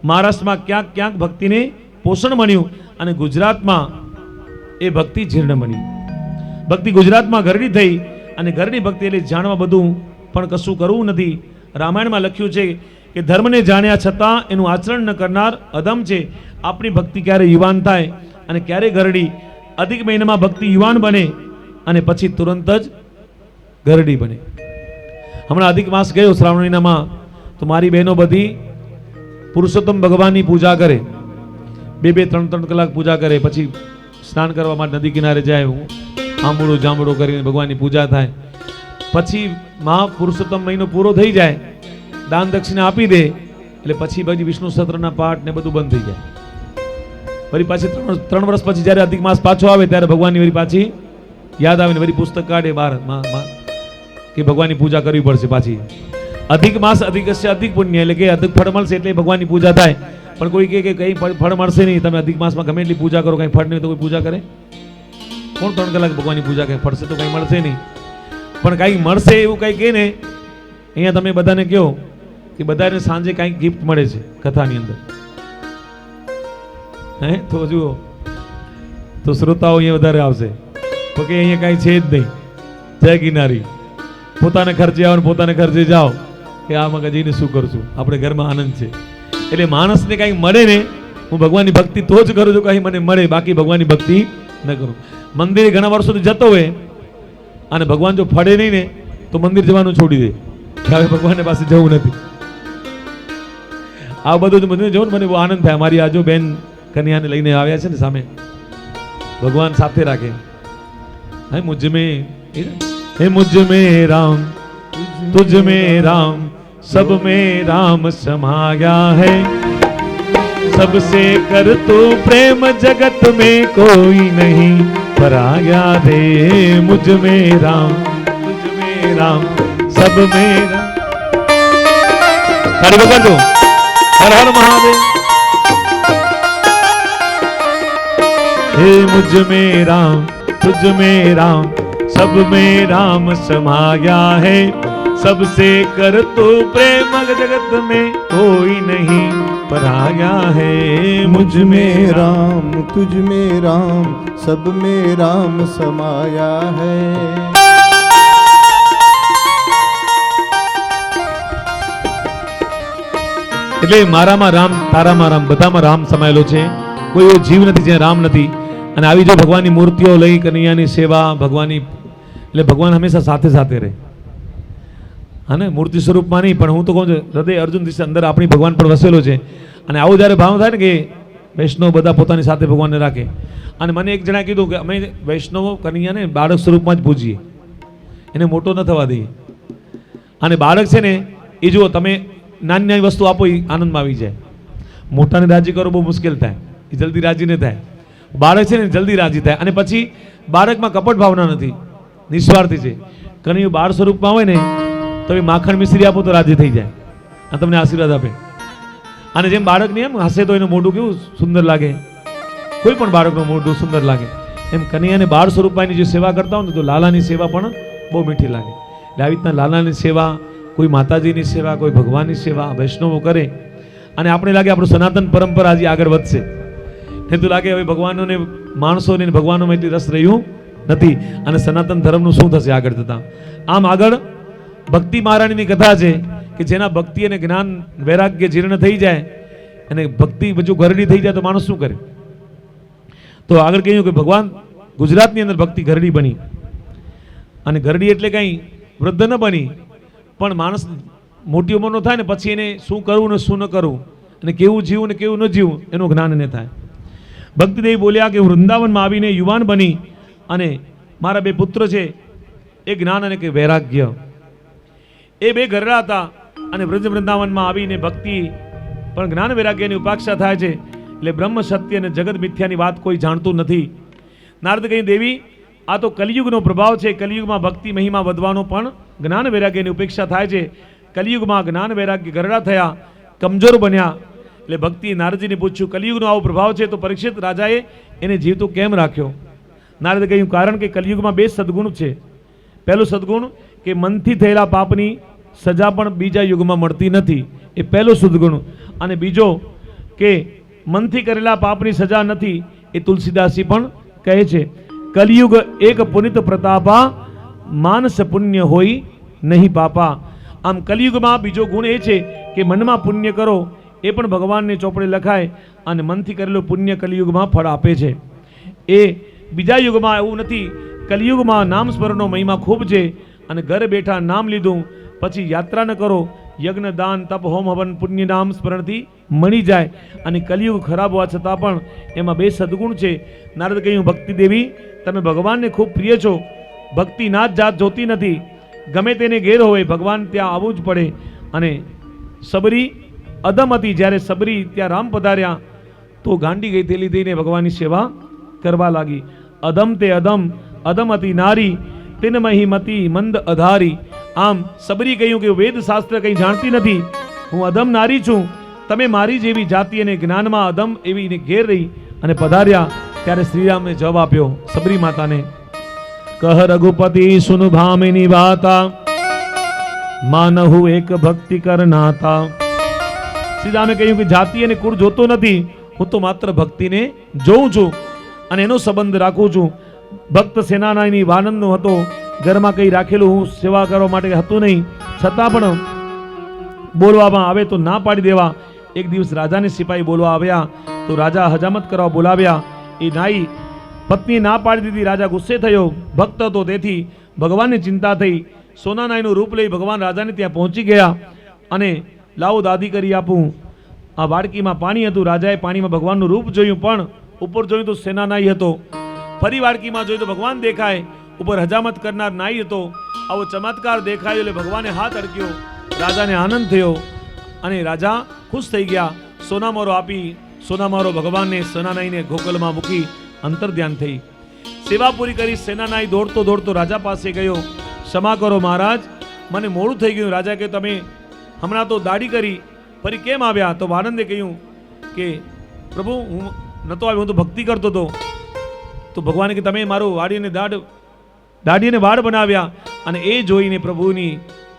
A: મહારાષ્ટ્રમાં ક્યાંક ભક્તિને પોષણ મળ્યું અને ગુજરાતમાં એ ભક્તિ જીર્ણ બની. ભક્તિ ગુજરાતમાં ઘરડી થઈ અને ઘરની ભક્તિ એટલે જાણવા બધું પણ કશું કરવું નથી. રામાયણમાં લખ્યું છે કે ધર્મને જાણ્યા છતાં એનું આચરણ ન કરનાર અધમ છે. આપણી ભક્તિ ક્યારે યુવાન થાય અને ક્યારે ઘરડી. અધિક મહિનામાં ભક્તિ યુવાન બને અને પછી તુરંત જ ઘરડી બને. હમણાં અધિક માસ ગયો શ્રાવણ મહિનામાં તો મારી બહેનો બધી પુરુષોત્તમ ભગવાનની પૂજા કરે, 2-3 કલાક પૂજા કરે, પછી સ્નાન કરવા માટે નદી કિનારે જાય, આંબુડો જાંબુડો કરીને ભગવાનની પૂજા થાય. પછી પુરુષોત્તમ મહિનો પૂરો થઈ જાય, દાન દક્ષિણા આપી દે એટલે પછી વિષ્ણુ સહસ્ત્રના પાઠ ને બધું બંધ થઈ જાય. વળી પાછી 3 વર્ષ પછી જ્યારે અધિક માસ પાછો આવે ત્યારે ભગવાનની વળી પાછી યાદ આવે ને વળી પુસ્તક કાઢે બહાર કે ભગવાનની પૂજા કરવી પડશે પાછી. અધિક માસ અધિકસ્ય અધિક પુણ્ય એટલે કે અધિક ફળ મળશે એટલે ભગવાનની પૂજા થાય. પણ કોઈ કહે કે કંઈ ફળ મળશે નહીં, તમે અધિક માસમાં ગમે એટલી પૂજા કરો કંઈ ફળ નહીં તો કોઈ પૂજા કરે? કોણ 3 કલાક ભગવાનની પૂજા કરે? ફળશે તો કંઈ મળશે નહીં. પણ કંઈ મળશે એવું કંઈ કહે ને, અહીંયા તમે બધાને કહો કે બધાને સાંજે કંઈક ગિફ્ટ મળે છે કથાની અંદર, હે તો જુઓ તો શ્રોતાઓ અહીંયા વધારે આવશે. તો કે અહીંયા કાંઈ છે જ નહીં, જય ગિરનારી, પોતાને ખર્ચે આવો ને પોતાને ખર્ચે જાઓ કે આ મગજીને શું કરશું, આપણે ઘરમાં આનંદ છે. એટલે માણસને કંઈક મળે ને, હું ભગવાનની ભક્તિ તો જ કરું છું કંઈ મને મળે, બાકી ભગવાનની ભક્તિ ન કરું. મંદિરે ઘણા વર્ષોથી જતો હોય અને ભગવાન જો ફળે નહીં ને તો મંદિર જવાનું છોડી દે કે હવે ભગવાનની પાસે જવું નથી. આ બધું મને જોઉં ને મને બહુ આનંદ થાય. મારી આજો બેન કન્યાને લઈને આવ્યા છે ને સામે, ભગવાન સાથે રાખે. હે મુझ में राम तुझ में राम सब में राम समाया है, सबसे कर तू प्रेम जगत में कोई नहीं पराया रे. मुझ में राम तुझ में राम सब में राम. ताली बजा दो, हर हर महादेव. हे मुझ में राम तुझ में राम सब में राम समाया है, सबसे कर तो प्रेम जगत में कोई नहीं पराया है.
B: मुझ में राम तुझ में राम सब में राम समाया है. એટલે મારામાં રામ, તારામાં રામ, બધામાં રામ સમાયેલો છે. કોઈ એવો જીવ નથી જ્યાં રામ નથી.
A: અને આવી જો ભગવાનની મૂર્તિઓ લઈ કનૈયાની સેવા ભગવાનની, એટલે ભગવાન હંમેશા સાથે સાથે રહે. હા ને, મૂર્તિ સ્વરૂપમાં નહીં, પણ હું તો કહું છું હૃદય અર્જુન દિશા અંદર આપણી ભગવાન પણ વસેલો છે. અને આવો જ્યારે ભાવ થાય ને કે વૈષ્ણવ બધા પોતાની સાથે ભગવાનને રાખે. અને મને એક જણા કીધું કે અમે વૈષ્ણવો કનૈયાને બાળક સ્વરૂપમાં જ પૂજીએ, એને મોટો ન થવા દઈએ. અને બાળક છે ને એ જુઓ, તમે નાની નાની વસ્તુ આપો એ આનંદમાં આવી જાય. મોટાને રાજી કરો બહુ મુશ્કેલ થાય, એ જલ્દી રાજી ન થાય. બાળક છે ને જલ્દી રાજી થાય. અને પછી બાળકમાં કપટ ભાવના નથી, નિસ્વાર્થી છે. કનૈયું બાળ સ્વરૂપમાં હોય ને તો એ માખણ મિશ્રી આપો તો રાજી થઈ જાય અને તમને આશીર્વાદ આપે. અને જેમ બાળકને એમ હસે તો એનું મોઢું કેવું સુંદર લાગે, કોઈ પણ બાળકનું મોઢું સુંદર લાગે, એમ કનૈયાને બાળ સ્વરૂપમાં એની જે સેવા કરતા હોય ને તો લાલાની સેવા પણ બહુ મીઠી લાગે. એટલે આવી રીતના લાલાની સેવા, કોઈ માતાજીની સેવા, કોઈ ભગવાનની સેવા વૈષ્ણવો કરે. અને આપણે લાગે આપણું સનાતન પરંપરા હજી આગળ વધશે. નહીં તો લાગે હવે ભગવાનોને માણસોને ભગવાનોમાં એટલી રસ રહ્યું નથી. અને સનાતન ધર્મનું શું થશે આગળ જતા? આમ આગળ ભક્તિ મહારાણીની કથા છે કે જેના ભક્તિ અને જ્ઞાન વૈરાગ્ય જીર્ણ થઈ જાય અને ભક્તિ બધું ઘરડી થઈ જાય તો માણસ શું કરે? તો આગળ કહ્યું કે ભગવાન ગુજરાતની અંદર ભક્તિ ઘરડી બની. અને ઘરડી એટલે કંઈ વૃદ્ધ ન બની, પણ માણસ મોટી ઉંમરનો થાય ને પછી એને શું કરવું ને શું ન કરવું, અને કેવું જીવવું ને કેવું ન જીવવું એનું જ્ઞાન એને થાય. ભક્તિદેવી બોલ્યા કે હું વૃંદાવનમાં આવીને યુવાન બની અને મારા બે પુત્ર છે, એ જ્ઞાન અને કે વૈરાગ્ય, એ બે ઘરડા હતા. અને વ્રજ વૃંદાવનમાં આવીને ભક્તિ પણ જ્ઞાન વૈરાગ્યની ઉપાક્ષા થાય છે. એટલે બ્રહ્મ સત્ય અને જગત મિથ્યાની વાત કોઈ જાણતું નથી. નારદ કહી, દેવી આ તો કલિયુગનો પ્રભાવ છે. કલિયુગમાં ભક્તિ મહિમા વધવાનો પણ જ્ઞાન વૈરાગ્યની ઉપેક્ષા થાય છે. કલિયુગમાં જ્ઞાન વૈરાગ્ય ઘરડા થયા, કમજોર બન્યા. એટલે ભક્તિ નારદજીને પૂછ્યું, કલિયુગનો આવો પ્રભાવ છે તો પરીક્ષિત રાજાએ એને જીવતો કેમ રાખ્યો? નારદે કહ્યું, કારણ કે કલિયુગમાં બે સદગુણ છે. પહેલું સદગુણ કે મનથી થયેલા પાપની સજા પણ બીજા યુગમાં મળતી નથી, એ પહેલો સદગુણ. અને બીજો કે મનથી કરેલા પાપની સજા નથી, એ તુલસીદાસજી પણ કહે છે. કલિયુગ એક પુનિત પ્રતાપા, માનસ પુણ્ય હોય નહીં પાપા. આમ કલિયુગમાં બીજો ગુણ એ છે કે મનમાં પુણ્ય કરો એ પણ ભગવાનને ચોપડે લખાય, અને મનથી કરેલું પુણ્ય કલિયુગમાં ફળ આપે છે. એ બીજા યુગમાં એવું નથી. કલિયુગમાં નામ સ્મરણનો મહિમા ખૂબ છે. અને ઘરે બેઠા નામ લીધું પછી યાત્રા ન કરો, યજ્ઞ દાન તપ હોમ હવન પુણ્ય નામ સ્મરણથી મળી જાય. અને કલિયુગ ખરાબ હોવા છતાં પણ એમાં બે સદગુણ છે. નારદ કહ્યું, ભક્તિ દેવી તમે ભગવાનને ખૂબ પ્રિય છો. ભક્તિ નાત જાત જોતી નથી, ગમે તેને ઘેર હોય ભગવાન ત્યાં આવવું જ પડે. અને સબરી અદમ હતી, જ્યારે સબરી ત્યાં રામ પધાર્યા તો ગાંડી ગઈ તેલી થઈને ભગવાનની સેવા કરવા લાગી. અદમ તે અદમ, અદમ હતી નારી, તિનમહી મતી મંદ અધારી. આમ સબરી કહ્યું કે વેદ શાસ્ત્ર કંઈ જાણતી નથી, હું અદમ નારી છું. તમે મારી જેવી જાતિ અને જ્ઞાનમાં અદમ એવી ઘેર રહી અને પધાર્યા. ત્યારે શ્રીરામને જવાબ આપ્યો સબરી માતાને, કહ રઘુપતિ સુન ભામિની વાતા, માનહુ એક ભક્તિ કરનાતા. શ્રીરામે કહ્યું કે જાતિ અને કુળ જોતો નથી, હું તો માત્ર ભક્તિને જોઉં છું અને એનો સંબંધ રાખું છું. ભક્ત સેનાનાની વાનંદનો હતો, ઘરમાં કંઈ રાખેલું હું સેવા કરવા માટે હતું નહીં, છતાં પણ બોલવામાં આવે તો ના પાડી દેવા. એક દિવસ રાજાને સિપાહી બોલવા આવ્યા તો રાજા હજામત કરવા બોલાવ્યા. એ નાઈ પત્નીએ ના પાડી દીધી. રાજા ગુસ્સે થયો, ભક્ત હતો તેથી ભગવાનની ચિંતા થઈ. સોનાનાઈનું રૂપ લઈ ભગવાન રાજાને ત્યાં પહોંચી ગયા અને લાવો દાદી કરી આપું. આ વાડકીમાં પાણી હતું. રાજાએ પાણીમાં ભગવાનનું રૂપ જોયું, પણ ઉપર જોયું તો સેનાનાઈ હતો. ફરી વાડકીમાં જોયું તો ભગવાન દેખાય, ઉપર હજામત કરનાર નાઈ હતો. આવો ચમત્કાર દેખાયો એટલે ભગવાને હાથ અડક્યો. રાજાને આનંદ થયો અને રાજા ખુશ થઈ ગયા. સોનામારો આપી સોનામારો ભગવાનને સેનાનાઈને ગોકળમાં મૂકી અંતર ધ્યાન થઈ. સેવા પૂરી કરી સેનાનાઈ દોડતો દોડતો રાજા પાસે ગયો. ક્ષમા કરો મહારાજ, મને મોડું થઈ ગયું. રાજા કે તમે હમણાં તો દાઢી કરી, ફરી કેમ આવ્યા? તો આનંદે કહ્યું કે પ્રભુ હું નહોતો આવ્યો, હું તો ભક્તિ કરતો હતો. તો ભગવાને કે તમે મારું દાઢીને વાળ બનાવ્યા. અને એ જોઈને પ્રભુની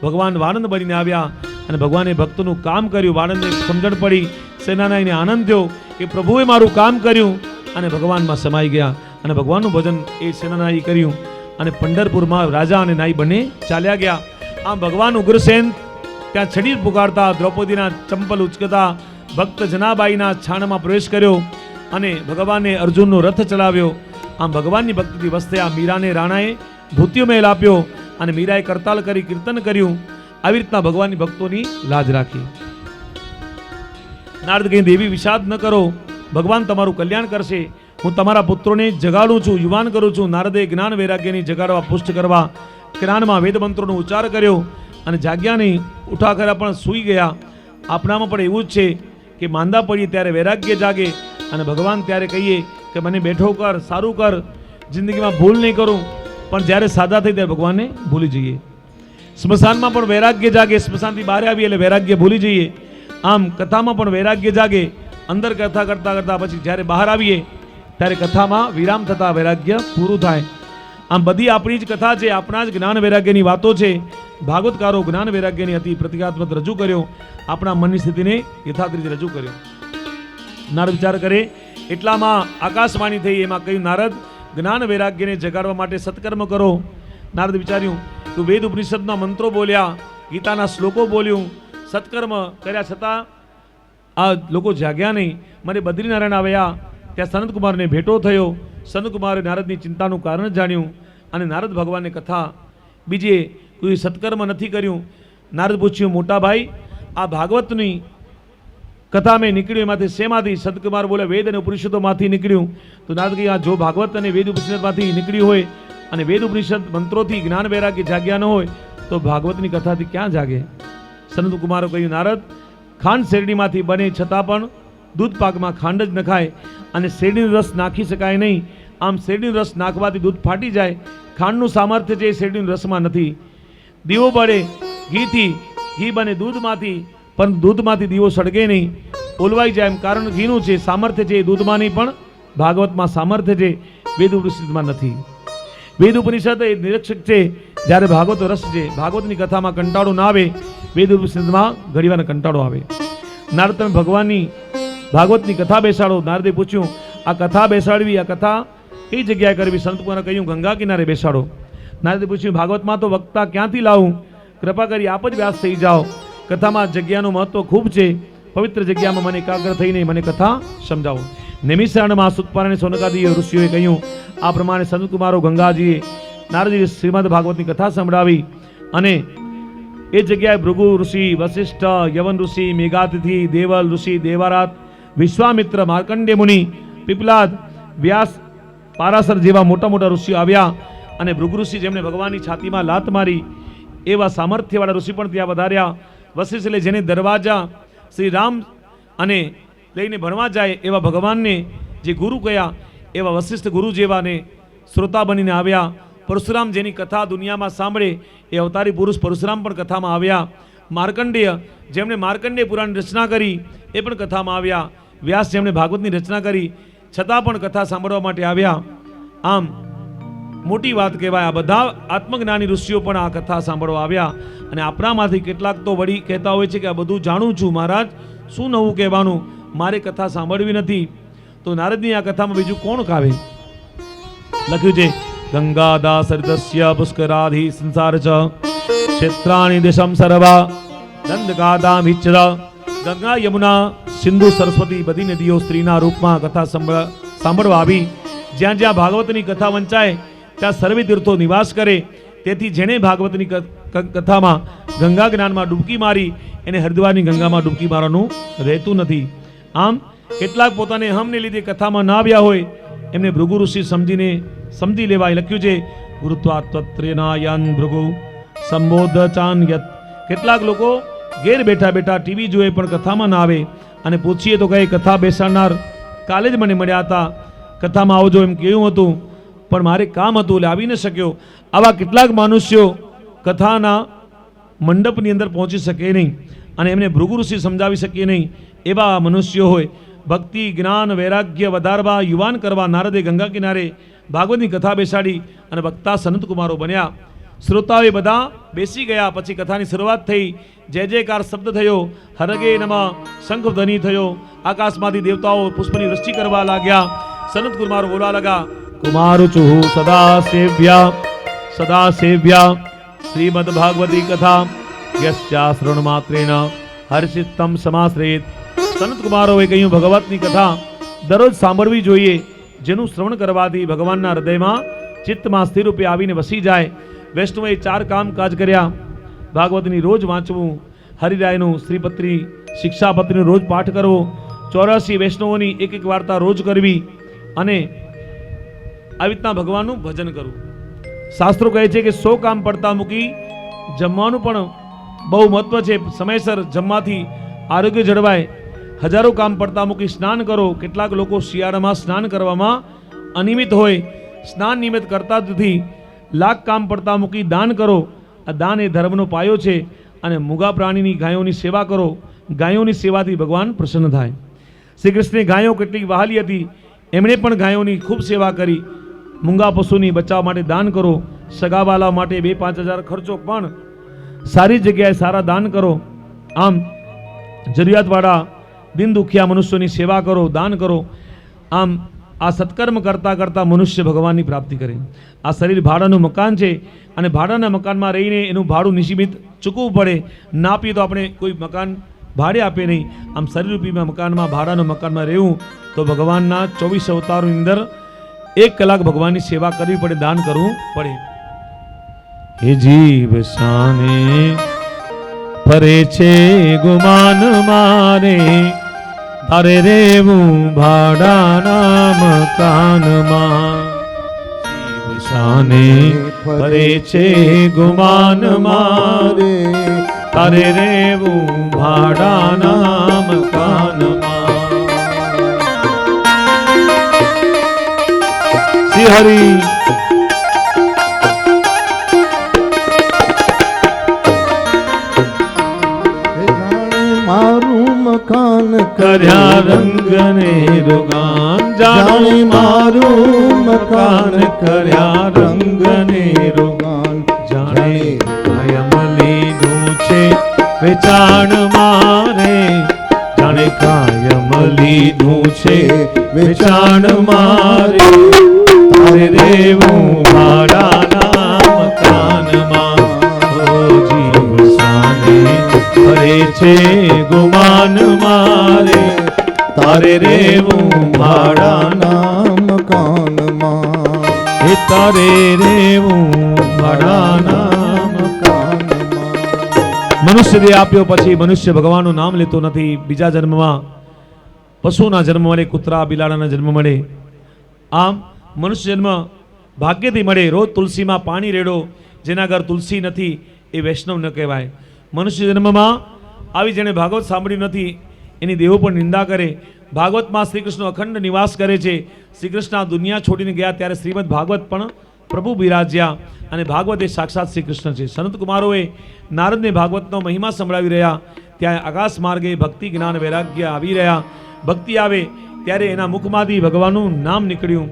A: ભગવાન વાનંદ બનીને આવ્યા અને ભગવાને ભક્તનું કામ કર્યું. વાનંદને સમજણ પડી, સેનાનાઈને આનંદ થયો કે પ્રભુએ મારું કામ કર્યું અને ભગવાનમાં સમાઈ ગયા. અને ભગવાનનું ભજન એ સેનાનાઈ કર્યું અને પંઢરપુરમાં રાજા અને નાઈ બંને ચાલ્યા ગયા. આમ ભગવાન ઉગ્રસેન ત્યાં છડી પુકારતા, દ્રૌપદીના ચંપલ ઉચકતા, ભક્ત જનાબાઈના છાણમાં પ્રવેશ કર્યો અને ભગવાને અર્જુનનો રથ ચલાવ્યો. આમ ભગવાનની ભક્તિથી વસ્યા મીરાને રાણાએ ભૂત્યો મહેલ આપ્યો અને મીરાએ કરતાલ કરી કીર્તન કર્યું. આવી રીતના ભગવાનની ભક્તોની લાજ રાખી. નારદ કહે દેવી વિષાદ ન કરો, ભગવાન તમારું કલ્યાણ કરશે. હું તમારા પુત્રોને જગાડું છું, યુવાન કરું છું. નારદે જ્ઞાન વૈરાગ્યની જગાડવા પુષ્ટ કરવા જ્ઞાનમાં વેદ મંત્રોનો ઉચ્ચાર કર્યો અને જાગ્યા નહીં, ઉઠા કર્યા પણ સૂઈ ગયા. આપણામાં પણ એવું જ છે કે માંદા પડીએ ત્યારે વૈરાગ્ય જાગે અને ભગવાન ત્યારે કહીએ કે મને બેઠો કર, સારું કર, જિંદગીમાં ભૂલ નહીં કરું. પણ જ્યારે સાદા થઈ ત્યારે ભગવાનને ભૂલી જઈએ. સ્મશાનમાં પણ વૈરાગ્ય જાગે, સ્મશાનથી બહાર આવીએ એટલે વૈરાગ્ય ભૂલી જઈએ. આમ કથામાં પણ વૈરાગ્ય જાગે. અંદર કથા કરતા કરતા પછી જ્યારે બહાર આવીએ ત્યારે કથામાં વિરામ થતા વૈરાગ્ય પૂરું થાય. આમ બધી આપણી જ કથા છે, આપણા જ જ્ઞાન વૈરાગ્યની વાતો છે. ભાગવતકારો જ્ઞાન વૈરાગ્યની અતિ પ્રતિકાત્મક રજૂ કર્યો, આપણા મનની સ્થિતિને યથાર્થ રીતે રજૂ કર્યો. નારદ વિચાર કરે એટલામાં આકાશવાણી થઈ. એમાં કહ્યું નારદ જ્ઞાન વૈરાગ્યને જગાડવા માટે સત્કર્મ કરો. નારદ વિચાર્યું તું વેદ ઉપનિષદના મંત્રો બોલ્યા, ગીતાના શ્લોકો બોલ્યું, સત્કર્મ કર્યા છતાં આ લોકો જાગ્યા નહીં. મને બદ્રીનારાયણ આવ્યા, ત્યાં સનતકુમારને ભેટો થયો. સનતકુમારે નારદની ચિંતાનું કારણ જાણ્યું અને નારદ ભગવાનની કથા બીજે કોઈ સત્કર્મ નથી કર્યું. નારદ પૂછ્યું મોટા ભાઈ આ ભાગવતની કથા મેં નીકળ્યું એમાંથી શેમાંથી? સનતકુમાર બોલે વેદ અને ઉપનિષદોમાંથી નીકળ્યું. તો નારદ કહ્યું આ જો ભાગવત અને વેદ ઉપનિષદમાંથી નીકળ્યું હોય અને વેદ ઉપનિષદ મંત્રોથી જ્ઞાન વૈરાગ્ય જાગ્યા ન હોય તો ભાગવતની કથાથી ક્યાં જાગે? સનતકુમારે કહ્યું નારદ ખાંડ શેરડીમાંથી બને છતાં પણ દૂધ પાકમાં ખાંડ જ નખાય અને શેરડીનો રસ નાખી શકાય નહીં. આમ શેરડીનો રસ નાખવાથી દૂધ ફાટી જાય. ખાંડનું સામર્થ્ય છે એ શેરડીના રસમાં નથી. દીવો બળે ઘીથી, ઘી બને દૂધમાંથી, પણ દૂધમાંથી દીવો સળગે નહીં, ઓલવાઈ જાય. એમ કારણ ઘીનું છે, સામર્થ્ય છે એ દૂધમાં નહીં પણ ભાગવતમાં સામર્થ્ય છે, વેદ ઉપનિષદમાં નથી. વેદ ઉપનિષદ એ નિરીક્ષક છે, જ્યારે ભાગવત રસ છે. ભાગવતની કથામાં કંટાળો ના આવે, વેદ ઉપનિષદમાં ઘણીવાર કંટાળો આવે. નારદ તમે ભગવાનની ભાગવતની કથા બેસાડો. નારદે પૂછ્યું આ કથા બેસાડવી, આ કથા કઈ જગ્યાએ કરવી? સંતકુમારે કહ્યું ગંગા કિનારે બેસાડો. નારદે પૂછ્યું ભાગવતમાં તો વક્તા ક્યાંથી લાવું? કૃપા કરી આપ જ વ્યાસ થઈ જાઓ. કથામાં જગ્યાનું મહત્વ ખૂબ છે, પવિત્ર જગ્યામાં મને એકાગ્ર થઈને મને કથા સમજાવો. નિમિષારણમાં સુતપારાયણ સોનકાદી ઋષિઓએ કહ્યું આ પ્રમાણે સંતકુમારો ગંગાજીએ નારદજીએ શ્રીમદ ભાગવતની કથા સંભળાવી અને એ જગ્યાએ ભૃગુ ઋષિ, વશિષ્ઠ, યવન ઋષિ, મેઘાતિથિ, દેવલ ઋષિ, દેવારાત, વિશ્વામિત્ર, માર્કંડે મુનિ, પીપલાદ, વ્યાસ, પારાસર જેવા મોટા મોટા ઋષિઓ આવ્યા અને ભૃગુ ઋષિ જેમણે ભગવાનની છાતીમાં લાત મારી એવા સામર્થ્યવાળા ઋષિ પણ ત્યાં વધાર્યા. વશિષ્ઠ એટલે જેને દરવાજા શ્રી રામ અને લઈને ભણવા જાય એવા ભગવાનને જે ગુરુ કયા એવા વશિષ્ઠ ગુરુ જેવાને શ્રોતા બનીને આવ્યા. પરશુરામ જેની કથા દુનિયામાં સાંભળે એ અવતારી પુરુષ પરશુરામ પણ કથામાં આવ્યા. માર્કંડેય જેમણે માર્કંડેય પુરાણની રચના કરી એ પણ કથામાં આવ્યા. વ્યાસ જેમણે ભાગવતની રચના કરી છતાં પણ કથા સાંભળવા માટે આવ્યા. આમ મોટી વાત કહેવાય. આ બધા આત્મજ્ઞાની ઋષિઓ પણ આ કથા સાંભળવા આવ્યા અને આપણામાંથી કેટલાક તો વળી કહેતા હોય છે કે આ બધું જાણું છું મહારાજ, શું નવું કહેવાનું, મારે કથા સાંભળવી નથી. તો નારદની આ કથામાં બીજું કોણ કાવે? લખ્યું છે ગંગા સરિતસ્ય પુષ્કરાધિ સંસાર ચ ક્ષેત્રાણી દેશમ સર્વા દંડગાદા મિચ્છર. ગંગા, યમુના, સિંધુ, સરસ્વતી બધી નદીઓ સ્ત્રીના રૂપમાં કથા સાંભળવા આવી. જ્યાં જ્યાં ભાગવતની કથા વંચાય ત્યાં સર્વે તીર્થો નિવાસ કરે. તેથી જેણે ભાગવતની કથામાં ગંગા જ્ઞાનમાં ડૂબકી મારી એને હરિદ્વારની ગંગામાં ડૂબકી મારવાનું રહેતું નથી. આમ કેટલાક પોતાને હમને લીધે કથામાં ના આવ્યા હોય એમને ભૃગુ ઋષિ સમજી લેવાય. લખ્યું છે ગુરુત્વાત્રેનાયન ભૃગુ સંબોધ ચાન્યત. કેટલાક લોકો ઘેર બેઠા બેઠા ટીવી જોઈએ પણ કથામાં ના આવે અને પૂછીએ તો કહે કથા બેસાડનાર કાલે જ મને મળ્યા હતા, કથામાં આવજો એમ કેવું હતું પણ મારે કામ હતું એટલે આવી ન શક્યો. આવા કેટલાક મનુષ્યો કથાના મંડપની અંદર પહોંચી શકે નહીં અને એમને ભૃગુ ઋષિ સમજાવી શકીએ નહીં. એવા મનુષ્યો હોય ભક્તિ, જ્ઞાન, વૈરાગ્ય વધારવા, યુવાન કરવા નારદે ગંગા કિનારે ભાગવતની કથા બેસાડી અને વક્તા સનતકુમારો બન્યા. શ્રોતાઓએ બધા બેસી ગયા. પછી કથાની શરૂઆત થઈ. જય જયકાર શબ્દ થયો, હરગે નમઃ શંખ ધ્વનિ થયો. આકાશમાંથી દેવતાઓ પુષ્પની વૃષ્ટિ કરવા લાગ્યા. સનતકુમારો બોલવા લાગ્યા કુમારુચુ સદા સેવ્યા શ્રીમદ ભાગવતી કથા યસ્યા શ્રવણ માત્રેણ હર્ષિતમ સમાશ્રેત. સનતકુમારોએ કહ્યું ભગવતની કથા દરરોજ સાંભળવી જોઈએ. જેનું શ્રવણ કરવાથી ભગવાનના હૃદયમાં ચિત્તમાં સ્થિર રૂપે આવીને વસી જાય. વૈષ્ણવે 4 કામકાજ કર્યા. ભાગવતની રોજ વાંચવું, હરિરાયનું શ્રીપત્રી શિક્ષાપત્રીનો રોજ પાઠ કરવો, 84 વૈષ્ણવોની એક વાર્તા રોજ કરવી અને આવી રીતના ભગવાનનું ભજન કરવું. શાસ્ત્રો કહે છે કે 100 કામ પડતા મૂકી જમવાનું પણ બહુ મહત્વ છે. સમયસર જમવાથી આરોગ્ય જળવાય. હજારો કામ પડતા મૂકી સ્નાન કરો. કેટલાક લોકો શિયાળામાં સ્નાન કરવામાં અનિયમિત હોય, સ્નાન નિયમિત કરતા નથી. લાખ કામ પડતા મૂકી દાન કરો. આ દાન એ ધર્મનો પાયો છે. અને મૂગા પ્રાણીની ગાયોની સેવા કરો. ગાયોની સેવાથી ભગવાન પ્રસન્ન થાય. શ્રી કૃષ્ણની ગાયો કેટલીક વહાલી હતી, એમણે પણ ગાયોની ખૂબ સેવા કરી. મૂંગા પશુની બચાવ માટે દાન કરો. સગાવાલા માટે 2-5 હજાર ખર્ચો, પણ સારી જગ્યાએ સારા દાન કરો. આમ જરૂરિયાતવાળા દિન દુખિયા મનુષ્યોની સેવા કરો, દાન કરો. આમ આ સત્કર્મ કરતા કરતા મનુષ્ય ભગવાનની પ્રાપ્તિ કરે. આ શરીર ભાડાનું મકાન છે અને ભાડાના મકાનમાં રહીને એનું ભાડું નિશ્ચિત ચૂકવવું પડે. ના આપીએ તો આપણે કોઈ મકાન ભાડે આપે નહીં. આમ શરીરરૂપી મકાનમાં, ભાડાના મકાનમાં રહેવું તો ભગવાનના 24 અવતારોની અંદર 1 કલાક ભગવાનની સેવા કરવી પડે, દાન કરવું પડે. હે જીવ શાને ફરે છે ગુમાન મારે, તારે રેવું ભાડાના મકાનમાં. જીવ શાને ફરે છે ગુમાન મારે, તારે રેવું ભાડાના મકાનમાં. શ્રી હરિ
B: મારું મકાન
A: કર્યા રંગને રોગાન,
B: જાણે મારું મકાન કર્યા રંગને રોગાન.
A: જાણે કાયમ લીધું છે વેચાણ મારે, જાણે કાયમ લીધું છે વેચાણ મારે, તારે રેવું ભાડાના મકાનમાં. ઓ જીવ શાને ફરે છે ગુમાન મારે, તારે રેવું ભાડાના
B: મકાનમાં.
A: એ તારે રેવું ભાડાના
B: મકાનમાં.
A: મનુષ્ય દેહ આપ્યો પછી મનુષ્ય ભગવાનનું નામ લેતો નથી. બીજા જન્મમાં પશુના જન્મ મળે, કૂતરા બિલાડાના જન્મ મળે. આમ મનુષ્ય જન્મ ભાગ્યથી મળે. રોજ તુલસીમાં પાણી રેડો. જેના ઘર તુલસી નથી એ વૈષ્ણવ ન કહેવાય. મનુષ્ય જન્મમાં આવી જેણે ભાગવત સાંભળ્યું નથી એની દેવો પણ નિંદા કરે. ભાગવતમાં શ્રી કૃષ્ણ અખંડ નિવાસ કરે છે. શ્રી કૃષ્ણ આ દુનિયા છોડીને ગયા ત્યારે શ્રીમદ ભાગવત પણ પ્રભુ બિરાજ્યા અને ભાગવત એ સાક્ષાત શ્રી કૃષ્ણ છે. સંત કુમારોએ નારદને ભાગવતનો મહિમા સંભળાવી રહ્યા. ત્યાં આકાશ માર્ગે ભક્તિ જ્ઞાન વૈરાગ્ય આવી રહ્યા. ભક્તિ આવે ત્યારે એના મુખમાંથી ભગવાનનું નામ નીકળ્યું.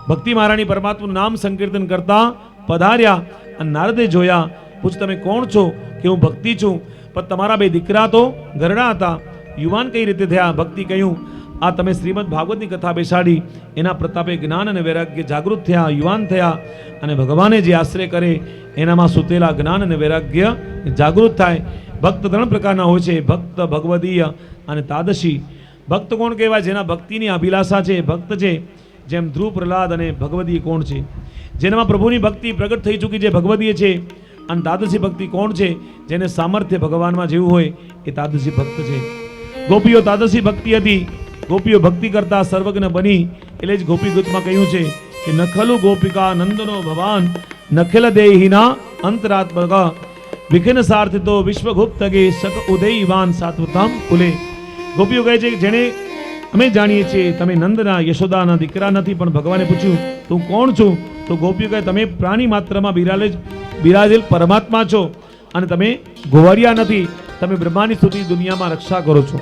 A: ભક્તિ મહારાણી પરમાત્માનું નામ સંકીર્તન કરતા પધાર્યા અને નારદે જોયા. પૂછ તમે કોણ છો? કે હું ભક્તિ છું. પણ તમારા 2 દીકરા તો ઘરડા હતા, યુવાન કઈ રીતે થયા? ભક્તિ કહ્યું આ તમે શ્રીમદ ભાગવતની કથા બેસાડી, એના પ્રતાપે જ્ઞાન અને વૈરાગ્ય જાગૃત થયા, યુવાન થયા. અને ભગવાને જે આશ્રય કરે એનામાં સુતેલા જ્ઞાન અને વૈરાગ્ય જાગૃત થાય. ભક્ત 3 પ્રકારના હોય છે, ભક્ત, ભગવદીય અને તાદશી. ભક્ત કોણ કહેવાય? જેના ભક્તિની અભિલાષા છે, ભક્ત છે. જેમ ધ્રુવ, પ્રહલાદ અને ભગવદીય કોણ છે? જેનામાં પ્રભુની ભક્તિ પ્રગટ થઈ ચૂકી છે, ભગવદીય છે. અને તાદશી ભક્તિ કોણ છે? જેને સામર્થ્ય ભગવાનમાં જેવું હોય એ તાદશી ભક્ત છે. ગોપીઓ તાદશી ભક્તિ હતી. ગોપીઓ ભક્તિ કરતા સર્વજ્ઞ બની. એટલે જ ગોપી ગીતમાં કહ્યું છે કે નખલુ ગોપિકા નંદનો ભવાન, નખેલ દેહિના અંતરાત્મક, વિઘ્ન સાર્થિતો વિશ્વગુપ્તગે શક ઉદયવાન સાત્વતામ કુલે. ગોપીઓ કહે છે કે જેણે અમે જાણીએ છીએ તમે નંદના યશોદાના દીકરા નથી. પણ ભગવાને પૂછ્યું તું કોણ છું? તો ગોપીઓ કહે તમે પ્રાણી માત્રમાં બિરાજેલ પરમાત્મા છો અને તમે ગોવારિયા નથી. તમે બ્રહ્માની સ્તુતિ દુનિયામાં રક્ષા કરો છો,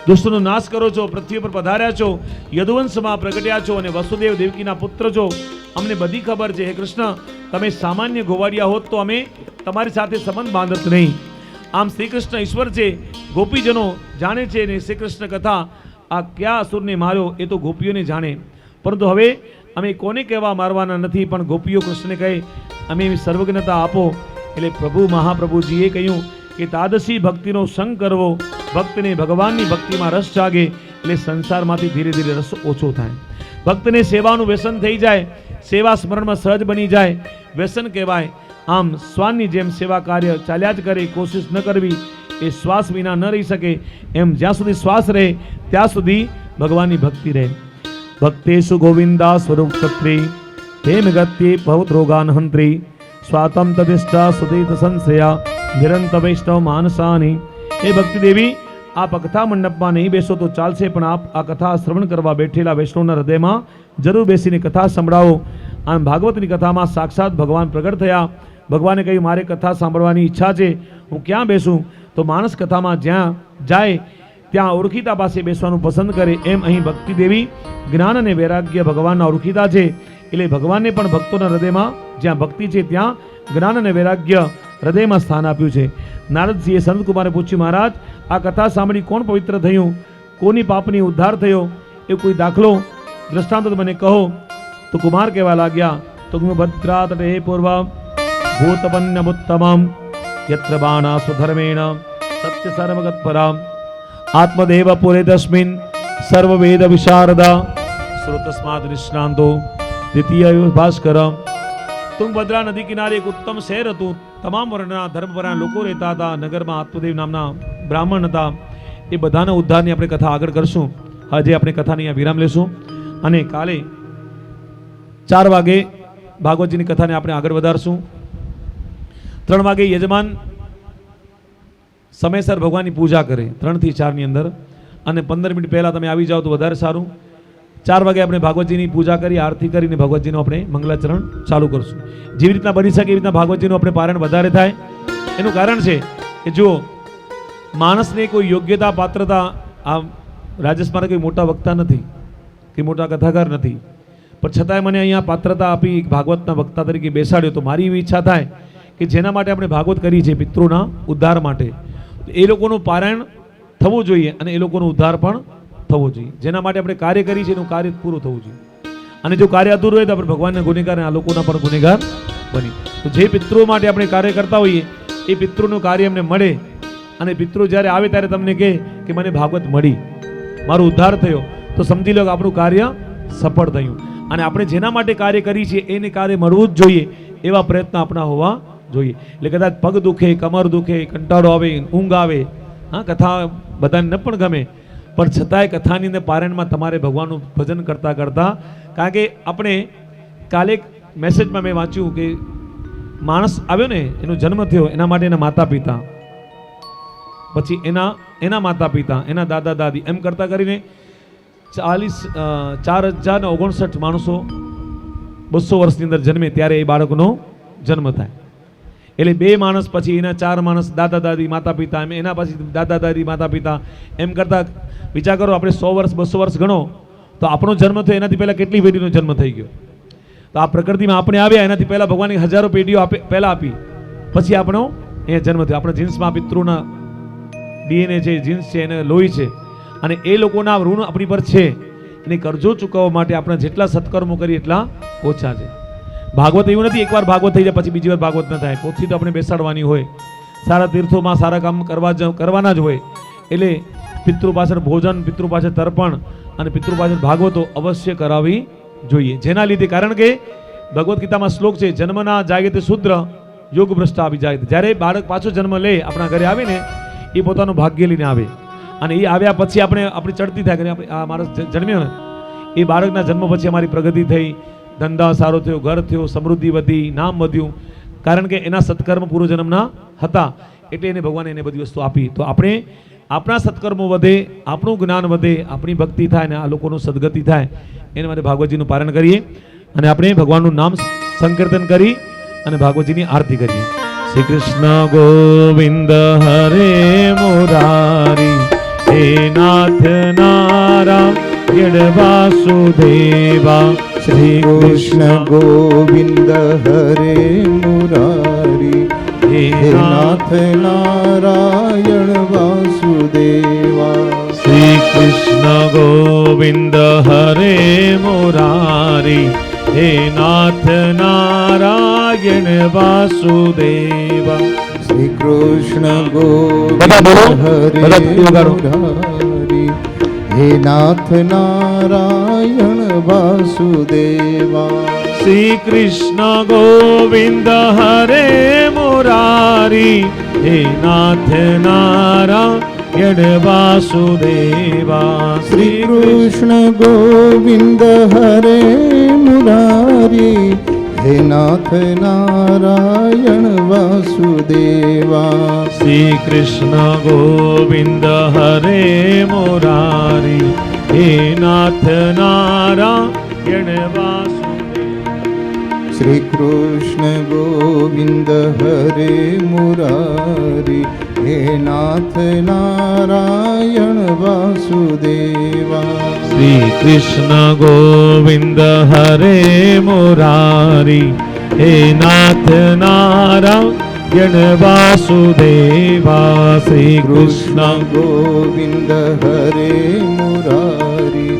A: દુષ્ટનો નાશ કરો છો, પૃથ્વી પર પધાર્યા છો, યદુવંશમાં પ્રગટ્યા છો અને વસુદેવ દેવકીના પુત્ર છો. અમને બધી ખબર છે. હે કૃષ્ણ, તમે સામાન્ય ગોવારિયા હોત તો અમે તમારી સાથે સંબંધ બાંધત નહીં. આમ શ્રી કૃષ્ણ ઈશ્વર છે, ગોપીજનો જાણે છે. ને શ્રી કૃષ્ણ કથા આ કયા અસુરને માર્યો એ તો ગોપીઓને જાણે. પરંતુ હવે અમે કોને કહેવા મારવાના નથી. પણ ગોપીઓ કૃષ્ણને કહે અમે એવી સર્વજ્ઞતા આપો. એટલે પ્રભુ મહાપ્રભુજીએ કહ્યું કે તાદશી ભક્તિનો સંગ કરવો. ભક્તને ભગવાનની ભક્તિમાં રસ જાગે એટલે સંસારમાંથી ધીરે ધીરે રસ ઓછો થાય. ભક્તને સેવાનું વ્યસન થઈ જાય, સેવા સ્મરણમાં સહજ બની જાય, વ્યસન કહેવાય. આમ શ્વાનની જેમ સેવા કાર્ય ચાલ્યા જ કરે, કોશિશ ન કરવી, એ શ્વાસ વિના ન રહી શકે. એમ જ્યાં સુધી શ્વાસ રહે ત્યાં સુધી ભગવાનની ભક્તિ રહે. ભક્તેશુ ગોવિંદા સ્વરૂપ ક્ષત્રિ પ્રેમ ગત્યે ભવત રોગાન હંત્રી સ્વાતમ તદિષ્ટા સુદીત સંશ્રયા નિરંત વૈષ્ણવ માનસાની. એ ભક્તિ દેવી, આપ આ કથા મંડપમાં નહીં બેસો તો ચાલશે, પણ આપ આ કથા શ્રવણ કરવા બેઠેલા વૈષ્ણવના હૃદયમાં જરૂર બેસીને કથા સંભળાવો. આમ ભાગવતની કથામાં સાક્ષાત ભગવાન પ્રગટ થયા. ભગવાને કહ્યું, મારે કથા સાંભળવાની ઈચ્છા છે, હું ક્યાં બેસું? તો માણસ કથામાં જ્યાં જાય ત્યાં ઓળખીતા પાસે બેસવાનું પસંદ કરે. એમ અહીં ભક્તિ દેવી જ્ઞાન અને વૈરાગ્ય ભગવાનના ઓળખીતા છે. એટલે ભગવાનને પણ ભક્તોના હૃદયમાં જ્યાં ભક્તિ છે ત્યાં જ્ઞાન અને વૈરાગ્ય હૃદયમાં સ્થાન આપ્યું છે. નારદજીએ સંતકુમારે પૂછ્યું, મહારાજ, આ કથા સાંભળી કોણ પવિત્ર થયું? કોની પાપની ઉદ્ધાર થયો? એ કોઈ દાખલો દ્રષ્ટાંત મને કહો. તો કુમાર કહેવા લાગ્યા, તુંગભદ્રા તટે પૂર્વ ભૂતપન્યમુત્તમમ યત્ર બાણા સ્વધર્મેણ સત્ય સર્વગતપરા આત્મદેવ પુરે તસ્મિન સર્વવેદ વિશારદા શ્રુતસ્માદ નિષ્ણાંતો દ્વિતીય ભાસ્કર. તુંગભદ્રા નદી કિનારે એક ઉત્તમ શહેર હતું. તમામ વર્ણના ધર્મપરાયણ લોકો રહેતા હતા. નગરમાં આત્મદેવ નામના બ્રાહ્મણ હતા. એ બધાના ઉદ્ધારની આપણે કથા આગળ કરશું. આજે આપણે કથાની અહીંયા વિરામ લેશું અને કાલે 4 વાગે ભાગવતજીની કથાને આપણે આગળ વધારશું. 3 વાગે યજમાન સમયસર ભગવાનની પૂજા કરે 3 થી 4 ની અંદર, અને 15 મિનિટ પહેલા તમે આવી જાઓ તો વધારે સારું. 4 વાગે આપણે ભાગવતજીની પૂજા કરી, આરતી કરીને ભાગવતજીનું આપણે મંગલાચરણ ચાલુ કરશું. જેવી રીતના બની શકે એવી રીતના ભાગવતજીનું આપણે પારાયણ વધારે થાય. એનું કારણ છે કે જો માણસને કોઈ યોગ્યતા પાત્રતા, આ રાજેશ મારે કોઈ મોટા વક્તા નથી કે મોટા કથાકાર નથી, પણ છતાંય મને અહીંયા પાત્રતા આપી ભાગવતના વક્તા તરીકે બેસાડ્યો. તો મારી એવી ઈચ્છા થાય કે જેના માટે આપણે ભાગવત કરી છે, પિતૃના ઉદ્ધાર માટે, એ લોકોનું પારાયણ થવું જોઈએ અને એ લોકોનો ઉદ્ધાર પણ થવો જોઈએ. જેના માટે આપણે કાર્ય કરી છે એનું કાર્ય પૂરું થવું જોઈએ. અને જો કાર્ય અધૂરું હોય તો આપણે ભગવાનના ગુનેગાર અને આ લોકોના પણ ગુનેગાર બની. તો જે પિતૃઓ માટે આપણે કાર્ય કરતા હોઈએ એ પિતૃનું કાર્ય એમને મળે, અને પિતૃ જ્યારે આવે ત્યારે તમને કહે કે મને ભાગવત મળી, મારો ઉદ્ધાર થયો, તો સમજી લો કે આપણું કાર્ય સફળ થયું. અને આપણે જેના માટે કાર્ય કરી છે એને કાર્ય મળવું જ જોઈએ, એવા પ્રયત્ન આપણા હોવા જોઈએ. એટલે કદાચ પગ દુખે, કમર દુખે, કંટાળો આવે, ઊંઘ આવે, હા, કથા બધાને ન પણ ગમે, પણ છતાંય કથાની અંદર પારાયણમાં તમારે ભગવાનનું ભજન કરતાં કરતાં, કારણ કે આપણે કાલે એક મેસેજમાં મેં વાંચ્યું કે માણસ આવ્યો ને, એનો જન્મ થયો, એના માટે એના માતા પિતા, પછી એના માતા પિતા, એના દાદા દાદી, એમ કરતાં કરીને 4,059 માણસો 200 વર્ષની અંદર જન્મે ત્યારે એ બાળકનો જન્મ થાય. એટલે 2 માણસ, પછી એના 4 માણસ, દાદા દાદી માતા પિતા, એમ એના પછી દાદા દાદી માતા પિતા, એમ કરતાં વિચાર કરો, આપણે 100 વર્ષ 200 વર્ષ ગણો તો આપણો જન્મ થયો એનાથી પહેલાં કેટલી પેઢીનો જન્મ થઈ ગયો. તો આ પ્રકૃતિમાં આપણે આવ્યા એનાથી પહેલાં ભગવાનની હજારો પેઢીઓ પહેલાં આપી, પછી આપણો અહીંયા જન્મ થયો. આપણા જીન્સમાં પિતૃના DNA છે, જીન્સ છે, એને લોહી છે, અને એ લોકોના ઋણ આપણી પર છે. એને કરજો ચૂકવવા માટે આપણે જેટલા સત્કર્મો કરીએ એટલા ઓછા છે. ભાગવત એવું નથી એકવાર ભાગવત થઈ જાય પછી બીજી વાર ભાગવત ન થાય. પોથી તો આપણે બેસાડવાની હોય, સારા તીર્થોમાં સારા કામ કરવાના જ હોય. એટલે પિતૃ પાછળ ભોજન, પિતૃ પાછળ તર્પણ અને પિતૃ પાછળ ભાગવતો અવશ્ય કરાવવી જોઈએ. જેના લીધે, કારણ કે ભગવદ્ ગીતામાં શ્લોક છે, જન્મના જાયતે શૂદ્ર યોગ ભ્રષ્ટા અભિજાયતે. જ્યારે બાળક પાછો જન્મ લે, આપણા ઘરે આવે ને, એ પોતાનું ભાગ્ય લઈને આવે, અને એ આવ્યા પછી આપણી ચડતી થાય કે આપણે આ માણસ જન્મ્યો ને, એ બાળકના જન્મ પછી અમારી પ્રગતિ થઈ, ધંધા સારો થયો, ઘર થયો, સમૃદ્ધિ વધી, નામ વધ્યું, કારણ કે એના સત્કર્મ પૂર્વજન્મના હતા. એટલે એને ભગવાને એને બધી વસ્તુ આપી. તો આપણે આપણા સત્કર્મો વધે, આપણું જ્ઞાન વધે, આપણી ભક્તિ થાય ને આ લોકોનું સદગતિ થાય, એના માટે ભાગવતજીનું પારાયણ કરીએ અને આપણે ભગવાનનું નામ સંકીર્તન કરી અને ભાગવતજીની આરતી કરીએ. શ્રી કૃષ્ણ ગોવિંદ હરે મુરારી, હે નાથ નારાયણ વાસુદેવા.
B: શ્રી કૃષ્ણ ગોવિંદ હરે મુરારી, હે નાથ નારાયણ વાસુદેવા.
A: શ્રી કૃષ્ણ ગોવિંદ હરે મુરારી, હે નાથ નારાયણ વાસુદેવા.
B: શ્રી કૃષ્ણ ગોવિંદ હરે મુરારી, હે નાથ નારાયણ वासुदेवा।
A: श्री कृष्ण गोविंद हरे मुरारी हे नाथ नारायण वासुदेवा।
B: श्री कृष्ण गोविंद हरे मुरारी हे नाथ नारायण वासुदेवा।
A: श्री कृष्ण गोविंद हरे मुरारी हे नाथ नारायण वासुदेवा।
B: श्री कृष्ण गोविंद हरे मुरारी हे नाथ नारायण वासुदेवा।
A: श्री कृष्ण गोविंद हरे मुरारी हे नाथ नारायण वासुदेवा। श्री कृष्ण
B: गोविंद हरे मुरारी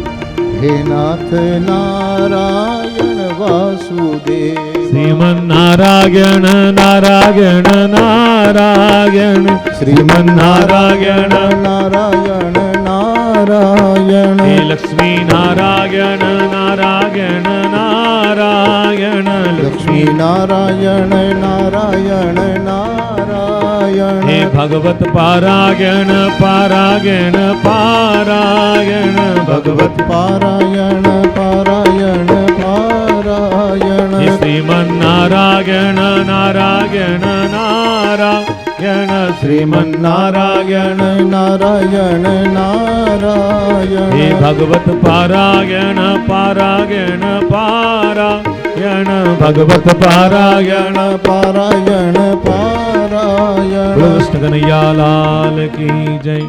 B: हे नाथ नारायण वासुदेवा।
A: श्रीमन्नारायण नारायण नारायण
B: श्रीमन्नारायण नारायण नारायण।
A: हे लक्ष्मी नारायण नारायण नारायण
B: लक्ष्मी नारायण नारायण नारायण।
A: हे भगवत पारायण पारायण पारायण
B: भगवत पारायण पारायण पारायण।
A: हे श्रीमन्नारायण नारायण नारायण
B: श्रीमन्नारायण नारायण नारायण।
A: हे भगवत पारायण पारायण पारायण भगवत पारायण
B: पारायण पारायण।
A: कृष्ण कन्हैया लाल की जय।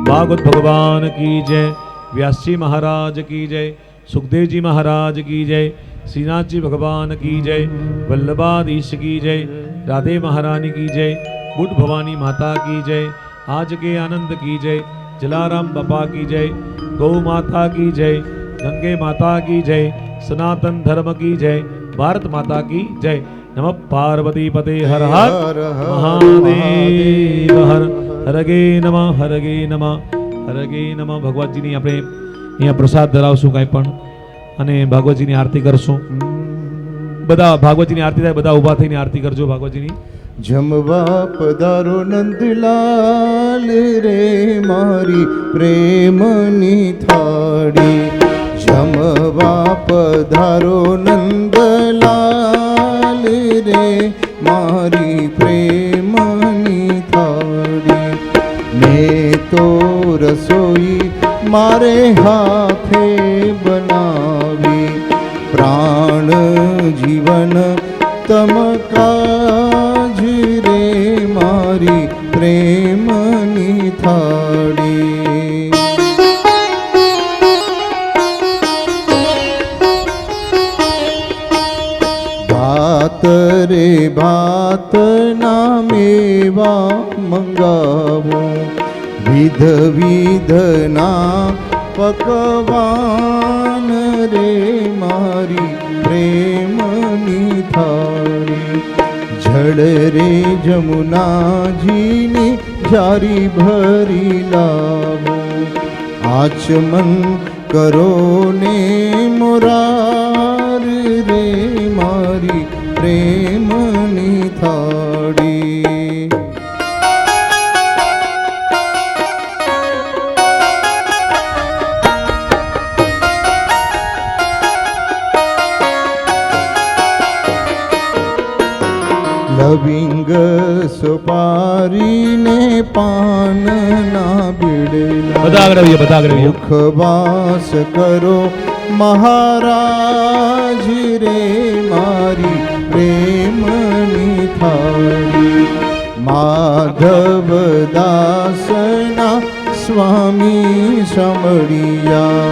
A: भागवत भगवान की जय। व्यास जी महाराज की जय। सुखदेव जी महाराज की जय। श्रीनाथ जी भगवान की जय। वल्लभाधीश की जय। राधे महारानी की जय। बुद्ध भवानी माता की जय। आज के आनंद की जय। जलाराम बापा की जय। गौ माता की जय। गंगे माता की जय। सनातन धर्म की जय। भारत माता की जय। नमः पार्वती पते हर हर महादेव हर હરગે નમઃ હરગે નમઃ હરગે નમઃ. ભગવતજીની આપણે અહીંયા પ્રસાદ ધરાવશું કાંઈ પણ અને ભાગવતજીની આરતી કરશું. બધા ભાગવતજીની આરતી થાય, બધા ઊભા થઈને આરતી કરજો ભાગવતજીની.
B: જમવા પધારો નંદલાલ રે મારી પ્રેમની થાળી. જમવા પધારો નંદલાલ રે મારી પ્રેમની થાળી. મેં તો રસોઈ મારે હાથે બનાવી. પ્રાણ જીવન તમકાજ રે મારી પ્રેમની થાળી. ભાત રે ભાત ના મેવા મંગાવું. વિધ વિધના પકવાન રે મારી પ્રેમની થાળી. જળ રે જમુનાજીની જારી ભરી લાવો. આચમન કરો ને મોરાર રે મારી પ્રેમની થાળી. લવિંગ સુપારીને પાનના બીડલા.
A: બધા આગળ આવીએ, બધા આગળ આવીએ.
B: મુખવાસ કરો મહારાજ રે મારી પ્રેમની થાળી. માધવ દાસના સ્વામી સાંભળિયા.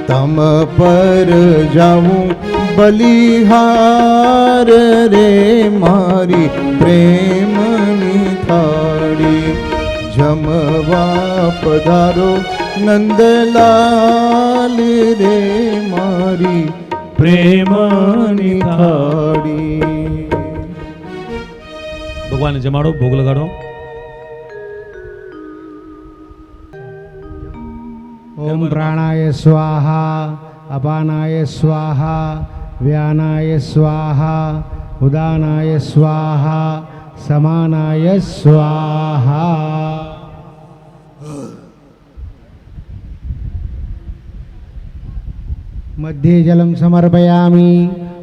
B: તમ પર જાઉં બલિહાર રે મારી પ્રેમની થાળી. જમવા પધારો નંદલાલ રે મારી પ્રેમની થાળી.
A: ભગવાનને જમાડો, ભોગ લગાડો.
C: ओम प्राणाय स्वाहा अपानाय स्वाहा व्यानाय स्वाहा उदानाय स्वाहा समानाय स्वाहा। मध्ये जलं समर्पयामि,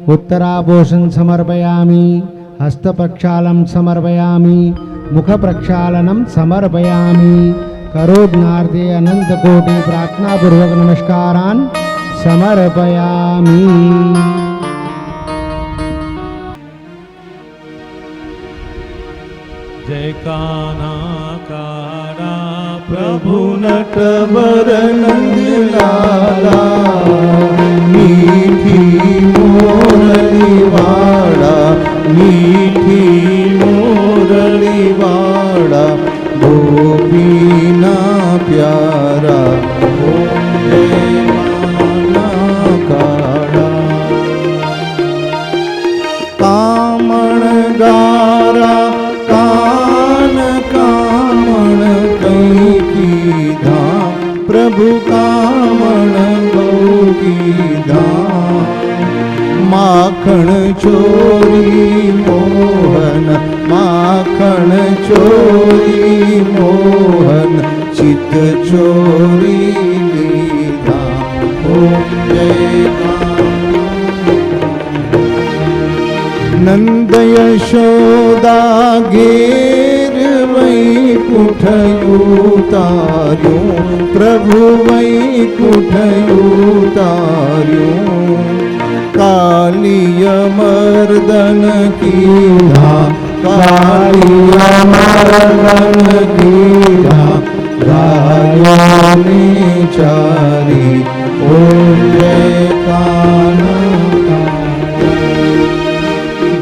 C: उत्तरापोषं समर्पयामि, हस्तप्रक्षालं समर्पयामि, मुखप्रक्षालनं समर्पयामि। करोज्ञार्थे अनंतकोटि प्रार्थनापूर्वक नमस्कारान् समर्पयामि।
A: जय कान्हा काड़ा
B: प्रभु नटवर नंदलाला, मीठी मोरली वाड़ा, मीठी मोरली वाड़ा, गोपीना प्यारा ओ जय कान्हा काड़ा। कामण गारा कान कामण कई की धाम, प्रभु कामण गौ की धाम। माखण चोरी मोहन, माखण चोरी मोहन, चित चोरी लीला ओ जय नंद यशोदा घेर वैकुंठ उतार्यो, प्रभु वैकुंठ उतार्यो। कालिय मर्दन कीधा, कालिय मर्दन कीधा, गायों चारी ओ जय कान्हा।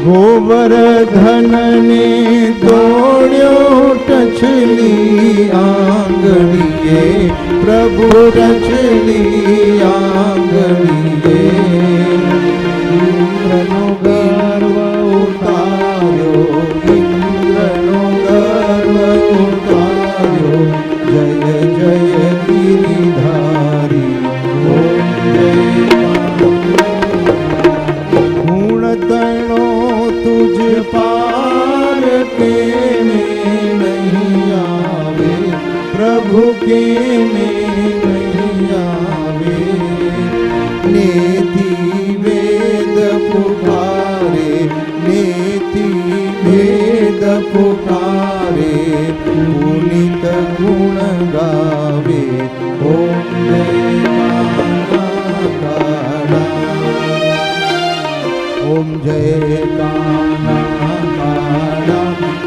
B: गोवर्धन ने दौड़ो टचली आंगड़िए, प्रभु टचली आंगड़िए। इंद्रनो गर्व उतार्यो, इंद्रनो गर्व उतार्यो, जय जय गिरिधारी ओ जय गुण तणो तुझ पार के में नहीं आवे, प्रभु के में नहीं आवे। नेति वेद पुकारे, नेति वेद पुकारे, पुनीत गुण गावे ओम जय कान्हा काड़ा। ओम जय कान्हा काड़ा,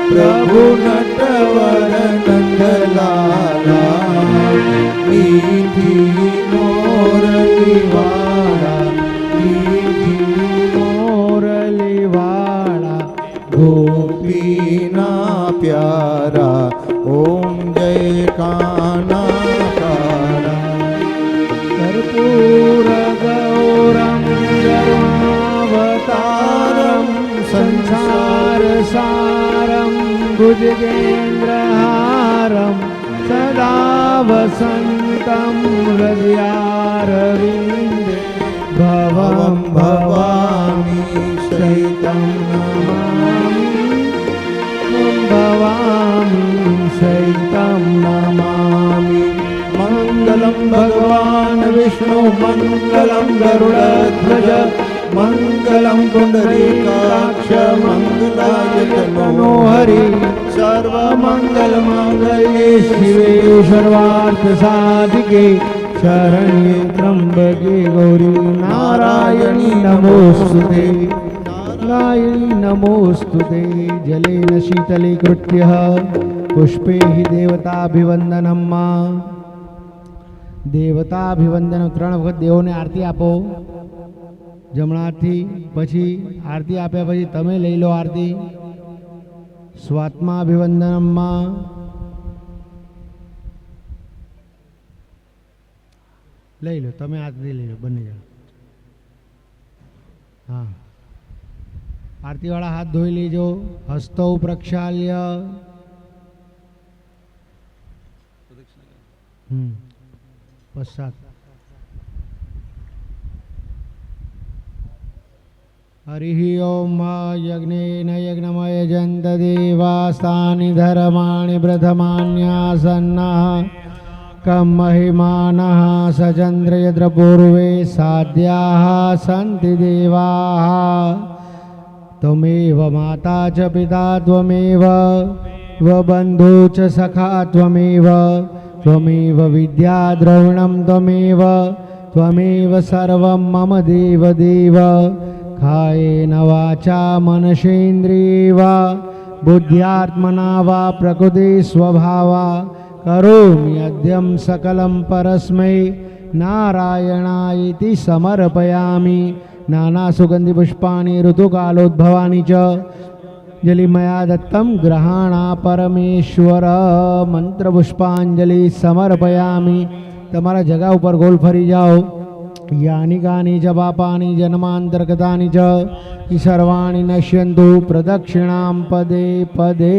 B: प्रभु नटवर नंदलाला, मीठी मोरली वाड़ा, मीठी मोरली वाड़ा, गोपीना प्यारा ओम जय कान्हा काड़ा। कर्पूर गौरम सर्वावतारम संसार सारम भुजगेन्द्रहारम सदा वसंतं हृदयारविन्दे भवं भवामि सहितं नमामि, भवामि सहितं नमामि। मंगलम भगवान विष्णु, मंगलम गरुड़ध्वज, मंगलम पुंडरीकाक्ष, मंगलाय तनो हरि। सर्वमंगल मांगल्ये शिवे सर्वार्थ साधिके, शरण्ये त्र्यंबके गौरी नारायणी नमोस्तुते, नारायणी नमोस्तुते। जलेन शीतलीकृत्य पुष्पे हि देवताभिवंदनम। देवताभिवंदन 3 વખત દેવોને આરતી આપો જમણાથી, પછી આરતી આપ્યા પછી તમે લઈ લો આરતી। સ્વાત્માભિવંદનમમાં લઈ લો, તમે આરતી લઈ લો બંને જણ। હા, આરતીવાળા હાથ ધોઈ લેજો। હસ્તૌ પ્રક્ષાલ્ય
C: पश्चात हरिः ओम यज्ञेन यज्ञमयजन्त देवास्तानि धर्माणि प्रथमान्यासन्नः कं महिमानः सचन्द्र यत्र पूर्वे साध्याः सन्ति देवाः त्वमेव माता च पिता त्वमेव बन्धु च सखा त्वमेव विद्या द्रविणं त्वमेव सर्वं मम देवदेव कायेन वाचा मनसेन्द्रियेवा बुद्ध्यात्मना वा प्रकृति स्वभावा करोमि अद्यं सकलं परस्मै नारायणायिति समर्पयामि नानासुगन्धिपुष्पाणि ऋतुकालोद्भवानि च जलिमया दत्तं ग्रहाणा परमेश्वर मंत्रपुष्पांजलि समर्पयामि। तमारा जगह ऊपर गोल फरी जाओ। यानि कानि च पापानि जन्मांतर्गतानि च सर्वाणि नश्यन्तु प्रदक्षिणां पदे पदे।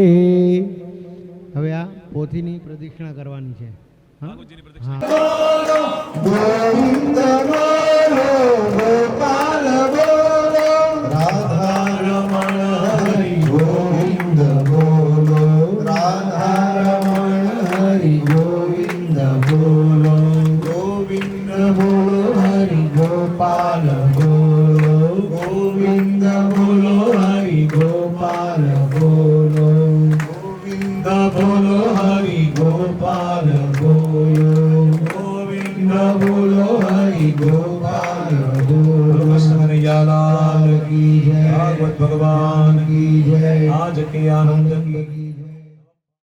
C: હવે આ પોથીની પ્રદક્ષિણા કરવાની છે। હા
B: गोविंद बोलो गोपाल बोलो राधा रमण हरि गोविंद बोलो राधा रमण हरि गोविंद बोलो गोविंद बोलो हरि गोपाल बोलो गोविंद बोलो हरि गोपाल बोलो गोविंद बोलो हरि गोपाल बोलो गोविंद बोलो हरि गोपाल बोलो।
D: कन्हैयालाल
B: की जय
D: भागवत भगवान
B: की जय
D: आज के आनंद
B: की